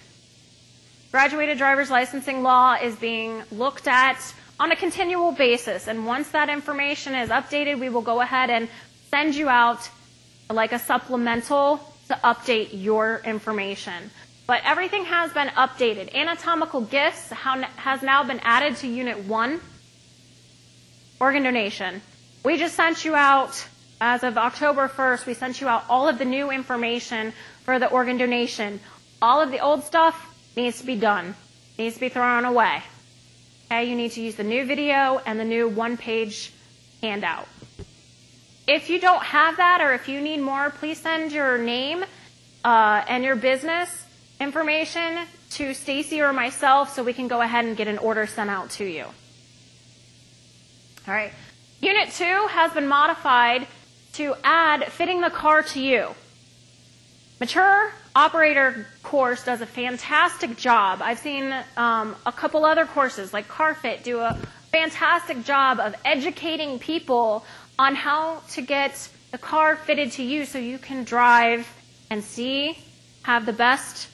Speaker 1: Graduated driver's licensing law is being looked at on a continual basis, and once that information is updated, we will go ahead and send you out like a supplemental to update your information. But everything has been updated. Anatomical gifts has now been added to Unit 1. Organ donation. We just sent you out, as of October 1st, we sent you out all of the new information for the organ donation. All of the old stuff needs to be done, needs to be thrown away. Okay, you need to use the new video and the new one-page handout. If you don't have that, or if you need more, please send your name and your business information to Stacy or myself so we can go ahead and get an order sent out to you. All right. Unit 2 has been modified to add fitting the car to you. Mature Operator course does a fantastic job. I've seen a couple other courses like CarFit do a fantastic job of educating people on how to get the car fitted to you so you can drive and see, have the best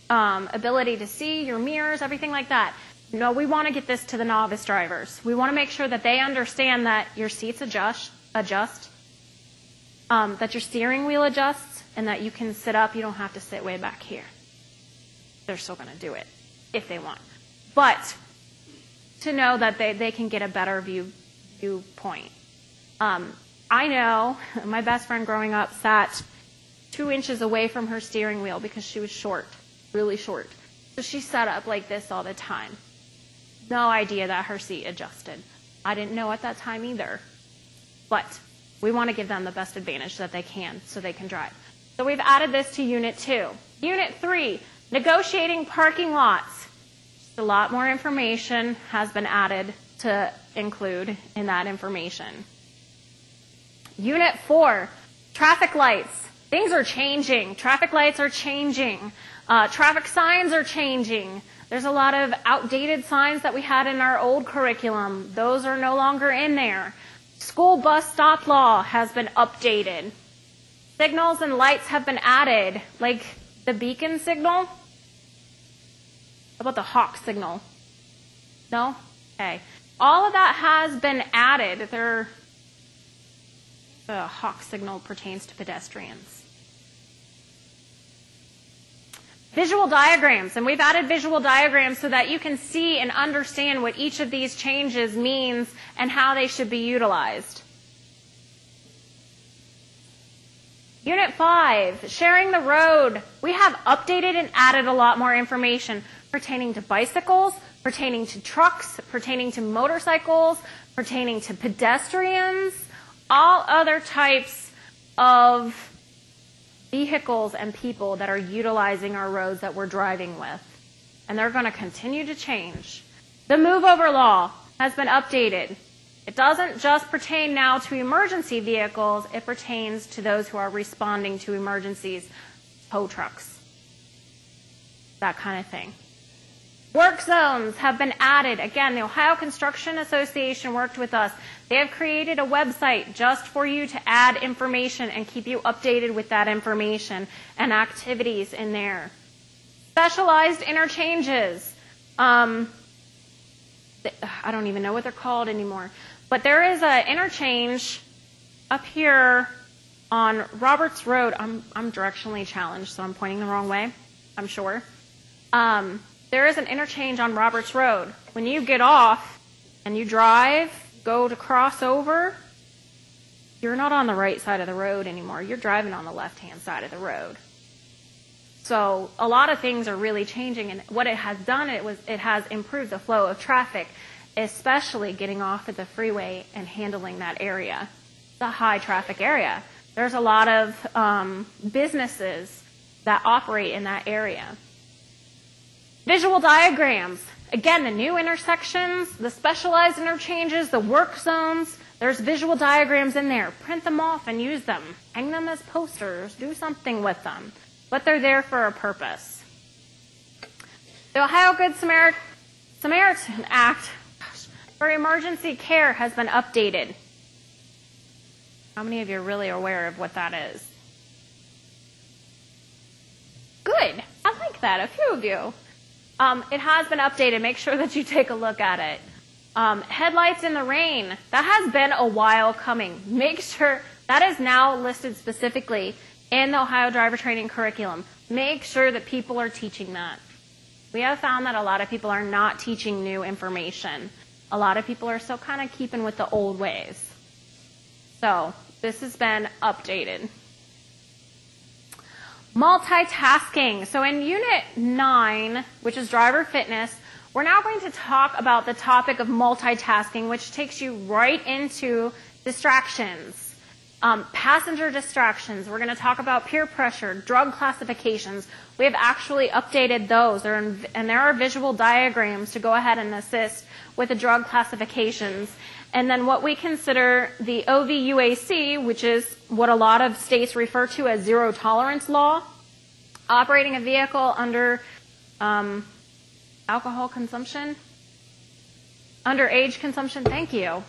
Speaker 1: ability to see, your mirrors, everything like that. No, we want to get this to the novice drivers. We want to make sure that they understand that your seats adjust, that your steering wheel adjusts, and that you can sit up. You don't have to sit way back here. They're still going to do it if they want. But to know that they can get a better viewpoint. I know my best friend growing up sat 2 inches away from her steering wheel because she was short, really short. So she sat up like this all the time. No idea that her seat adjusted. I didn't know at that time either. But we want to give them the best advantage that they can so they can drive. So we've added this to Unit 2. Unit 3, negotiating parking lots. Just a lot more information has been added to include in that information. Unit 4, traffic lights. Things are changing. Traffic lights are changing. Traffic signs are changing. There's a lot of outdated signs that we had in our old curriculum. Those are no longer in there. School bus stop law has been updated. Signals and lights have been added, like the beacon signal. How about the hawk signal? No? Okay. All of that has been added. The hawk signal pertains to pedestrians. Visual diagrams, and we've added visual diagrams so that you can see and understand what each of these changes means and how they should be utilized. Unit 5, sharing the road. We have updated and added a lot more information pertaining to bicycles, pertaining to trucks, pertaining to motorcycles, pertaining to pedestrians, all other types of vehicles and people that are utilizing our roads that we're driving with. And they're going to continue to change. The move over law has been updated. It doesn't just pertain now to emergency vehicles, it pertains to those who are responding to emergencies, tow trucks, that kind of thing. Work zones have been added. Again, the Ohio Construction Association worked with us. They have created a website just for you to add information and keep you updated with that information and activities in there. Specialized interchanges. I don't even know what they're called anymore. But there is an interchange up here on Roberts Road. I'm directionally challenged, so I'm pointing the wrong way, I'm sure. there is an interchange on Roberts Road. When you get off and you drive, go to cross over, you're not on the right side of the road anymore. You're driving on the left-hand side of the road. So a lot of things are really changing, and what it has done, it has improved the flow of traffic, especially getting off at the freeway and handling that area. It's a high traffic area. There's a lot of businesses that operate in that area. Visual diagrams. Again, the new intersections, the specialized interchanges, the work zones, there's visual diagrams in there. Print them off and use them. Hang them as posters. Do something with them. But they're there for a purpose. The Ohio Good Samaritan Act for emergency care has been updated. How many of you are really aware of what that is? Good. I like that. A few of you. It has been updated. Make sure that you take a look at it. Headlights in the rain. That has been a while coming. Make sure that is now listed specifically in the Ohio driver training curriculum. Make sure that people are teaching that. We have found that a lot of people are not teaching new information. A lot of people are still kind of keeping with the old ways. So this has been updated. Multitasking. So in Unit 9, which is driver fitness, we're now going to talk about the topic of multitasking, which takes you right into distractions. Passenger distractions. We're going to talk about peer pressure, drug classifications. We have actually updated those, and there are visual diagrams to go ahead and assist with the drug classifications. And then what we consider the OVUAC, which is what a lot of states refer to as zero tolerance law, operating a vehicle under alcohol consumption, underage consumption, thank you.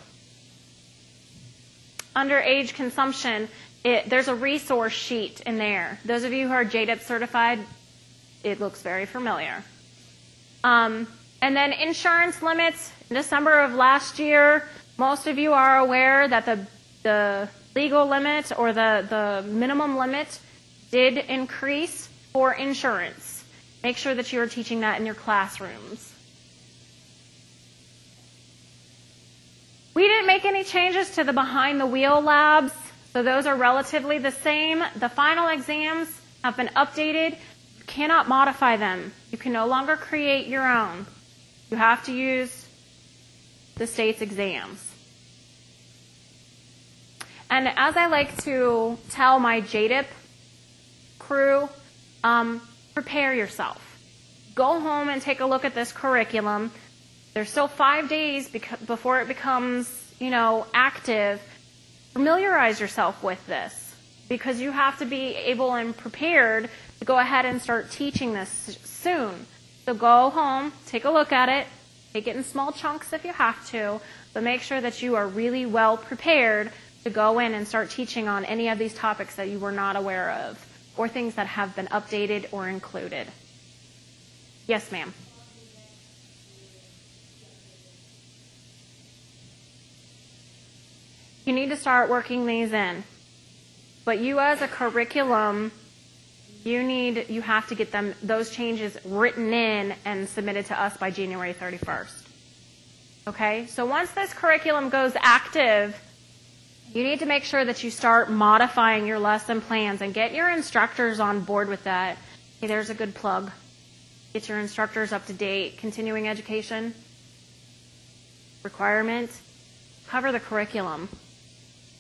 Speaker 1: Underage consumption, there's a resource sheet in there. Those of you who are JDIP certified, it looks very familiar. And then insurance limits. In December of last year, most of you are aware that the legal limit or the minimum limit did increase for insurance. Make sure that you are teaching that in your classrooms. We didn't make any changes to the behind the wheel labs, so those are relatively the same. The final exams have been updated. You cannot modify them. You can no longer create your own. You have to use the state's exams. And as I like to tell my JDIP crew, prepare yourself. Go home and take a look at this curriculum. There's still 5 days before it becomes, active. Familiarize yourself with this because you have to be able and prepared to go ahead and start teaching this soon. So go home, take a look at it, take it in small chunks if you have to, but make sure that you are really well prepared to go in and start teaching on any of these topics that you were not aware of or things that have been updated or included. Yes, ma'am. You need to start working these in. But you as a curriculum, you have to get those changes written in and submitted to us by January 31st. Okay? So once this curriculum goes active, you need to make sure that you start modifying your lesson plans and get your instructors on board with that. Hey, there's a good plug. Get your instructors up to date. Continuing education requirement. Cover the curriculum.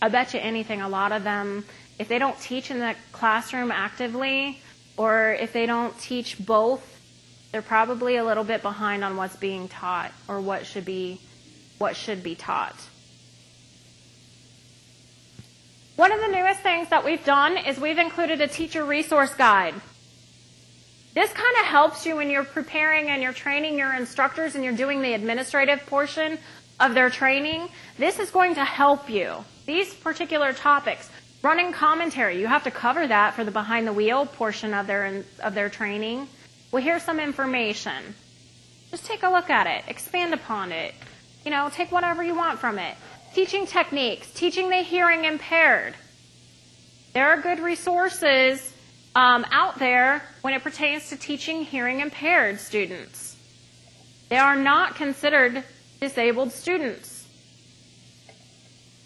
Speaker 1: I bet you anything, a lot of them, if they don't teach in the classroom actively, or if they don't teach both, they're probably a little bit behind on what's being taught or what should be taught. One of the newest things that we've done is we've included a teacher resource guide. This kind of helps you when you're preparing and you're training your instructors and you're doing the administrative portion of their training. This is going to help you. These particular topics, running commentary, you have to cover that for the behind the wheel portion of their training. Well, here's some information. Just take a look at it, expand upon it. Take whatever you want from it. Teaching techniques, teaching the hearing impaired. There are good resources out there when it pertains to teaching hearing impaired students. They are not considered disabled students.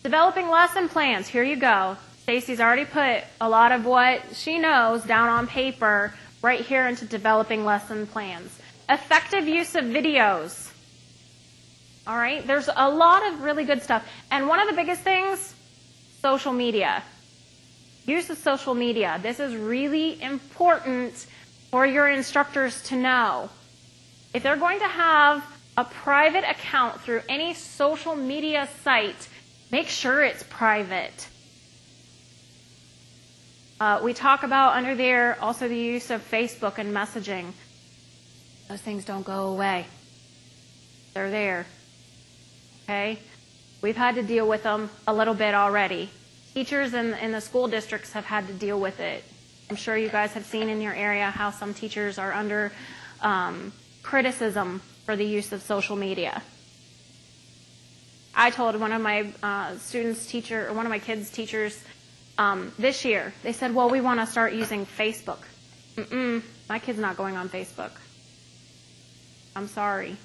Speaker 1: Developing lesson plans. Here you go. Stacy's already put a lot of what she knows down on paper right here into developing lesson plans. Effective use of videos. All right, there's a lot of really good stuff. And one of the biggest things, social media. Use of social media. This is really important for your instructors to know. If they're going to have a private account through any social media site, make sure it's private. We talk about under there also the use of Facebook and messaging. Those things don't go away. They're there. Okay? We've had to deal with them a little bit already. Teachers in the school districts have had to deal with it. I'm sure you guys have seen in your area how some teachers are under criticism for the use of social media. I told one of my one of my kids' teachers this year, they said, well, we want to start using Facebook. My kid's not going on Facebook. I'm sorry.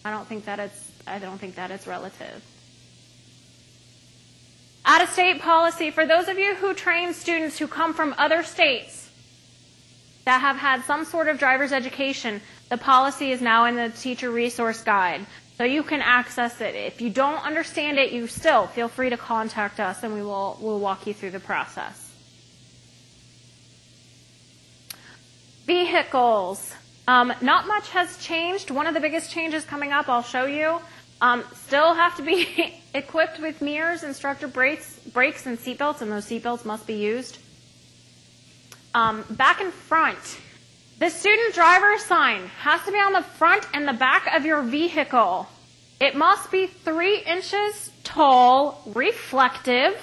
Speaker 1: I don't think that it's relative. Out-of-state policy. For those of you who train students who come from other states that have had some sort of driver's education, the policy is now in the teacher resource guide. So you can access it. If you don't understand it, you still feel free to contact us and we'll walk you through the process. Vehicles. Not much has changed. One of the biggest changes coming up, I'll show you. Still have to be equipped with mirrors, instructor brakes and seatbelts, and those seatbelts must be used. Back and front. The student driver sign has to be on the front and the back of your vehicle. It must be 3 inches tall, reflective.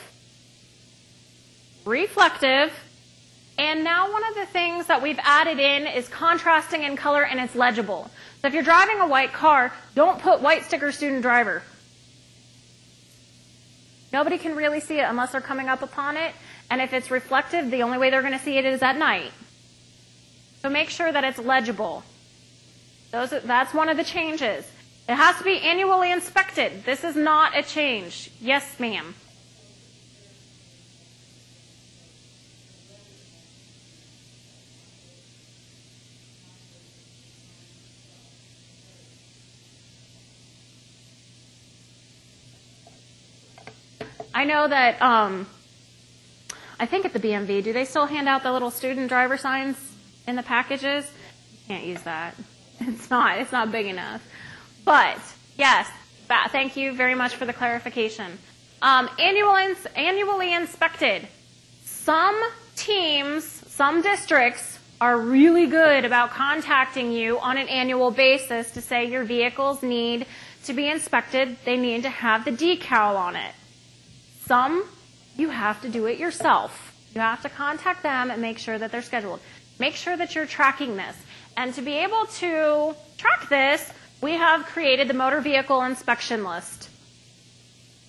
Speaker 1: And now one of the things that we've added in is contrasting in color, and it's legible. So if you're driving a white car, don't put white sticker student driver. Nobody can really see it unless they're coming up upon it. And if it's reflective, the only way they're going to see it is at night. So make sure that it's legible. That's one of the changes. It has to be annually inspected. This is not a change. Yes, ma'am. I know that, I think at the BMV, do they still hand out the little student driver signs in the packages? You can't use that. It's not big enough. But, yes, thank you very much for the clarification. Annually inspected. Some teams, some districts are really good about contacting you on an annual basis to say your vehicles need to be inspected. They need to have the decal on it. Some, you have to do it yourself. You have to contact them and make sure that they're scheduled. Make sure that you're tracking this. And to be able to track this, we have created the motor vehicle inspection list.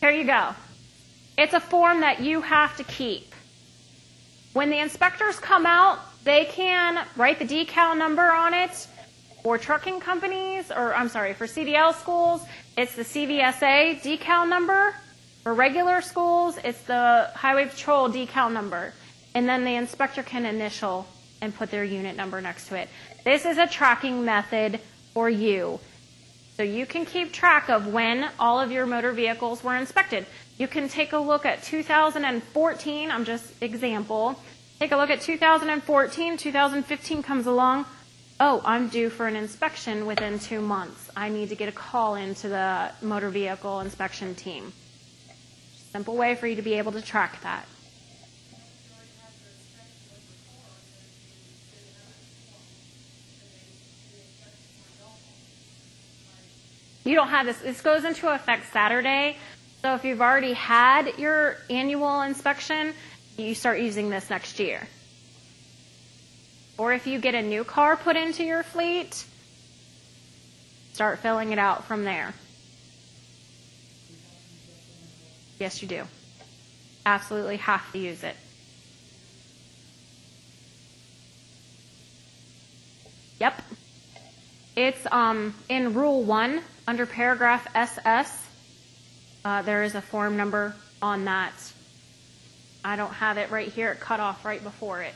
Speaker 1: Here you go. It's a form that you have to keep. When the inspectors come out, they can write the decal number on it. For trucking companies, for CDL schools, it's the CVSA decal number. For regular schools, it's the Highway Patrol decal number. And then the inspector can initial and put their unit number next to it. This is a tracking method for you. So you can keep track of when all of your motor vehicles were inspected. You can take a look at 2014, I'm just example. Take a look at 2014, 2015 comes along. Oh, I'm due for an inspection within 2 months. I need to get a call into the motor vehicle inspection team. Simple way for you to be able to track that. You don't have this. This goes into effect Saturday. So if you've already had your annual inspection, you start using this next year. Or if you get a new car put into your fleet, start filling it out from there. Yes, you do. Absolutely have to use it. Yep. It's in Rule 1 under paragraph SS. There is a form number on that. I don't have it right here. It cut off right before it.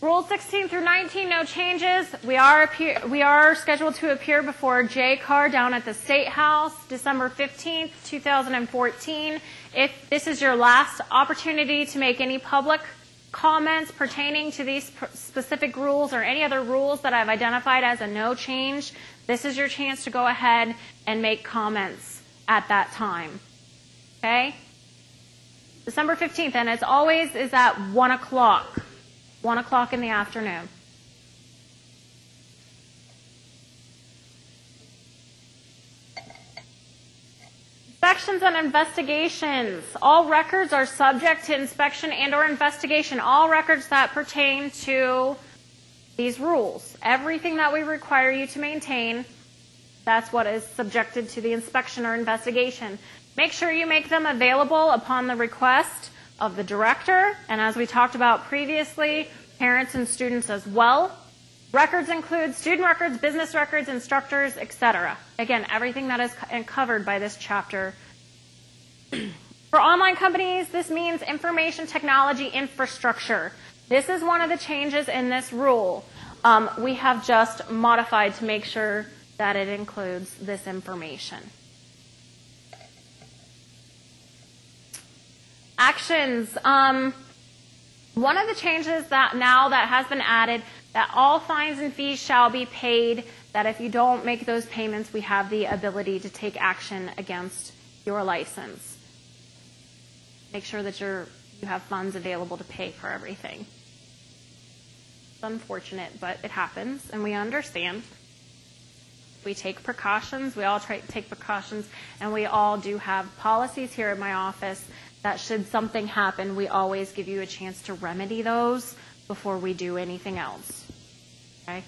Speaker 1: Rules 16 through 19, no changes. We are scheduled to appear before JCAR down at the State House December 15th, 2014. If this is your last opportunity to make any public comments pertaining to these specific rules or any other rules that I've identified as a no change, this is your chance to go ahead and make comments at that time. Okay? December 15th, and as always, is at 1 o'clock. 1 o'clock in the afternoon. Inspections and investigations. All records are subject to inspection and or investigation. All records that pertain to these rules. Everything that we require you to maintain, that's what is subjected to the inspection or investigation. Make sure you make them available upon the request of the director, and as we talked about previously, parents and students as well. Records include student records, business records, instructors, etc. Again, everything that is covered by this chapter. For online companies, this means information technology infrastructure. This is one of the changes in this rule. We have just modified to make sure that it includes this information. Actions. One of the changes that has been added, that all fines and fees shall be paid, that if you don't make those payments, we have the ability to take action against your license. Make sure that you have funds available to pay for everything. It's unfortunate, but it happens, and we understand. We take precautions. We all take precautions, and we all do have policies here at my office that should something happen, we always give you a chance to remedy those before we do anything else. Okay?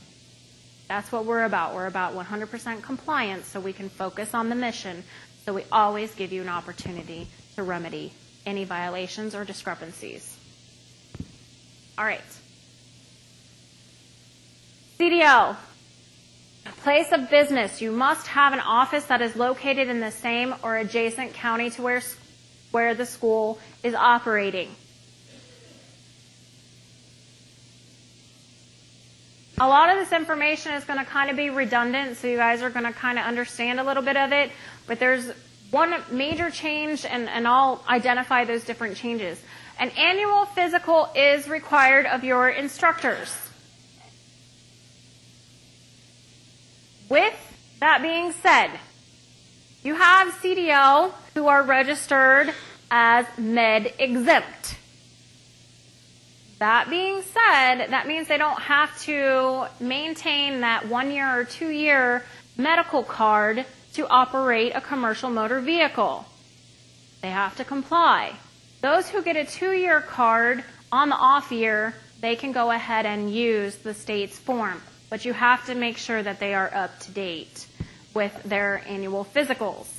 Speaker 1: That's what we're about. We're about 100% compliance so we can focus on the mission. So we always give you an opportunity to remedy any violations or discrepancies. All right. CDL. Place of business. You must have an office that is located in the same or adjacent county to where the school is operating. A lot of this information is going to kind of be redundant, so you guys are going to kind of understand a little bit of it, but there's one major change, and I'll identify those different changes. An annual physical is required of your instructors. With that being said, you have CDL who are registered as med exempt. That being said, that means they don't have to maintain that 1 year or 2 year medical card to operate a commercial motor vehicle. They have to comply. Those who get a 2-year card on the off year, they can go ahead and use the state's form. But you have to make sure that they are up to date with their annual physicals.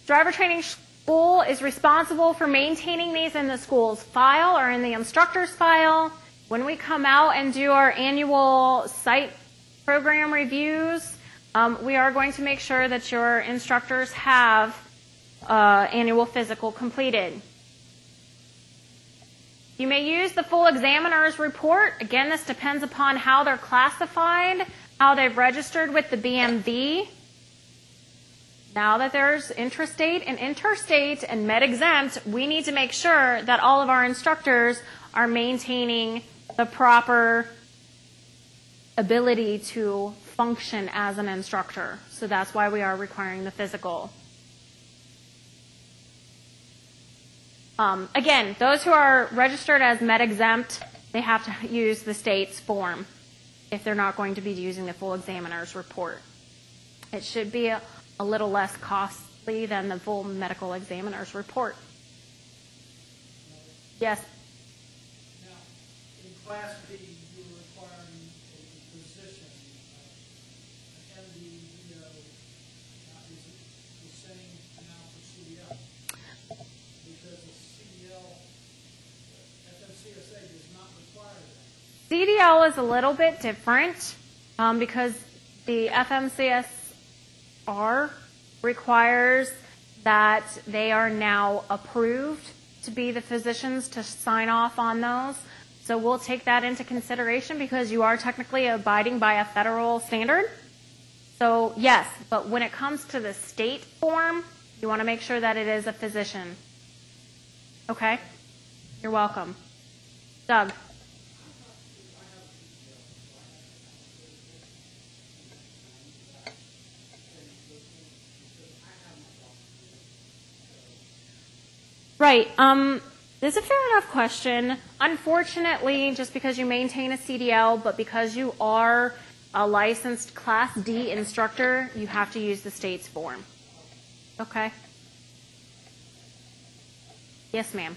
Speaker 1: Driver training school is responsible for maintaining these in the school's file or in the instructor's file. When we come out and do our annual site program reviews, we are going to make sure that your instructors have annual physical completed. You may use the full examiner's report. Again, this depends upon how they're classified, how they've registered with the BMV. Now that there's intrastate and interstate and med exempt, we need to make sure that all of our instructors are maintaining the proper ability to function as an instructor. So that's why we are requiring the physical. Again, those who are registered as med exempt, they have to use the state's form if they're not going to be using the full examiner's report. It should be a little less costly than the full medical examiner's report. Yes?
Speaker 14: Now, in Class B, you're requiring a position. An MD, is it the same now for CDL?
Speaker 1: CDL is a little bit different because the FMCSR requires that they are now approved to be the physicians to sign off on those. So we'll take that into consideration because you are technically abiding by a federal standard. So yes, but when it comes to the state form, you want to make sure that it is a physician. Okay? You're welcome. Doug. Right. This is a fair enough question. Unfortunately, just because you maintain a CDL, but because you are a licensed Class D instructor, you have to use the state's form. Okay? Yes, ma'am.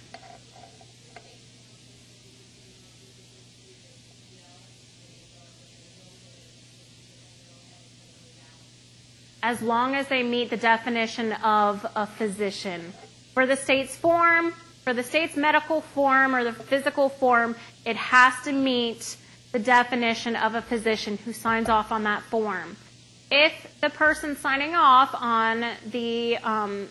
Speaker 1: As long as they meet the definition of a physician. For the state's form, for the state's medical form or the physical form, it has to meet the definition of a physician who signs off on that form. If the person signing off on the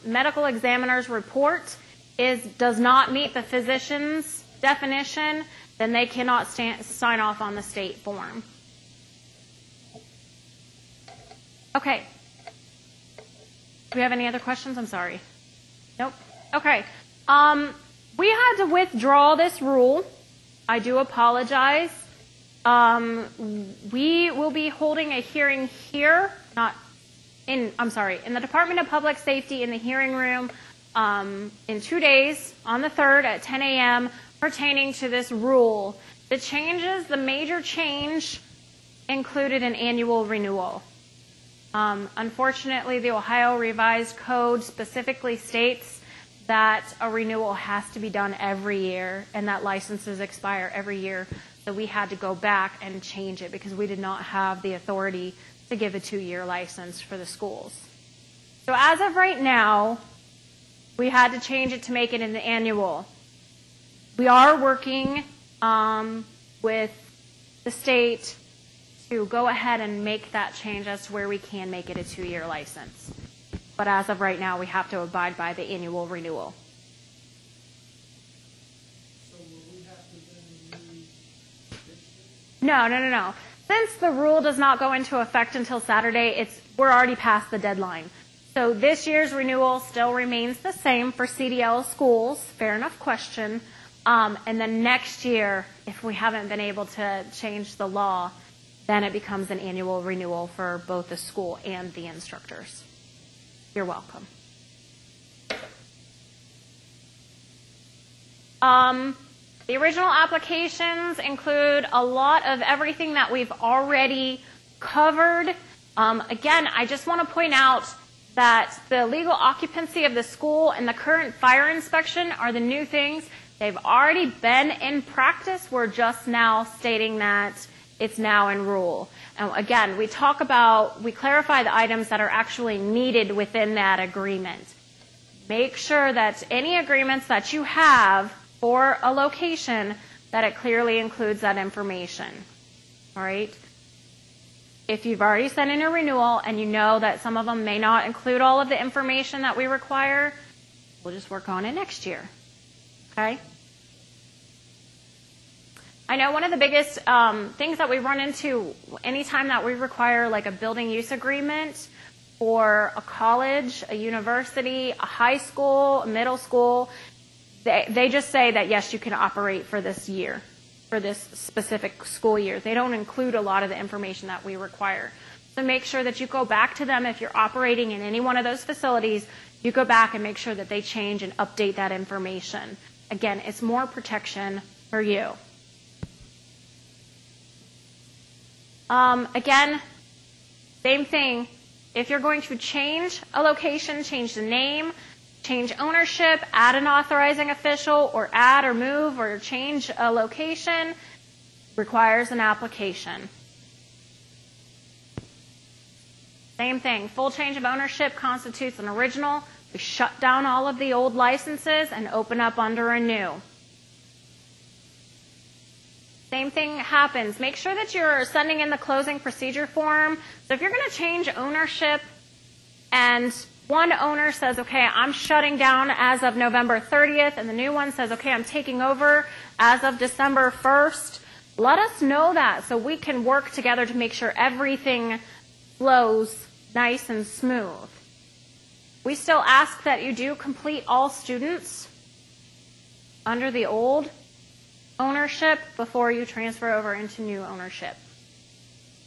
Speaker 1: medical examiner's report does not meet the physician's definition, then they cannot sign off on the state form. Okay. Do we have any other questions? I'm sorry. Nope. Okay. We had to withdraw this rule. I do apologize. We will be holding a hearing here, in the Department of Public Safety in the hearing room in 2 days, on the 3rd at 10 a.m., pertaining to this rule. The major change included an annual renewal. Unfortunately, the Ohio Revised Code specifically states that a renewal has to be done every year and that licenses expire every year. So we had to go back and change it because we did not have the authority to give a 2-year license for the schools. So as of right now, we had to change it to make it an annual. We are working with the state to go ahead and make that change as to where we can make it a 2-year license. But as of right now, we have to abide by the annual renewal.
Speaker 14: So will we have to then
Speaker 1: No. Since the rule does not go into effect until Saturday, we're already past the deadline. So this year's renewal still remains the same for CDL schools. Fair enough question. And then next year, if we haven't been able to change the law, then it becomes an annual renewal for both the school and the instructors. You're welcome. The original applications include a lot of everything that we've already covered. Again, I just want to point out that the legal occupancy of the school and the current fire inspection are the new things. They've already been in practice. We're just now stating that it's now in rule. And again, we clarify the items that are actually needed within that agreement. Make sure that any agreements that you have for a location, that it clearly includes that information. All right? If you've already sent in a renewal and you know that some of them may not include all of the information that we require, we'll just work on it next year. Okay? I know one of the biggest things that we run into anytime that we require like a building use agreement for a college, a university, a high school, a middle school, they just say that, yes, you can operate for this year, for this specific school year. They don't include a lot of the information that we require. So make sure that you go back to them if you're operating in any one of those facilities. You go back and make sure that they change and update that information. Again, it's more protection for you. Again, same thing. If you're going to change a location, change the name, change ownership, add an authorizing official, or add or move or change a location, requires an application. Same thing. Full change of ownership constitutes an original. We shut down all of the old licenses and open up under a new. Same thing happens. Make sure that you're sending in the closing procedure form. So if you're going to change ownership and one owner says, okay, I'm shutting down as of November 30th, and the new one says, okay, I'm taking over as of December 1st, let us know that so we can work together to make sure everything flows nice and smooth. We still ask that you do complete all students under the old ownership before you transfer over into new ownership.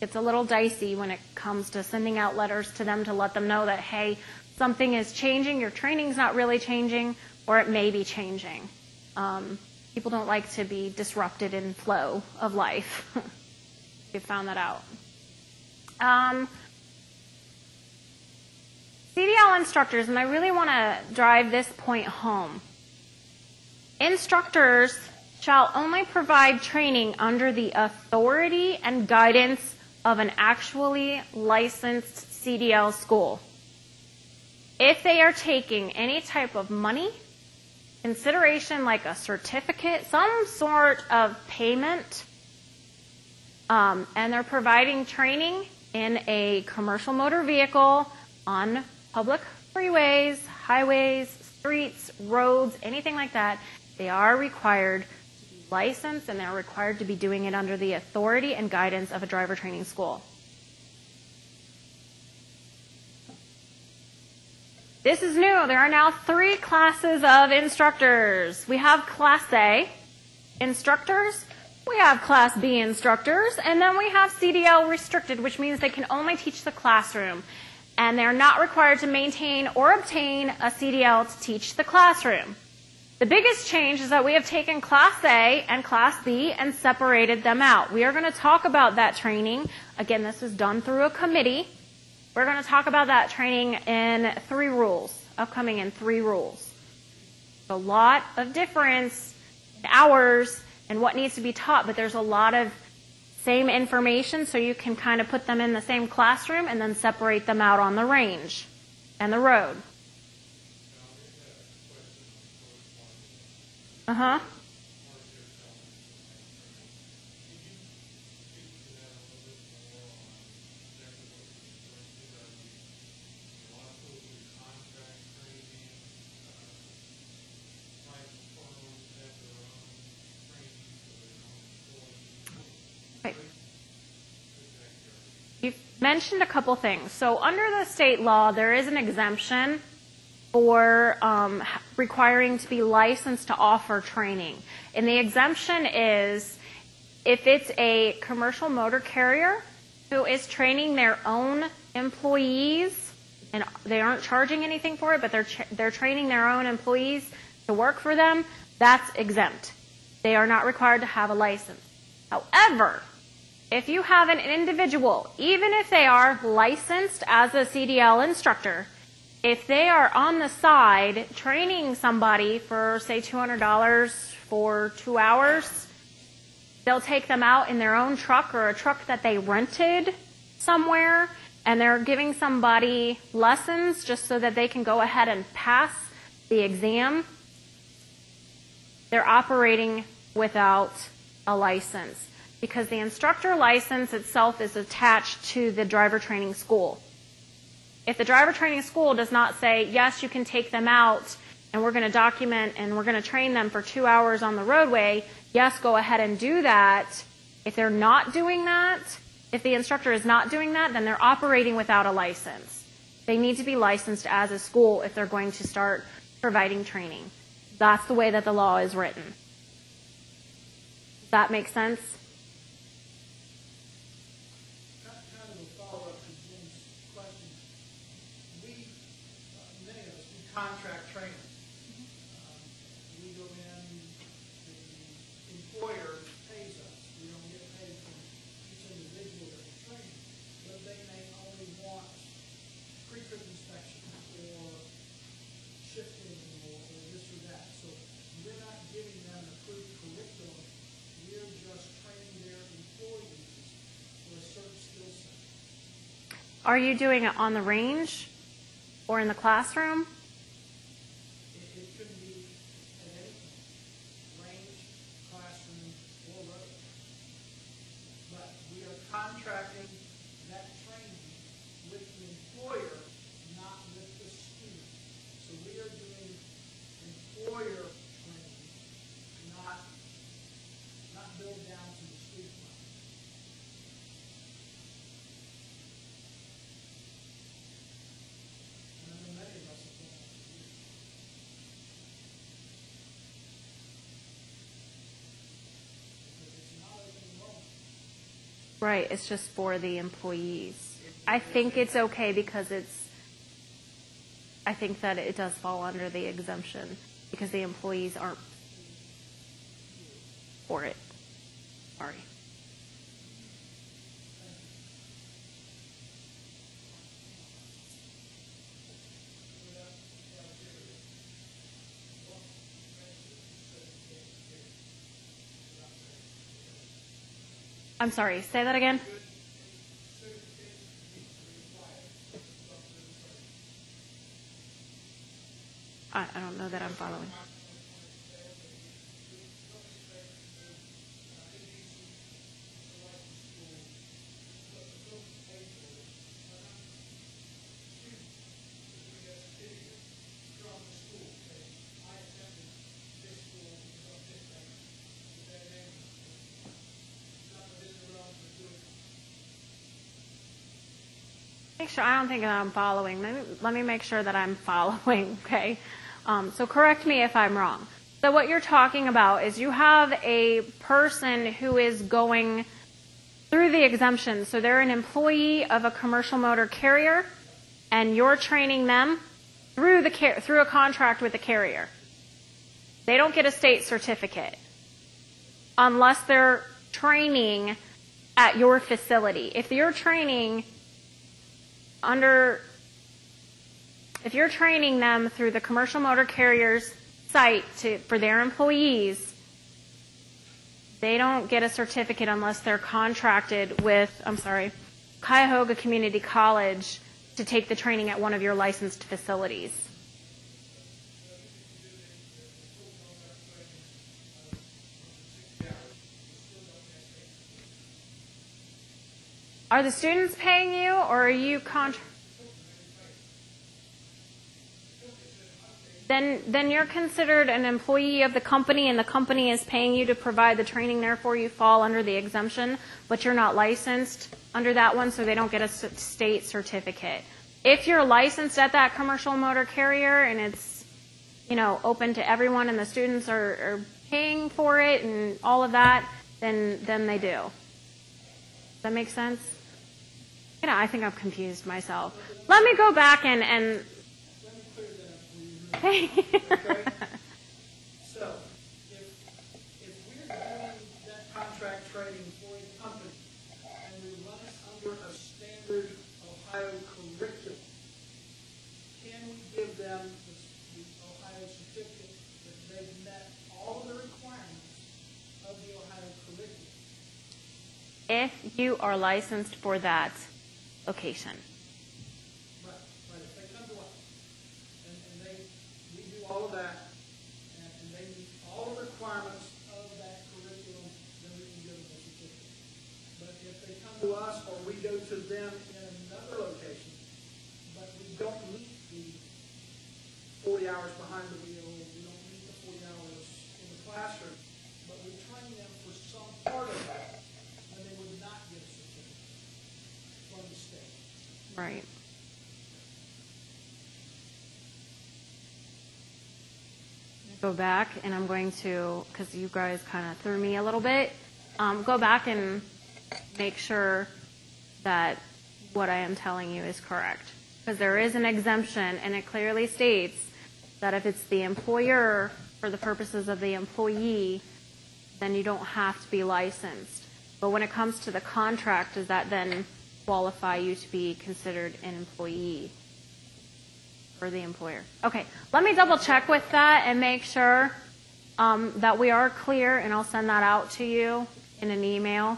Speaker 1: It's a little dicey when it comes to sending out letters to them to let them know that, hey, something is changing, your training's not really changing, or it may be changing. People don't like to be disrupted in flow of life. We've found that out. CDL instructors, and I really want to drive this point home. Instructors shall only provide training under the authority and guidance of an actually licensed CDL school. If they are taking any type of money, consideration like a certificate, some sort of payment, and they're providing training in a commercial motor vehicle on public freeways, highways, streets, roads, anything like that, they are required to be licensed, and they're required to be doing it under the authority and guidance of a driver training school. This is new. There are now 3 classes of instructors. We have Class A instructors, we have Class B instructors, and then we have CDL restricted, which means they can only teach the classroom. And they're not required to maintain or obtain a CDL to teach the classroom. The biggest change is that we have taken Class A and Class B and separated them out. We are going to talk about that training. Again, this is done through a committee. We're going to talk about that training in 3 rules, upcoming in 3 rules. A lot of difference in hours and what needs to be taught, but there's a lot of same information, so you can kind of put them in the same classroom and then separate them out on the range and the road. Uh-huh. You've mentioned a couple things. So under the state law, there is an exemption for requiring to be licensed to offer training. And the exemption is if it's a commercial motor carrier who is training their own employees, and they aren't charging anything for it, but they're training their own employees to work for them, that's exempt. They are not required to have a license. However, if you have an individual, even if they are licensed as a CDL instructor, if they are on the side training somebody for, say, $200 for 2 hours, they'll take them out in their own truck or a truck that they rented somewhere, and they're giving somebody lessons just so that they can go ahead and pass the exam. They're operating without a license, because the instructor license itself is attached to the driver training school. If the driver training school does not say, yes, you can take them out, and we're going to document and we're going to train them for 2 hours on the roadway, yes, go ahead and do that. If they're not doing that, if the instructor is not doing that, then they're operating without a license. They need to be licensed as a school if they're going to start providing training. That's the way that the law is written. Does that make sense?
Speaker 14: Contract training. We go in, the employer pays us. We don't get paid from each individual that we train, but they may only want pre-trip inspection or shifting or this or that. So we're not giving them the approved curriculum. We're just training their employees for a certain skill set.
Speaker 1: Are you doing it on the range or in the classroom? Right, it's just for the employees. I think it's okay because I think that it does fall under the exemption because the employees aren't for it. Sorry. I'm sorry, say that again. I don't know that I'm following. Make sure, I don't think that I'm following. Let me make sure that I'm following, okay? So correct me if I'm wrong. So what you're talking about is you have a person who is going through the exemption. So they're an employee of a commercial motor carrier, and you're training them through a contract with the carrier. They don't get a state certificate unless they're training at your facility. If you're training them through the commercial motor carrier's site for their employees, they don't get a certificate unless they're contracted with, Cuyahoga Community College to take the training at one of your licensed facilities. Are the students paying you, or are you Then you're considered an employee of the company, and the company is paying you to provide the training. Therefore, you fall under the exemption, but you're not licensed under that one, so they don't get a state certificate. If you're licensed at that commercial motor carrier and it's, open to everyone, and the students are paying for it and all of that, then they do. Does that make sense? I think I've confused myself. Let me go back and
Speaker 14: Okay. So, if we're doing that contract training for a company and we run it under a standard Ohio curriculum, can we give them the Ohio certificate that they've met all of the requirements of the Ohio curriculum?
Speaker 1: If you are licensed for that location.
Speaker 14: Right. If they come to us and we do all of that and they meet all the requirements of that curriculum, then we can give them a certificate. But if they come to us or we go to them in another location, but we don't meet the 40 hours behind the wheel, we don't meet the 40 hours in the classroom, but we train them for some part of that, then they would not get a certificate from the state.
Speaker 1: Right. Go back, and I'm going to, because you guys kind of threw me a little bit, go back and make sure that what I am telling you is correct. Because there is an exemption, and it clearly states that if it's the employer for the purposes of the employee, then you don't have to be licensed. But when it comes to the contract, does that then qualify you to be considered an employee for the employer? Okay, let me double check with that and make sure that we are clear, and I'll send that out to you in an email.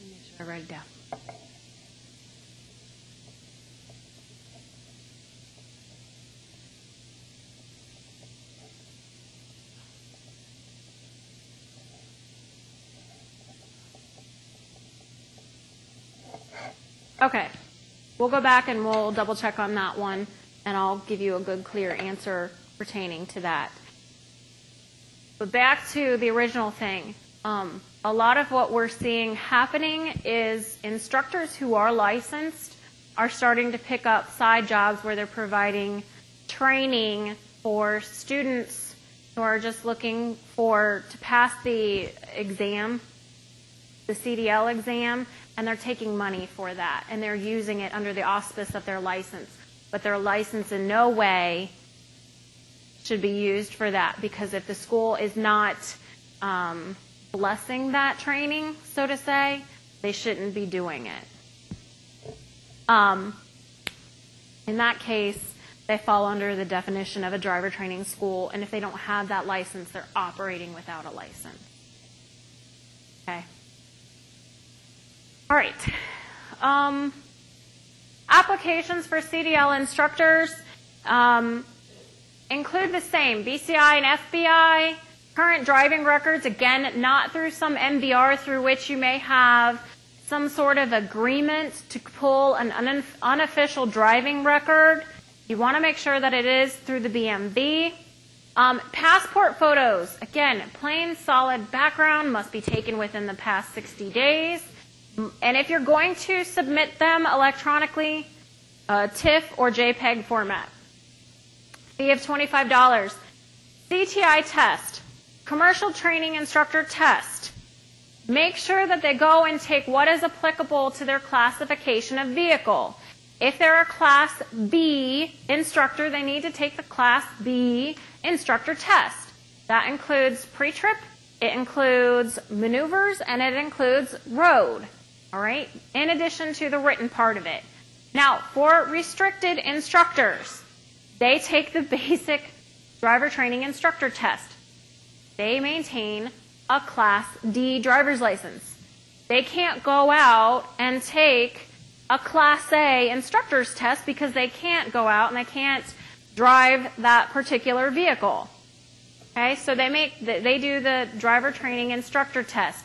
Speaker 1: Make sure I write it down. Okay, we'll go back and we'll double check on that one, and I'll give you a good, clear answer pertaining to that. But back to the original thing. A lot of what we're seeing happening is instructors who are licensed are starting to pick up side jobs where they're providing training for students who are just looking to pass the exam the CDL exam, and they're taking money for that, and they're using it under the auspice of their license. But their license in no way should be used for that, because if the school is not blessing that training, so to say, they shouldn't be doing it. In that case, they fall under the definition of a driver training school, and if they don't have that license, they're operating without a license. Okay. All right. Applications for CDL instructors include the same, BCI and FBI, current driving records, again, not through some MVR through which you may have some sort of agreement to pull an unofficial driving record. You want to make sure that it is through the BMV. Passport photos, again, plain solid background, must be taken within the past 60 days. And if you're going to submit them electronically, TIFF or JPEG format. Fee of $25. CTI test, commercial training instructor test. Make sure that they go and take what is applicable to their classification of vehicle. If they're a Class B instructor, they need to take the Class B instructor test. That includes pre-trip, it includes maneuvers, and it includes road. All right, in addition to the written part of it. Now, for restricted instructors, they take the basic driver training instructor test. They maintain a Class D driver's license. They can't go out and take a Class A instructor's test because they can't go out and they can't drive that particular vehicle. Okay, so they do the driver training instructor test.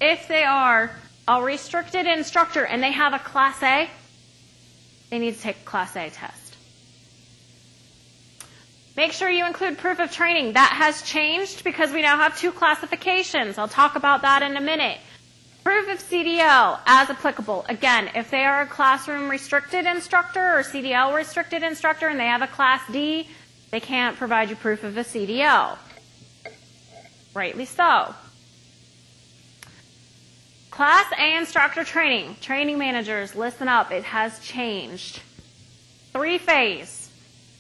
Speaker 1: If they are a restricted instructor and they have a Class A, they need to take a Class A test. Make sure you include proof of training. That has changed because we now have 2 classifications. I'll talk about that in a minute. Proof of CDL as applicable. Again, if they are a classroom restricted instructor or CDL restricted instructor and they have a Class D, they can't provide you proof of a CDL. Rightly so. Class A instructor training. Training managers, listen up. It has changed. 3-phase.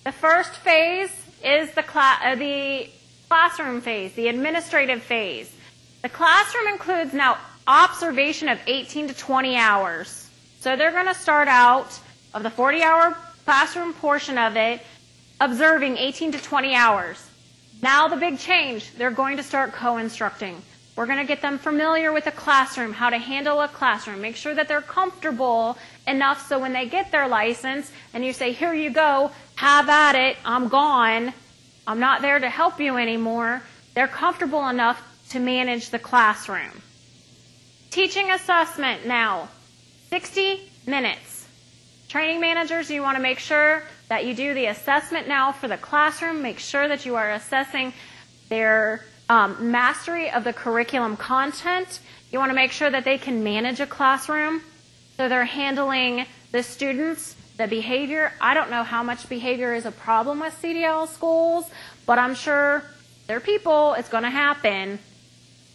Speaker 1: The first phase is the classroom phase, the administrative phase. The classroom includes now observation of 18 to 20 hours. So they're going to start out of the 40-hour classroom portion of it, observing 18 to 20 hours. Now the big change, they're going to start co-instructing. We're going to get them familiar with the classroom, how to handle a classroom, make sure that they're comfortable enough so when they get their license and you say, here you go, have at it, I'm gone, I'm not there to help you anymore, they're comfortable enough to manage the classroom. Teaching assessment now, 60 minutes. Training managers, you want to make sure that you do the assessment now for the classroom. Make sure that you are assessing their mastery of the curriculum content. You want to make sure that they can manage a classroom. So they're handling the students, the behavior. I don't know how much behavior is a problem with CDL schools, but I'm sure they're people. It's going to happen.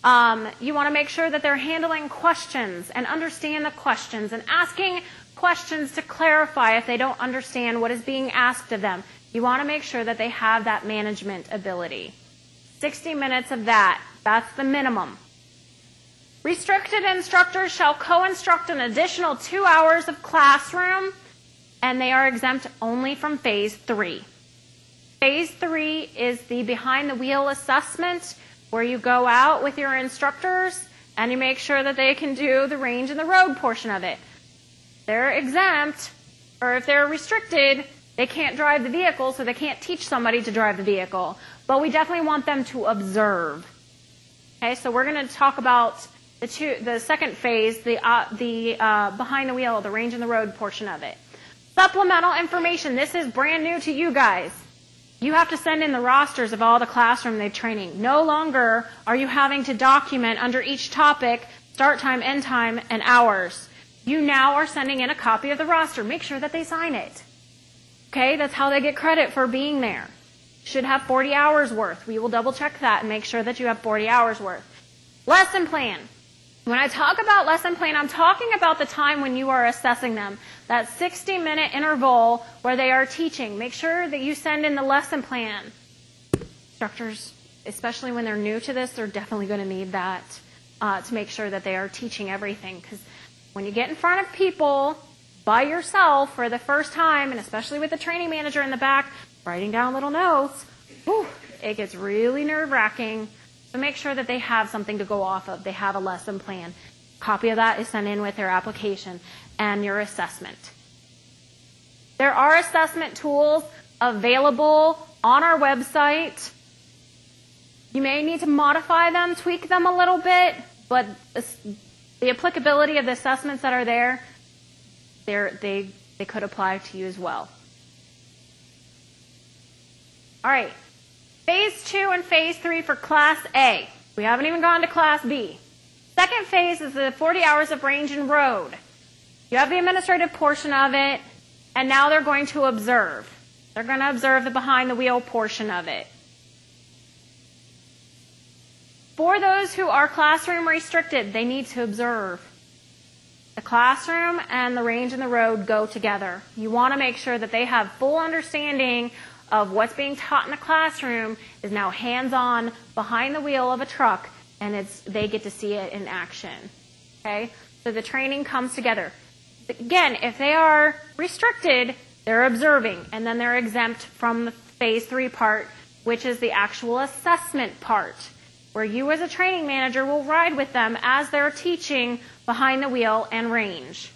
Speaker 1: You want to make sure that they're handling questions and understand the questions and asking questions to clarify if they don't understand what is being asked of them. You want to make sure that they have that management ability. 60 minutes of that. That's the minimum. Restricted instructors shall co-instruct an additional 2 hours of classroom, and they are exempt only from Phase 3. Phase 3 is the behind-the-wheel assessment, where you go out with your instructors and you make sure that they can do the range and the road portion of it. They're exempt, or if they're restricted, they can't drive the vehicle, so they can't teach somebody to drive the vehicle. But we definitely want them to observe. Okay, so we're going to talk about the second phase, the behind the wheel, the range and the road portion of it. Supplemental information. This is brand new to you guys. You have to send in the rosters of all the classroom they're training. No longer are you having to document under each topic start time, end time, and hours. You now are sending in a copy of the roster. Make sure that they sign it. Okay, that's how they get credit for being there. Should have 40 hours worth. We will double check that and make sure that you have 40 hours worth. Lesson plan. When I talk about lesson plan, I'm talking about the time when you are assessing them. That 60-minute interval where they are teaching. Make sure that you send in the lesson plan. Instructors, especially when they're new to this, they're definitely going to need that to make sure that they are teaching everything. Because when you get in front of people by yourself for the first time, and especially with the training manager in the back writing down little notes, it gets really nerve-wracking. So make sure that they have something to go off of. They have a lesson plan. A copy of that is sent in with their application and your assessment. There are assessment tools available on our website. You may need to modify them, tweak them a little bit, but the applicability of the assessments that are there, they could apply to you as well. All right. Phase 2 and Phase 3 for Class A. We haven't even gone to Class B. Second phase is the 40 hours of range and road. You have the administrative portion of it, and now they're going to observe. They're going to observe the behind-the-wheel portion of it. For those who are classroom restricted, they need to observe. The classroom and the range and the road go together. You want to make sure that they have full understanding of what's being taught in the classroom is now hands-on behind the wheel of a truck, and they get to see it in action. Okay? So the training comes together. Again, if they are restricted, they're observing, and then they're exempt from the Phase 3 part, which is the actual assessment part, where you as a training manager will ride with them as they're teaching behind the wheel and range.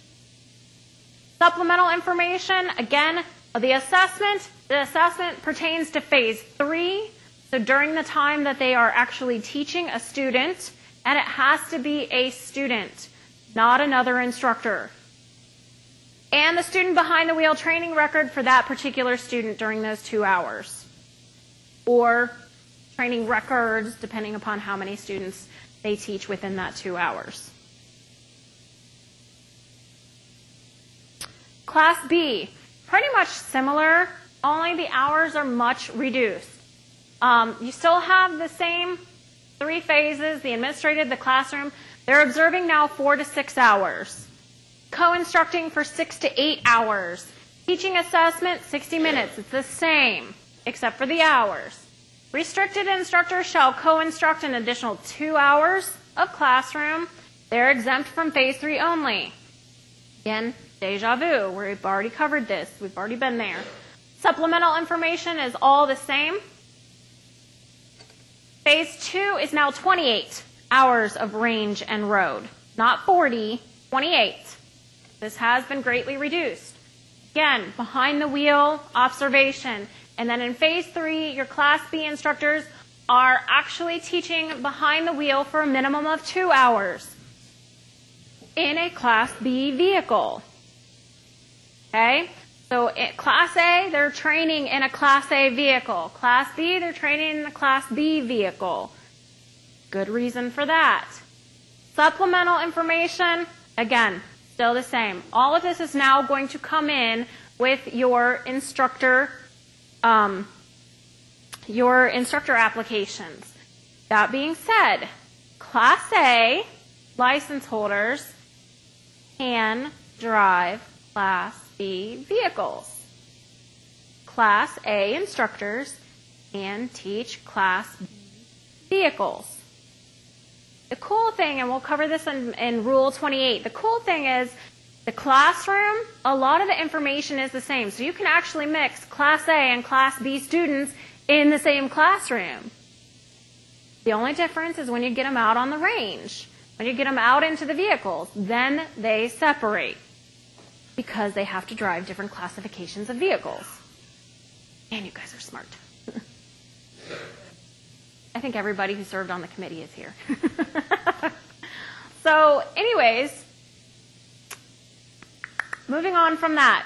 Speaker 1: Supplemental information, again, the assessment pertains to Phase 3, so during the time that they are actually teaching a student, and it has to be a student, not another instructor. And the student behind the wheel training record for that particular student during those 2 hours. Or training records, depending upon how many students they teach within that 2 hours. Class B, pretty much similar, only the hours are much reduced. You still have the same 3 phases, the administrative, the classroom. They're observing now 4 to 6 hours. Co-instructing for 6 to 8 hours. Teaching assessment, 60 minutes. It's the same, except for the hours. Restricted instructors shall co-instruct an additional 2 hours of classroom. They're exempt from Phase 3 only. Again, deja vu. We've already covered this. We've already been there. Supplemental information is all the same. Phase 2 is now 28 hours of range and road. Not 40, 28. This has been greatly reduced. Again, behind the wheel, observation. And then in Phase 3, your Class B instructors are actually teaching behind the wheel for a minimum of 2 hours in a Class B vehicle. Okay? So at Class A, they're training in a Class A vehicle. Class B, they're training in a Class B vehicle. Good reason for that. Supplemental information, again, still the same. All of this is now going to come in with your instructor applications. That being said, Class A license holders can drive Class B vehicles. Class A instructors can teach Class B vehicles. The cool thing, and we'll cover this in Rule 28, the cool thing is the classroom, a lot of the information is the same. So you can actually mix Class A and Class B students in the same classroom. The only difference is when you get them out on the range. When you get them out into the vehicles, then they separate because they have to drive different classifications of vehicles. And you guys are smart. I think everybody who served on the committee is here. So anyways, moving on from that.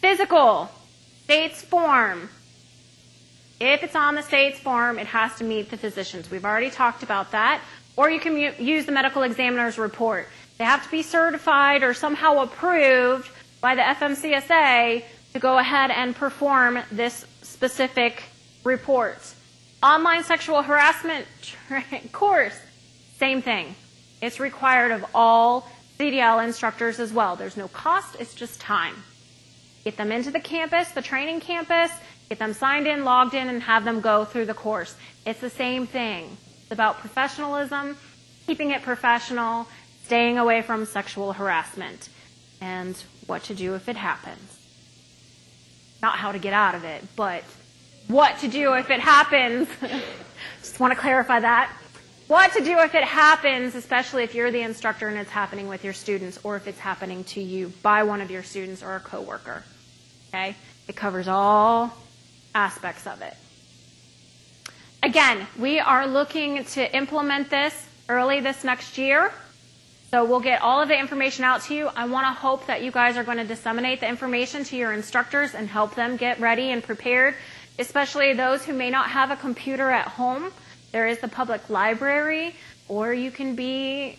Speaker 1: Physical, states form. If it's on the states form, it has to meet the physicians. We've already talked about that. Or you can use the medical examiner's report. They have to be certified or somehow approved by the FMCSA to go ahead and perform this specific report. Online sexual harassment course, same thing. It's required of all CDL instructors as well. There's no cost, it's just time. Get them into the campus, the training campus, get them signed in, logged in, and have them go through the course. It's the same thing. It's about professionalism, keeping it professional, staying away from sexual harassment, and what to do if it happens. Not how to get out of it, but what to do if it happens. Just want to clarify that. What to do if it happens, especially if you're the instructor and it's happening with your students, or if it's happening to you by one of your students or a coworker. Okay? It covers all aspects of it. Again, we are looking to implement this early this next year. So we'll get all of the information out to you. I want to hope that you guys are going to disseminate the information to your instructors and help them get ready and prepared, especially those who may not have a computer at home. There is the public library, or you can be,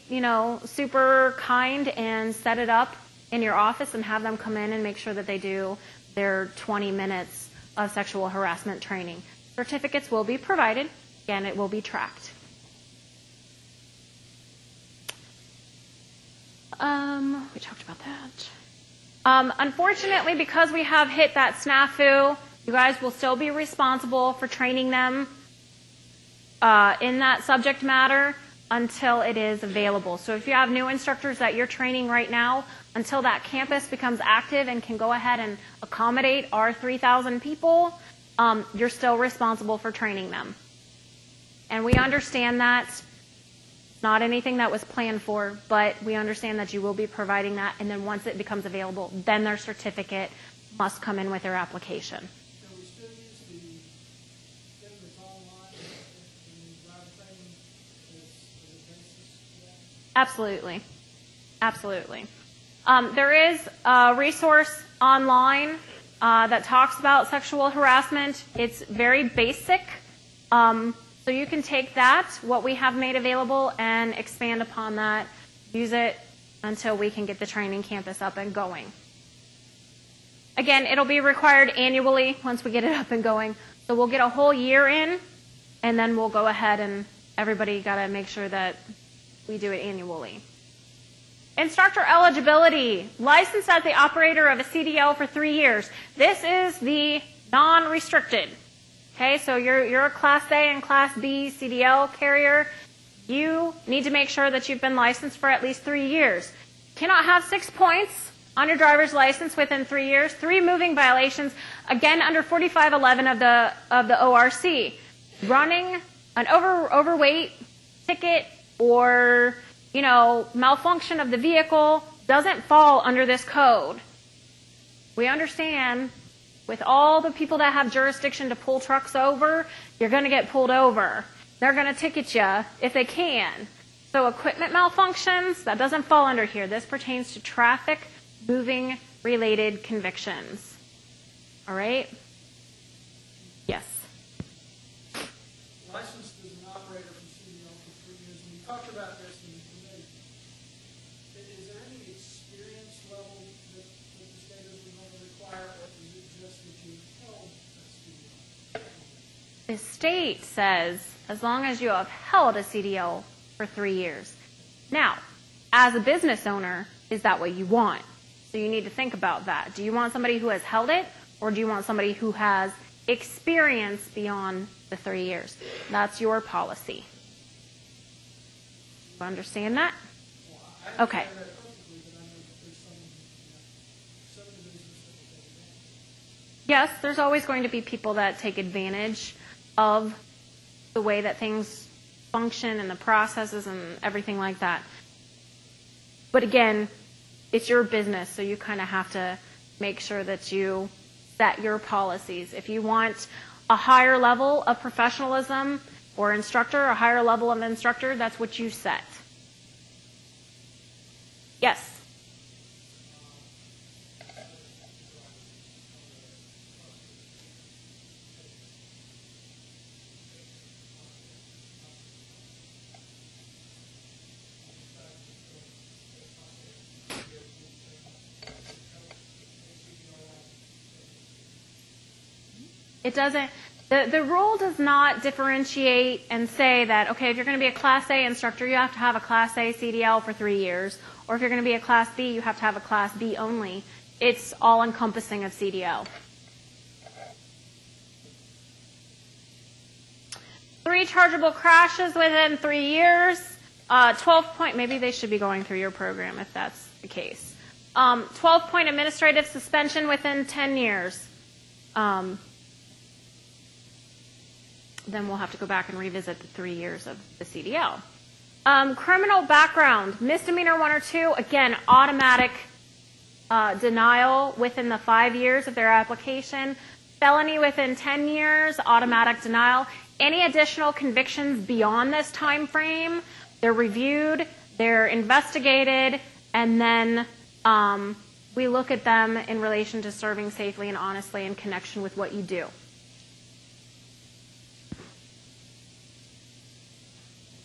Speaker 1: super kind and set it up in your office and have them come in and make sure that they do their 20 minutes of sexual harassment training. Certificates will be provided. Again, it will be tracked. We talked about that. Unfortunately, because we have hit that snafu, you guys will still be responsible for training them in that subject matter until it is available. So if you have new instructors that you're training right now, until that campus becomes active and can go ahead and accommodate our 3,000 people, you're still responsible for training them. And we understand that. It's not anything that was planned for, but we understand that you will be providing that, and then once it becomes available, then their certificate must come in with their application. Absolutely. Absolutely. There is a resource online that talks about sexual harassment. It's very basic. So you can take that, what we have made available, and expand upon that. Use it until we can get the training campus up and going. Again, it'll be required annually once we get it up and going. So we'll get a whole year in, and then we'll go ahead and everybody got to make sure that we do it annually. Instructor eligibility. Licensed as the operator of a CDL for 3 years. This is the non-restricted. Okay, so you're a Class A and Class B CDL carrier. You need to make sure that you've been licensed for at least 3 years. You cannot have 6 points on your driver's license within 3 years. 3 moving violations, again under 4511 of the ORC. Running an overweight ticket or malfunction of the vehicle doesn't fall under this code. We understand with all the people that have jurisdiction to pull trucks over, you're going to get pulled over. They're going to ticket you if they can. So equipment malfunctions, that doesn't fall under here. This pertains to traffic moving related convictions. All right? Yes.
Speaker 14: Licensed as an operator from CDL for 3 years, and we talked about this in the committee. Is there any experience level that the state is going to require, or is it just that you held a CDL?
Speaker 1: The state says as long as you have held a CDL for 3 years. Now, as a business owner, is that what you want? So you need to think about that. Do you want somebody who has held it, or do you want somebody who has experience beyond the 3 years? That's your policy. You understand that? Okay. Yes, there's always going to be people that take advantage of the way that things function and the processes and everything like that. But again, it's your business, so you kind of have to make sure that you set your policies. If you want a higher level of professionalism or instructor, a higher level of instructor, that's what you set. Yes? It doesn't, The rule does not differentiate and say that, okay, if you're going to be a Class A instructor, you have to have a Class A CDL for 3 years, or if you're going to be a Class B, you have to have a Class B only. It's all-encompassing of CDL. 3 chargeable crashes within 3 years. 12-point, maybe they should be going through your program if that's the case. 12-point administrative suspension within 10 years. Then we'll have to go back and revisit the 3 years of the CDL. Criminal background, misdemeanor 1 or 2, again, automatic denial within the 5 years of their application. Felony within 10 years, automatic denial. Any additional convictions beyond this time frame, they're reviewed, they're investigated, and then we look at them in relation to serving safely and honestly in connection with what you do.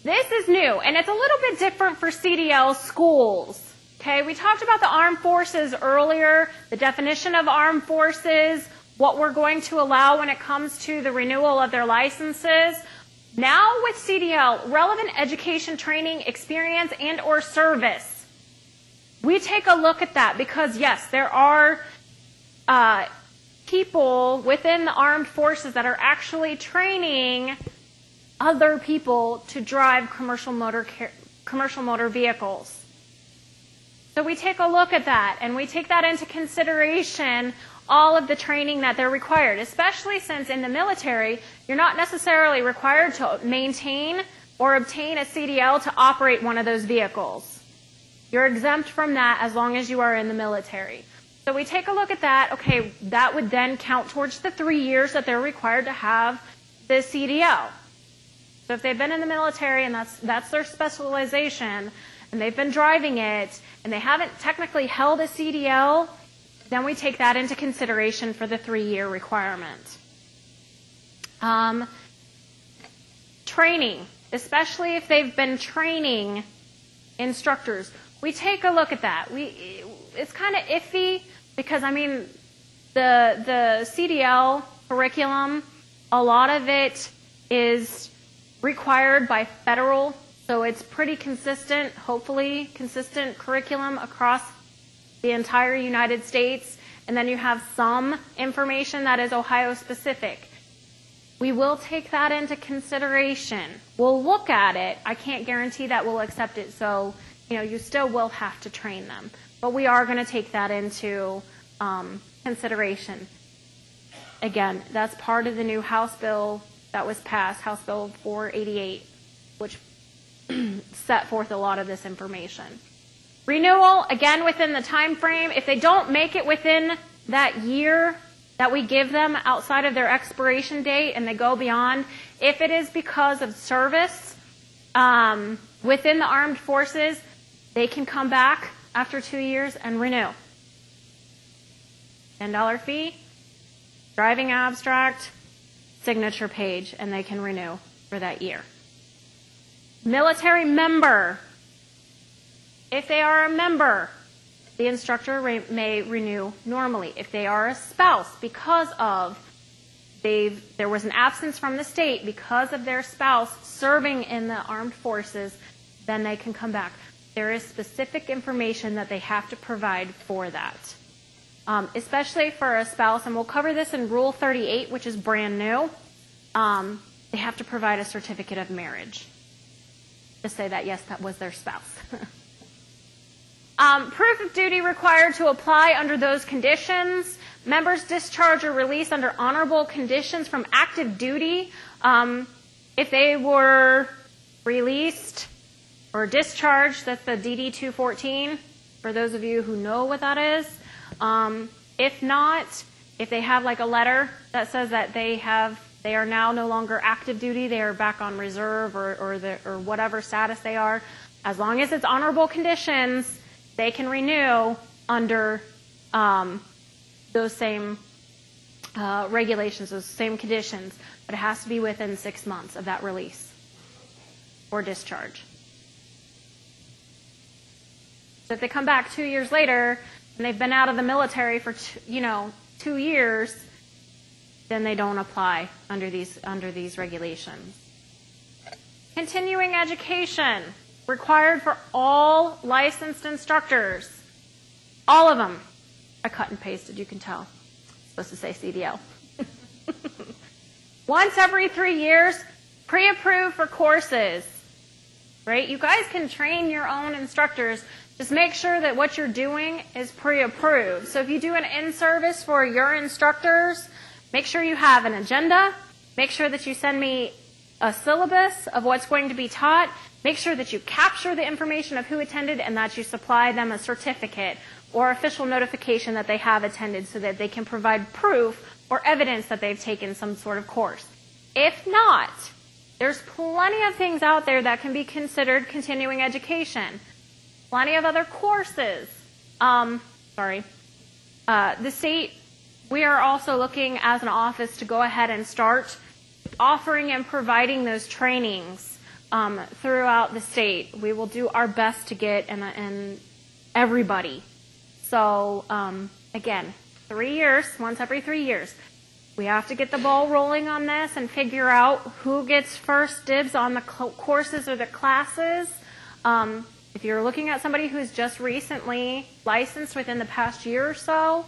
Speaker 1: This is new, and it's a little bit different for CDL schools. Okay, we talked about the armed forces earlier, the definition of armed forces, what we're going to allow when it comes to the renewal of their licenses. Now with CDL, relevant education, training, experience, and or service. We take a look at that because, yes, there are people within the armed forces that are actually training other people to drive commercial motor vehicles. So we take a look at that, and we take that into consideration, all of the training that they're required, especially since in the military, you're not necessarily required to maintain or obtain a CDL to operate one of those vehicles. You're exempt from that as long as you are in the military. So we take a look at that. Okay, that would then count towards the 3 years that they're required to have the CDL. So if they've been in the military and that's their specialization, and they've been driving it, and they haven't technically held a CDL, then we take that into consideration for the 3-year requirement. Training, especially if they've been training instructors, we take a look at that. It's kind of iffy because, I mean, the CDL curriculum, a lot of it is required by federal, so it's pretty consistent, hopefully consistent curriculum across the entire United States, and then you have some information that is Ohio specific. We will take that into consideration. We'll look at it. I can't guarantee that we'll accept it, so you still will have to train them. But we are going to take that into consideration. Again, that's part of the new House bill that was passed, House Bill 488, which set forth a lot of this information. Renewal, again, within the time frame. If they don't make it within that year that we give them outside of their expiration date and they go beyond, if it is because of service within the armed forces, they can come back after 2 years and renew. $10 fee, driving abstract, signature page, and they can renew for that year. Military member. If they are a member, the instructor may renew normally. If they are a spouse, because of there was an absence from the state because of their spouse serving in the armed forces, then they can come back. There is specific information that they have to provide for that. Especially for a spouse, and we'll cover this in Rule 38, which is brand new. They have to provide a certificate of marriage to say that, yes, that was their spouse. Proof of duty required to apply under those conditions. Members discharge or release under honorable conditions from active duty. If they were released or discharged, that's the DD 214, for those of you who know what that is. If not, if they have like a letter that says that they are now no longer active duty, they are back on reserve or whatever status they are, as long as it's honorable conditions, they can renew under those same regulations, those same conditions, but it has to be within 6 months of that release or discharge. So if they come back 2 years later and they've been out of the military for 2 years, then they don't apply under these regulations. Continuing education, required for all licensed instructors. All of them. I cut and pasted, you can tell. It's supposed to say CDL. Once every 3 years, pre-approved for courses. Right? You guys can train your own instructors. Just make sure that what you're doing is pre-approved. So if you do an in-service for your instructors, make sure you have an agenda. Make sure that you send me a syllabus of what's going to be taught. Make sure that you capture the information of who attended and that you supply them a certificate or official notification that they have attended so that they can provide proof or evidence that they've taken some sort of course. If not, there's plenty of things out there that can be considered continuing education. Plenty of other courses. The state, we are also looking as an office to go ahead and start offering and providing those trainings throughout the state. We will do our best to get and everybody. So again, 3 years, once every 3 years. We have to get the ball rolling on this and figure out who gets first dibs on the courses or the classes. If you're looking at somebody who's just recently licensed within the past year or so,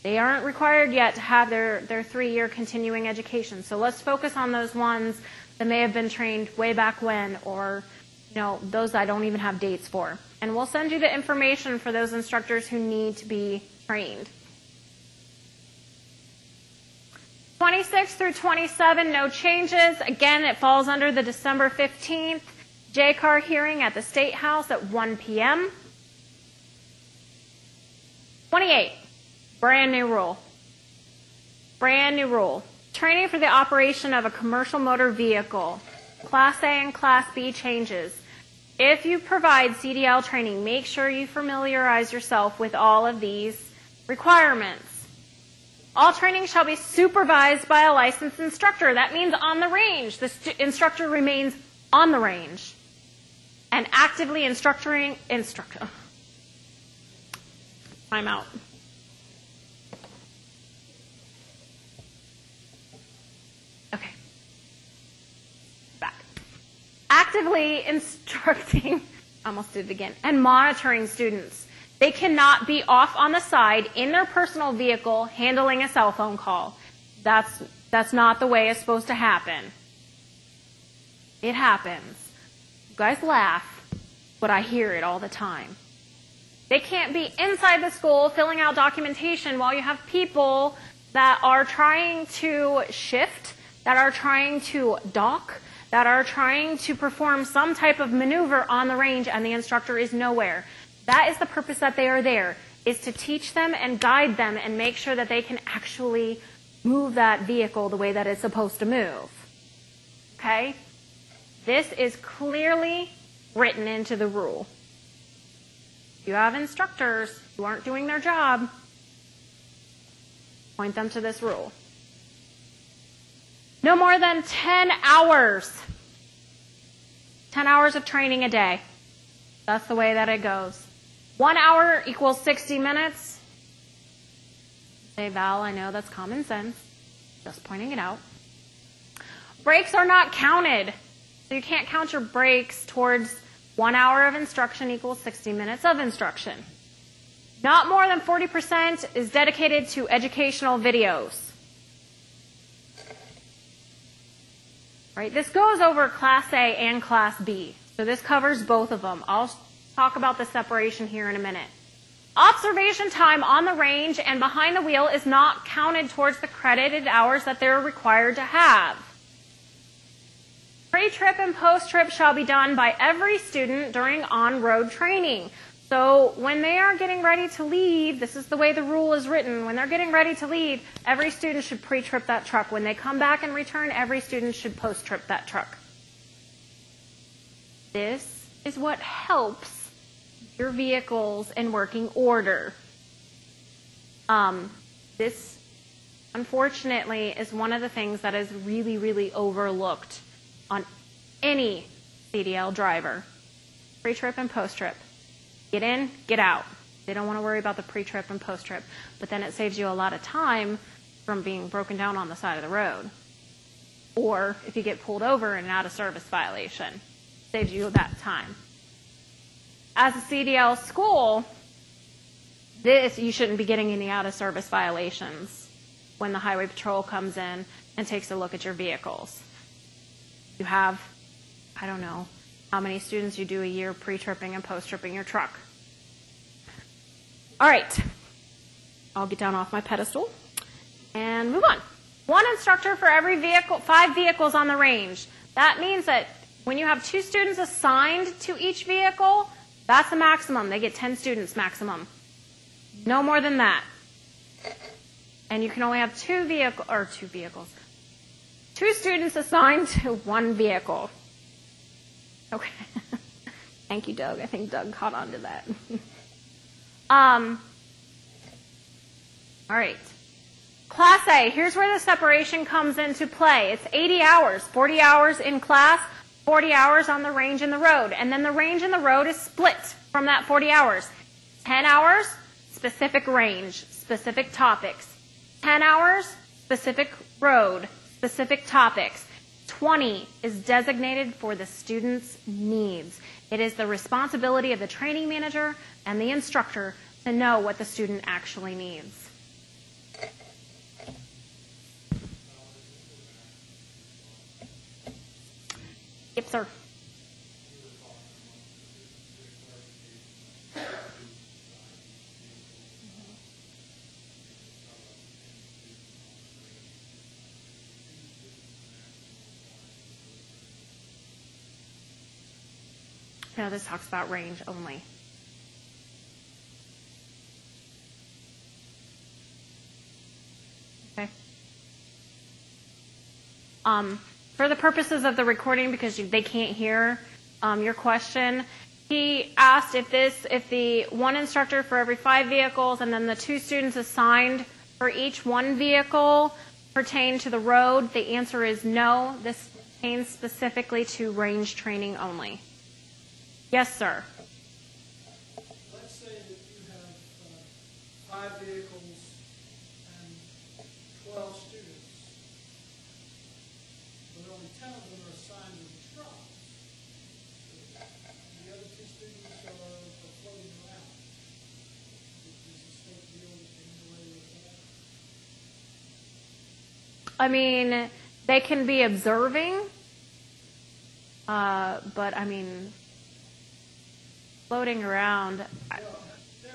Speaker 1: they aren't required yet to have their 3-year continuing education. So let's focus on those ones that may have been trained way back when, or those I don't even have dates for. And we'll send you the information for those instructors who need to be trained. 26 through 27, no changes. Again, it falls under the December 15th JCAR hearing at the State House at 1 p.m. 28, brand new rule. Brand new rule. Training for the operation of a commercial motor vehicle. Class A and Class B changes. If you provide CDL training, make sure you familiarize yourself with all of these requirements. All training shall be supervised by a licensed instructor. That means on the range. The instructor remains on the range and actively instructing. Time out. Okay. Back. Actively instructing, almost did it again, and monitoring students. They cannot be off on the side in their personal vehicle handling a cell phone call. That's not the way it's supposed to happen. It happens. You guys laugh, but I hear it all the time. They can't be inside the school filling out documentation while you have people that are trying to shift, that are trying to dock, that are trying to perform some type of maneuver on the range, and the instructor is nowhere. That is the purpose that they are there, is to teach them and guide them and make sure that they can actually move that vehicle the way that it's supposed to move. Okay? This is clearly written into the rule. If you have instructors who aren't doing their job, point them to this rule. No more than 10 hours. 10 hours of training a day. That's the way that it goes. 1 hour equals 60 minutes. Say, Val, I know that's common sense. Just pointing it out. Breaks are not counted. So you can't count your breaks towards 1 hour of instruction equals 60 minutes of instruction. Not more than 40% is dedicated to educational videos. Right? This goes over Class A and Class B. So this covers both of them. I'll talk about the separation here in a minute. Observation time on the range and behind the wheel is not counted towards the credited hours that they're required to have. Pre-trip and post-trip shall be done by every student during on-road training. So when they are getting ready to leave, this is the way the rule is written, when they're getting ready to leave, every student should pre-trip that truck. When they come back and return, every student should post-trip that truck. This is what helps your vehicles in working order. This, unfortunately, is one of the things that is really, really overlooked on any CDL driver. Pre-trip and post-trip. Get in, get out. They don't want to worry about the pre-trip and post-trip. But then it saves you a lot of time from being broken down on the side of the road. Or if you get pulled over in an out-of-service violation, saves you that time. As a CDL school, you shouldn't be getting any out-of-service violations when the Highway Patrol comes in and takes a look at your vehicles. You have, I don't know, how many students you do a year pre-tripping and post-tripping your truck. All right. I'll get down off my pedestal and move on. 1 instructor for every vehicle, 5 vehicles on the range. That means that when you have 2 students assigned to each vehicle, that's the maximum. They get 10 students maximum. No more than that. And you can only have 2 students assigned to 1 vehicle. Okay. Thank you, Doug. I think Doug caught on to that. All right. Class A, here's where the separation comes into play. It's 80 hours, 40 hours in class, 40 hours on the range and the road. And then the range and the road is split from that 40 hours. 10 hours, specific range, specific topics. 10 hours, specific road, specific topics. 20 is designated for the student's needs. It is the responsibility of the training manager and the instructor to know what the student actually needs. Yep, sir. No, this talks about range only. Okay. For the purposes of the recording, because they can't hear your question, he asked if the 1 instructor for every 5 vehicles and then the 2 students assigned for each 1 vehicle pertain to the road. The answer is no. This pertains specifically to range training only. Yes, sir.
Speaker 14: Let's say that you have 5 vehicles and 12 students, but only 10 of them are assigned to the trucks. The other 2 students are floating around. Does the state deal with any way with that?
Speaker 1: I mean, they can be observing, but I mean, floating around.
Speaker 14: Well, their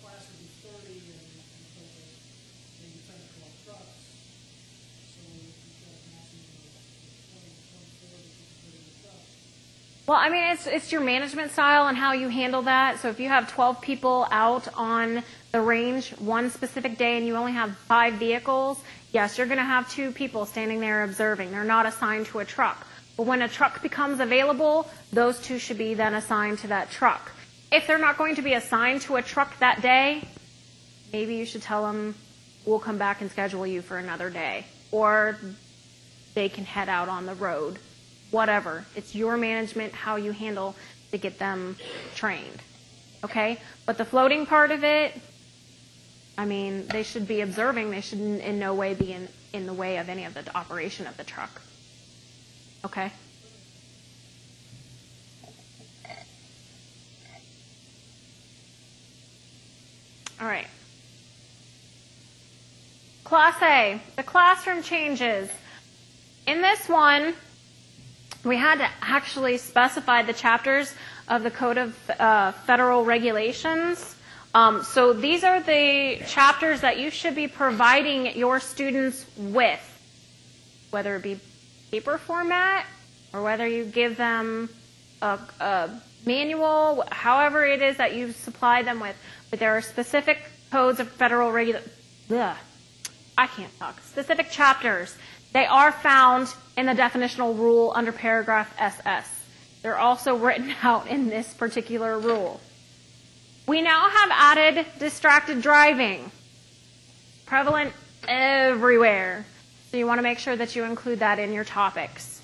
Speaker 14: class would be 30 and maybe 10 or 12 trucks. So you've got a maximum of 20, 24 that you can put in the trucks.
Speaker 1: Well, I mean, it's your management style and how you handle that. So if you have 12 people out on the range one specific day and you only have 5 vehicles, yes, you're going to have 2 people standing there observing. They're not assigned to a truck. But when a truck becomes available, those 2 should be then assigned to that truck. If they're not going to be assigned to a truck that day, maybe you should tell them, we'll come back and schedule you for another day. Or they can head out on the road. Whatever. It's your management, how you handle to get them trained. Okay? But the floating part of it, I mean, they should be observing. They should in no way be in the way of any of the operation of the truck. Okay? All right. Class A, the classroom changes. In this one, we had to actually specify the chapters of the Code of Federal Regulations. So these are the chapters that you should be providing your students with, whether it be paper format or whether you give them a manual, however it is that you supply them with. But there are specific codes of federal specific chapters. They are found in the definitional rule under paragraph SS. They're also written out in this particular rule. We now have added distracted driving, prevalent everywhere. So you want to make sure that you include that in your topics.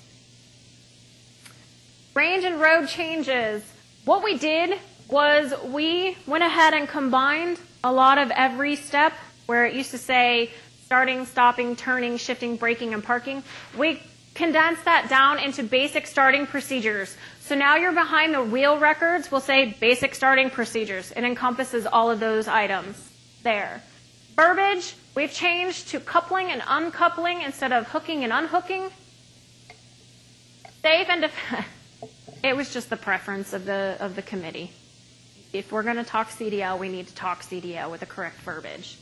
Speaker 1: Range and road changes. What we did was we went ahead and combined a lot of every step where it used to say starting, stopping, turning, shifting, braking, and parking. We condensed that down into basic starting procedures. So now your behind the wheel records will say basic starting procedures. It encompasses all of those items there. Verbiage, we've changed to coupling and uncoupling instead of hooking and unhooking. Safe and it was just the preference of the committee. If we're going to talk CDL, we need to talk CDL with the correct verbiage.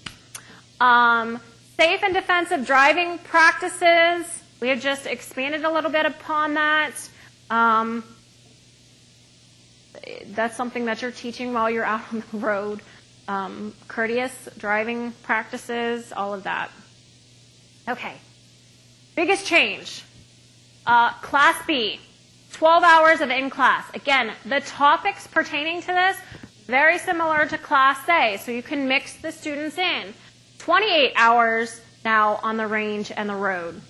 Speaker 1: Safe and defensive driving practices, we have just expanded a little bit upon that. That's something that you're teaching while you're out on the road. Courteous driving practices, all of that. Okay. Biggest change. Class B, 12 hours of in-class. Again, the topics pertaining to this, very similar to Class A, so you can mix the students in. 28 hours now on the range and the road.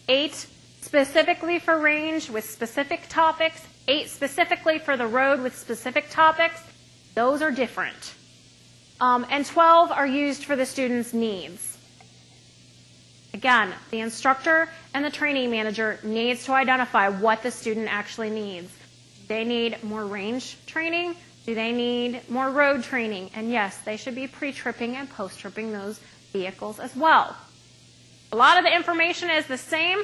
Speaker 1: 8 specifically for range with specific topics, 8 specifically for the road with specific topics. Those are different. And 12 are used for the student's needs. Again, the instructor and the training manager needs to identify what the student actually needs. Do they need more range training? Do they need more road training? And yes, they should be pre-tripping and post-tripping those vehicles as well. A lot of the information is the same,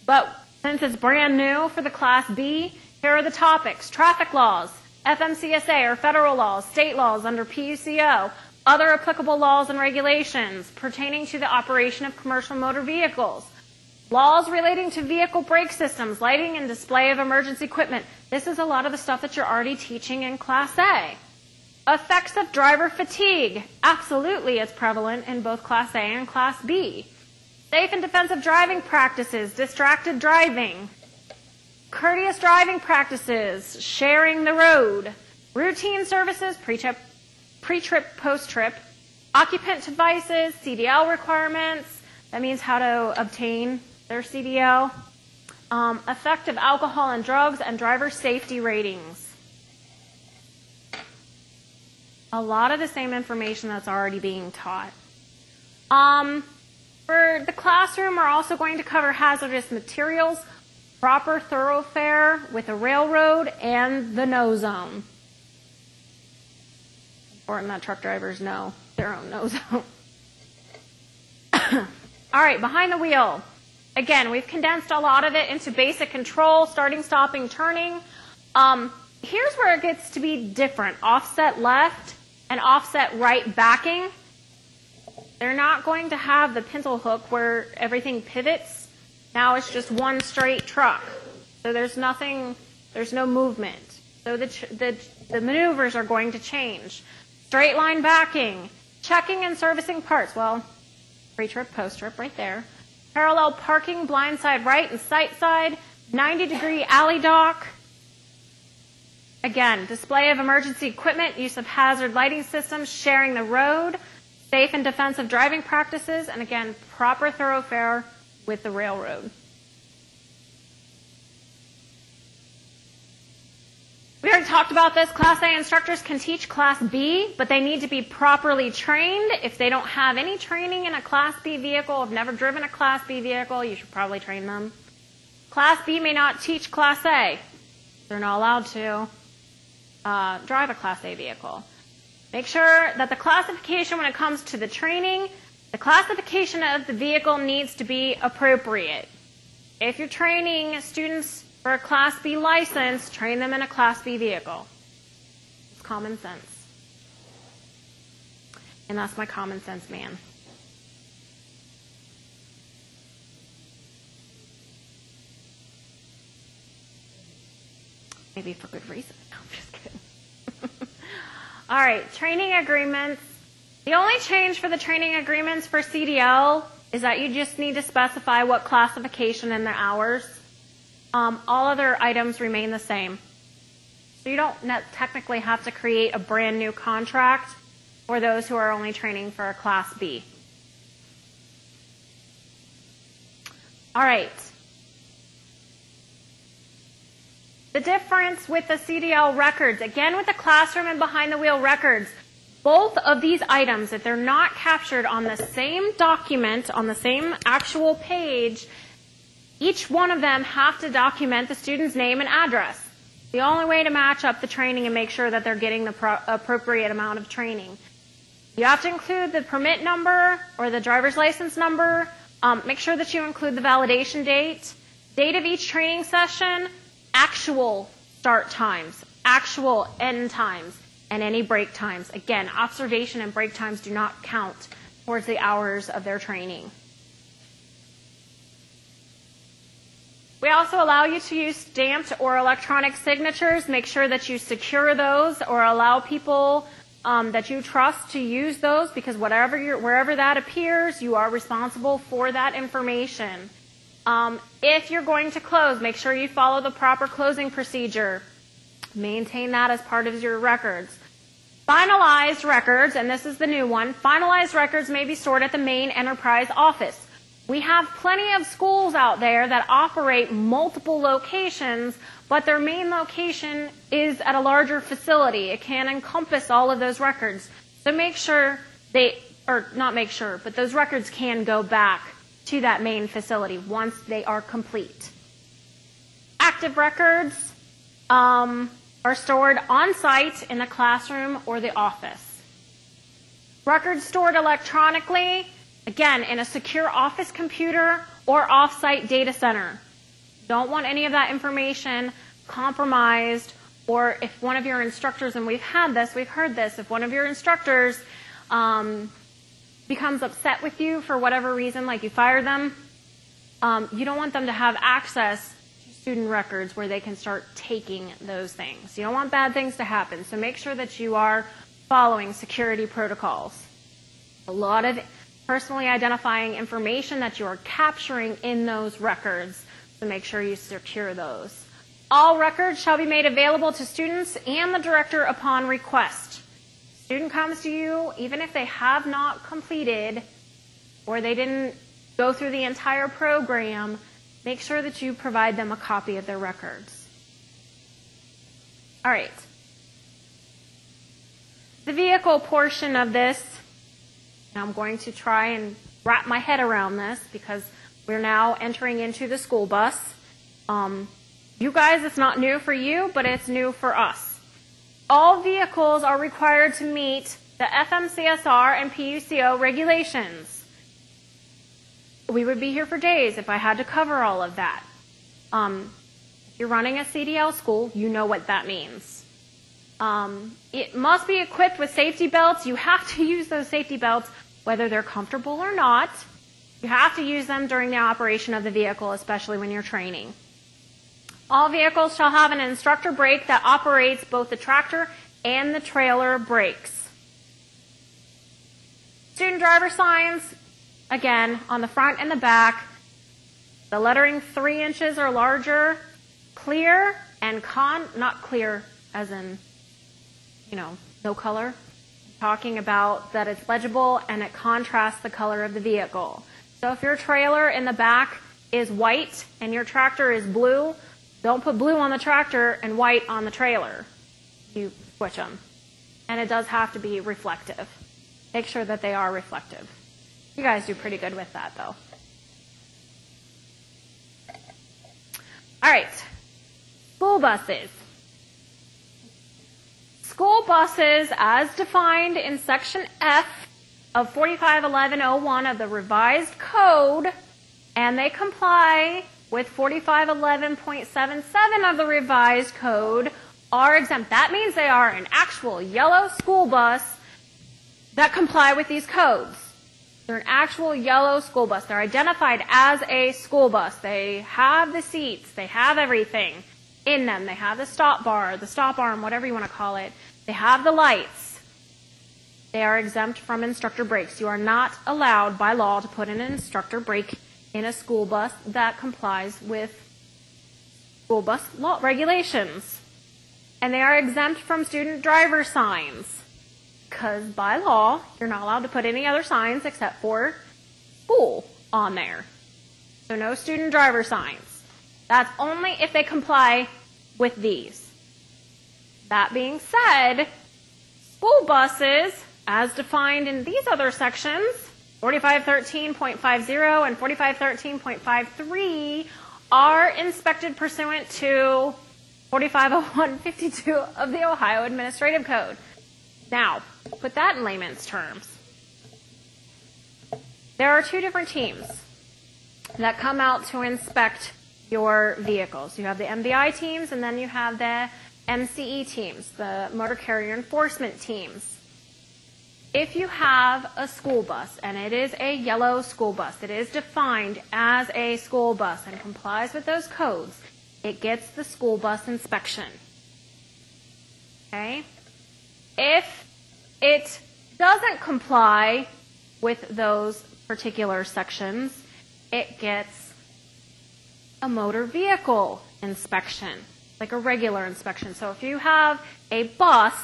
Speaker 1: but since it's brand new for the Class B, here are the topics. Traffic laws, FMCSA or federal laws, state laws under PUCO, other applicable laws and regulations pertaining to the operation of commercial motor vehicles, laws relating to vehicle brake systems, lighting and display of emergency equipment. This is a lot of the stuff that you're already teaching in Class A. Effects of driver fatigue. Absolutely, it's prevalent in both Class A and Class B. Safe and defensive driving practices, distracted driving, courteous driving practices, sharing the road, routine services, pre-trip, post-trip, occupant devices, CDL requirements, that means how to obtain their CDL, effect of alcohol and drugs, and driver safety ratings. A lot of the same information that's already being taught. For the classroom, we're also going to cover hazardous materials, proper thoroughfare with a railroad, and the no zone. Important that truck drivers know their own no zone. All right, behind the wheel. Again, we've condensed a lot of it into basic control, starting, stopping, turning. Here's where it gets to be different. Offset left and offset right backing. They're not going to have the pintle hook where everything pivots. Now it's just one straight truck. So there's no movement. So the maneuvers are going to change. Straight line backing, checking and servicing parts. Well, pre-trip, post-trip right there. Parallel parking, blind side right and sight side, 90-degree alley dock. Again, display of emergency equipment, use of hazard lighting systems, sharing the road, safe and defensive driving practices, and again, proper thoroughfare with the railroad. We already talked about this. Class A instructors can teach Class B, but they need to be properly trained. If they don't have any training in a Class B vehicle, have never driven a Class B vehicle, you should probably train them. Class B may not teach Class A. They're not allowed to drive a Class A vehicle. Make sure that the classification when it comes to the training, the classification of the vehicle needs to be appropriate. If you're training students for a Class B license, train them in a Class B vehicle. It's common sense. And that's my common sense man. Maybe for good reason. No, I'm just kidding. All right, training agreements. The only change for the training agreements for CDL is that you just need to specify what classification and the hours. All other items remain the same. So you don't technically have to create a brand new contract for those who are only training for a Class B. All right. The difference with the CDL records, again with the classroom and behind the wheel records, Both of these items, if they're not captured on the same document, on the same actual page, each one of them have to document the student's name and address. The only way to match up the training and make sure that they're getting the appropriate amount of training. You have to include the permit number or the driver's license number. Make sure that you include the validation date of each training session, actual start times, actual end times, and any break times. Again, observation and break times do not count towards the hours of their training. We also allow you to use stamped or electronic signatures. Make sure that you secure those or allow people that you trust to use those, because wherever that appears, you are responsible for that information. If you're going to close, make sure you follow the proper closing procedure. Maintain that as part of your records. Finalized records, and this is the new one, finalized records may be stored at the main enterprise office. We have plenty of schools out there that operate multiple locations, but their main location is at a larger facility. It can encompass all of those records. So make sure but those records can go back to that main facility once they are complete. Active records are stored on-site in the classroom or the office. Records stored electronically, again, in a secure office computer or off-site data center. Don't want any of that information compromised, or if one of your instructors, and we've heard this, if one of your instructors becomes upset with you for whatever reason, like you fired them, you don't want them to have access to student records where they can start taking those things. You don't want bad things to happen, so make sure that you are following security protocols. A lot of personally identifying information that you are capturing in those records, so make sure you secure those. All records shall be made available to students and the director upon request. Student comes to you, even if they have not completed or they didn't go through the entire program, make sure that you provide them a copy of their records. All right. The vehicle portion of this, I'm going to try and wrap my head around this because we're now entering into the school bus. You guys, it's not new for you, but it's new for us. All vehicles are required to meet the FMCSR and PUCO regulations. We would be here for days if I had to cover all of that. If you're running a CDL school, you know what that means. It must be equipped with safety belts. You have to use those safety belts whether they're comfortable or not. You have to use them during the operation of the vehicle, especially when you're training. All vehicles shall have an instructor brake that operates both the tractor and the trailer brakes. Student driver signs, again, on the front and the back. The lettering 3 inches or larger, clear and not clear as in, no color. Talking about that it's legible and it contrasts the color of the vehicle. So if your trailer in the back is white and your tractor is blue, don't put blue on the tractor and white on the trailer. You switch them. And it does have to be reflective. Make sure that they are reflective. You guys do pretty good with that, though. All right. School buses. School buses, as defined in Section F of 451101 of the revised code, and they comply with 4511.77 of the revised code, are exempt. That means they are an actual yellow school bus that comply with these codes. They're an actual yellow school bus. They're identified as a school bus. They have the seats. They have everything in them. They have the stop bar, the stop arm, whatever you want to call it. They have the lights. They are exempt from instructor brakes. You are not allowed by law to put in an instructor brake in a school bus that complies with school bus law regulations. And they are exempt from student driver signs because by law, you're not allowed to put any other signs except for school on there. So no student driver signs. That's only if they comply with these. That being said, school buses as defined in these other sections, 4513.50 and 4513.53 are inspected pursuant to 4501.52 of the Ohio Administrative Code. Now, put that in layman's terms. There are two different teams that come out to inspect your vehicles. You have the MVI teams, and then you have the MCE teams, the motor carrier enforcement teams. If you have a school bus, and it is a yellow school bus, it is defined as a school bus and complies with those codes, it gets the school bus inspection. Okay? If it doesn't comply with those particular sections, it gets a motor vehicle inspection, like a regular inspection. So if you have a bus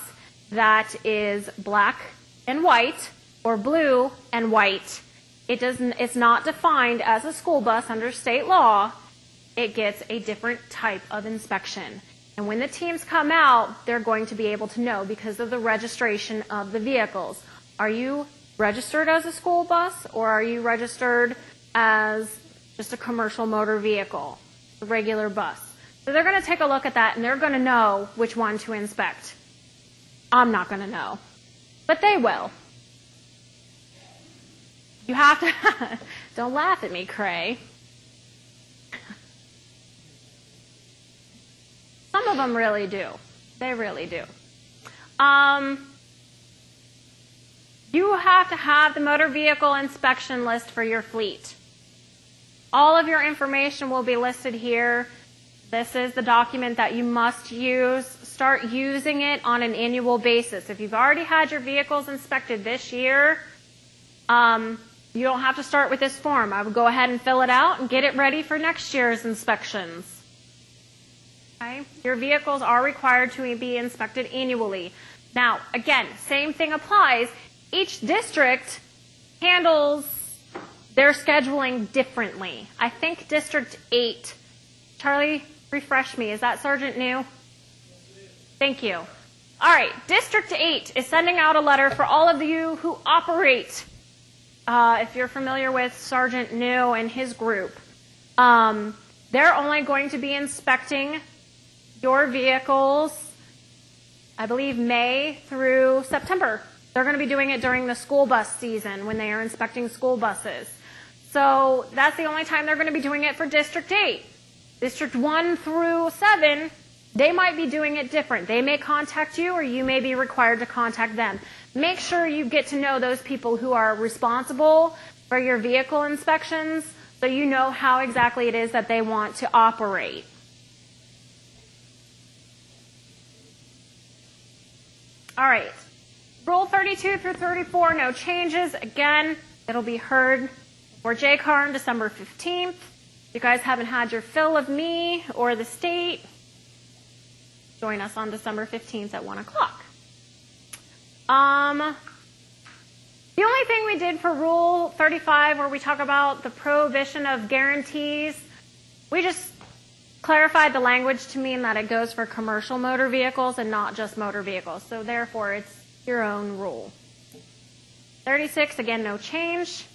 Speaker 1: that is black and white or blue and white, it's not defined as a school bus under state law, it gets a different type of inspection. And when the teams come out, they're going to be able to know because of the registration of the vehicles. Are you registered as a school bus, or are you registered as just a commercial motor vehicle, a regular bus? So they're going to take a look at that, and they're going to know which one to inspect. I'm not going to know, but they will. You have to, don't laugh at me, Cray. Some of them really do. They really do. You have to have the motor vehicle inspection list for your fleet. All of your information will be listed here. This is the document that you must use. Start using it on an annual basis. If you've already had your vehicles inspected this year, you don't have to start with this form. I would go ahead and fill it out and get it ready for next year's inspections. Okay? Your vehicles are required to be inspected annually. Now, again, same thing applies. Each district handles their scheduling differently. I think District 8, Charlie, refresh me, is that Sergeant New? Thank you. All right, District 8 is sending out a letter for all of you who operate, if you're familiar with Sergeant New and his group. They're only going to be inspecting your vehicles, I believe, May through September. They're going to be doing it during the school bus season when they are inspecting school buses. So that's the only time they're going to be doing it for District 8. District 1 through 7, they might be doing it different. They may contact you, or you may be required to contact them. Make sure you get to know those people who are responsible for your vehicle inspections so you know how exactly it is that they want to operate. All right. Rule 32 through 34, no changes. Again, it'll be heard for JCAR on December 15th. If you guys haven't had your fill of me or the state, join us on December 15th at 1 o'clock. The only thing we did for Rule 35, where we talk about the prohibition of guarantees, we just clarified the language to mean that it goes for commercial motor vehicles and not just motor vehicles. So therefore, it's your own rule. 36, again, no change.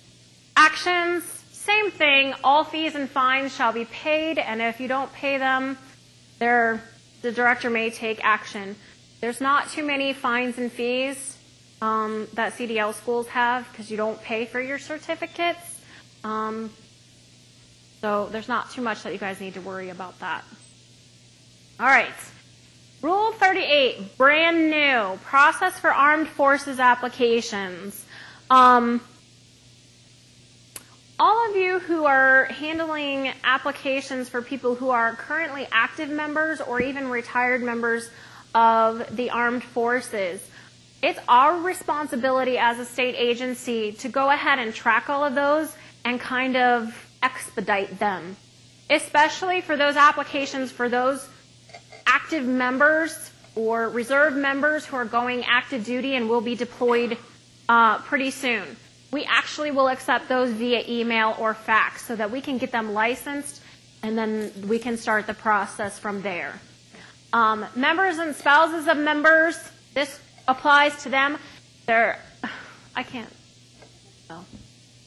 Speaker 1: Actions, same thing. All fees and fines shall be paid, and if you don't pay them, the director may take action. There's not too many fines and fees that CDL schools have because you don't pay for your certificates. So there's not too much that you guys need to worry about that. All right. Rule 38, brand new, process for armed forces applications. All of you who are handling applications for people who are currently active members or even retired members of the armed forces, it's our responsibility as a state agency to go ahead and track all of those and kind of expedite them, especially for those applications for those active members or reserve members who are going active duty and will be deployed pretty soon. We actually will accept those via email or fax so that we can get them licensed, and then we can start the process from there. Members and spouses of members, this applies to them. I can't. Oh.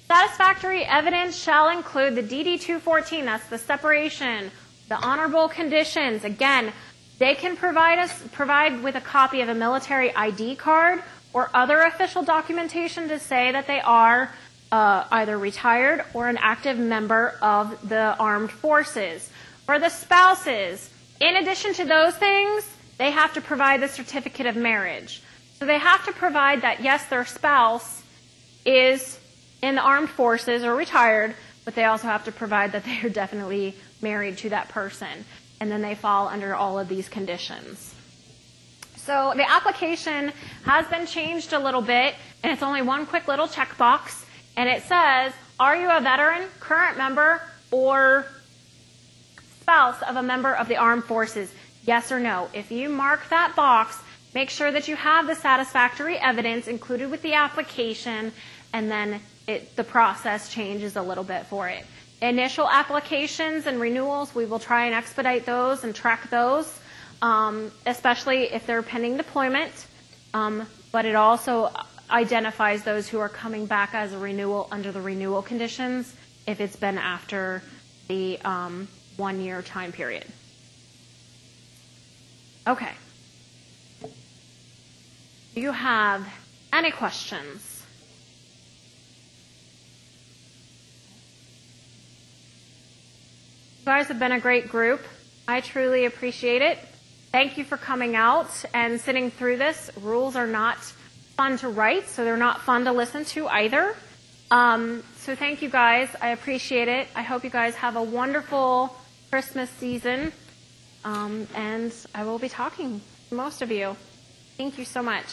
Speaker 1: Satisfactory evidence shall include the DD-214, that's the separation, the honorable conditions. Again, they can provide with a copy of a military ID card or other official documentation to say that they are either retired or an active member of the armed forces. For the spouses, in addition to those things, they have to provide the certificate of marriage. So they have to provide that, yes, their spouse is in the armed forces or retired, but they also have to provide that they are definitely married to that person. And then they fall under all of these conditions. So the application has been changed a little bit, and it's only one quick little checkbox. And it says, are you a veteran, current member, or spouse of a member of the armed forces? Yes or no. If you mark that box, make sure that you have the satisfactory evidence included with the application, and then the process changes a little bit for it. Initial applications and renewals, we will try and expedite those and track those, especially if they're pending deployment. But it also identifies those who are coming back as a renewal under the renewal conditions if it's been after the 1 year time period. Okay. Do you have any questions? You guys have been a great group. I truly appreciate it. Thank you for coming out and sitting through this. Rules are not fun to write, so they're not fun to listen to either. So thank you guys. I appreciate it. I hope you guys have a wonderful Christmas season. And I will be talking to most of you. Thank you so much.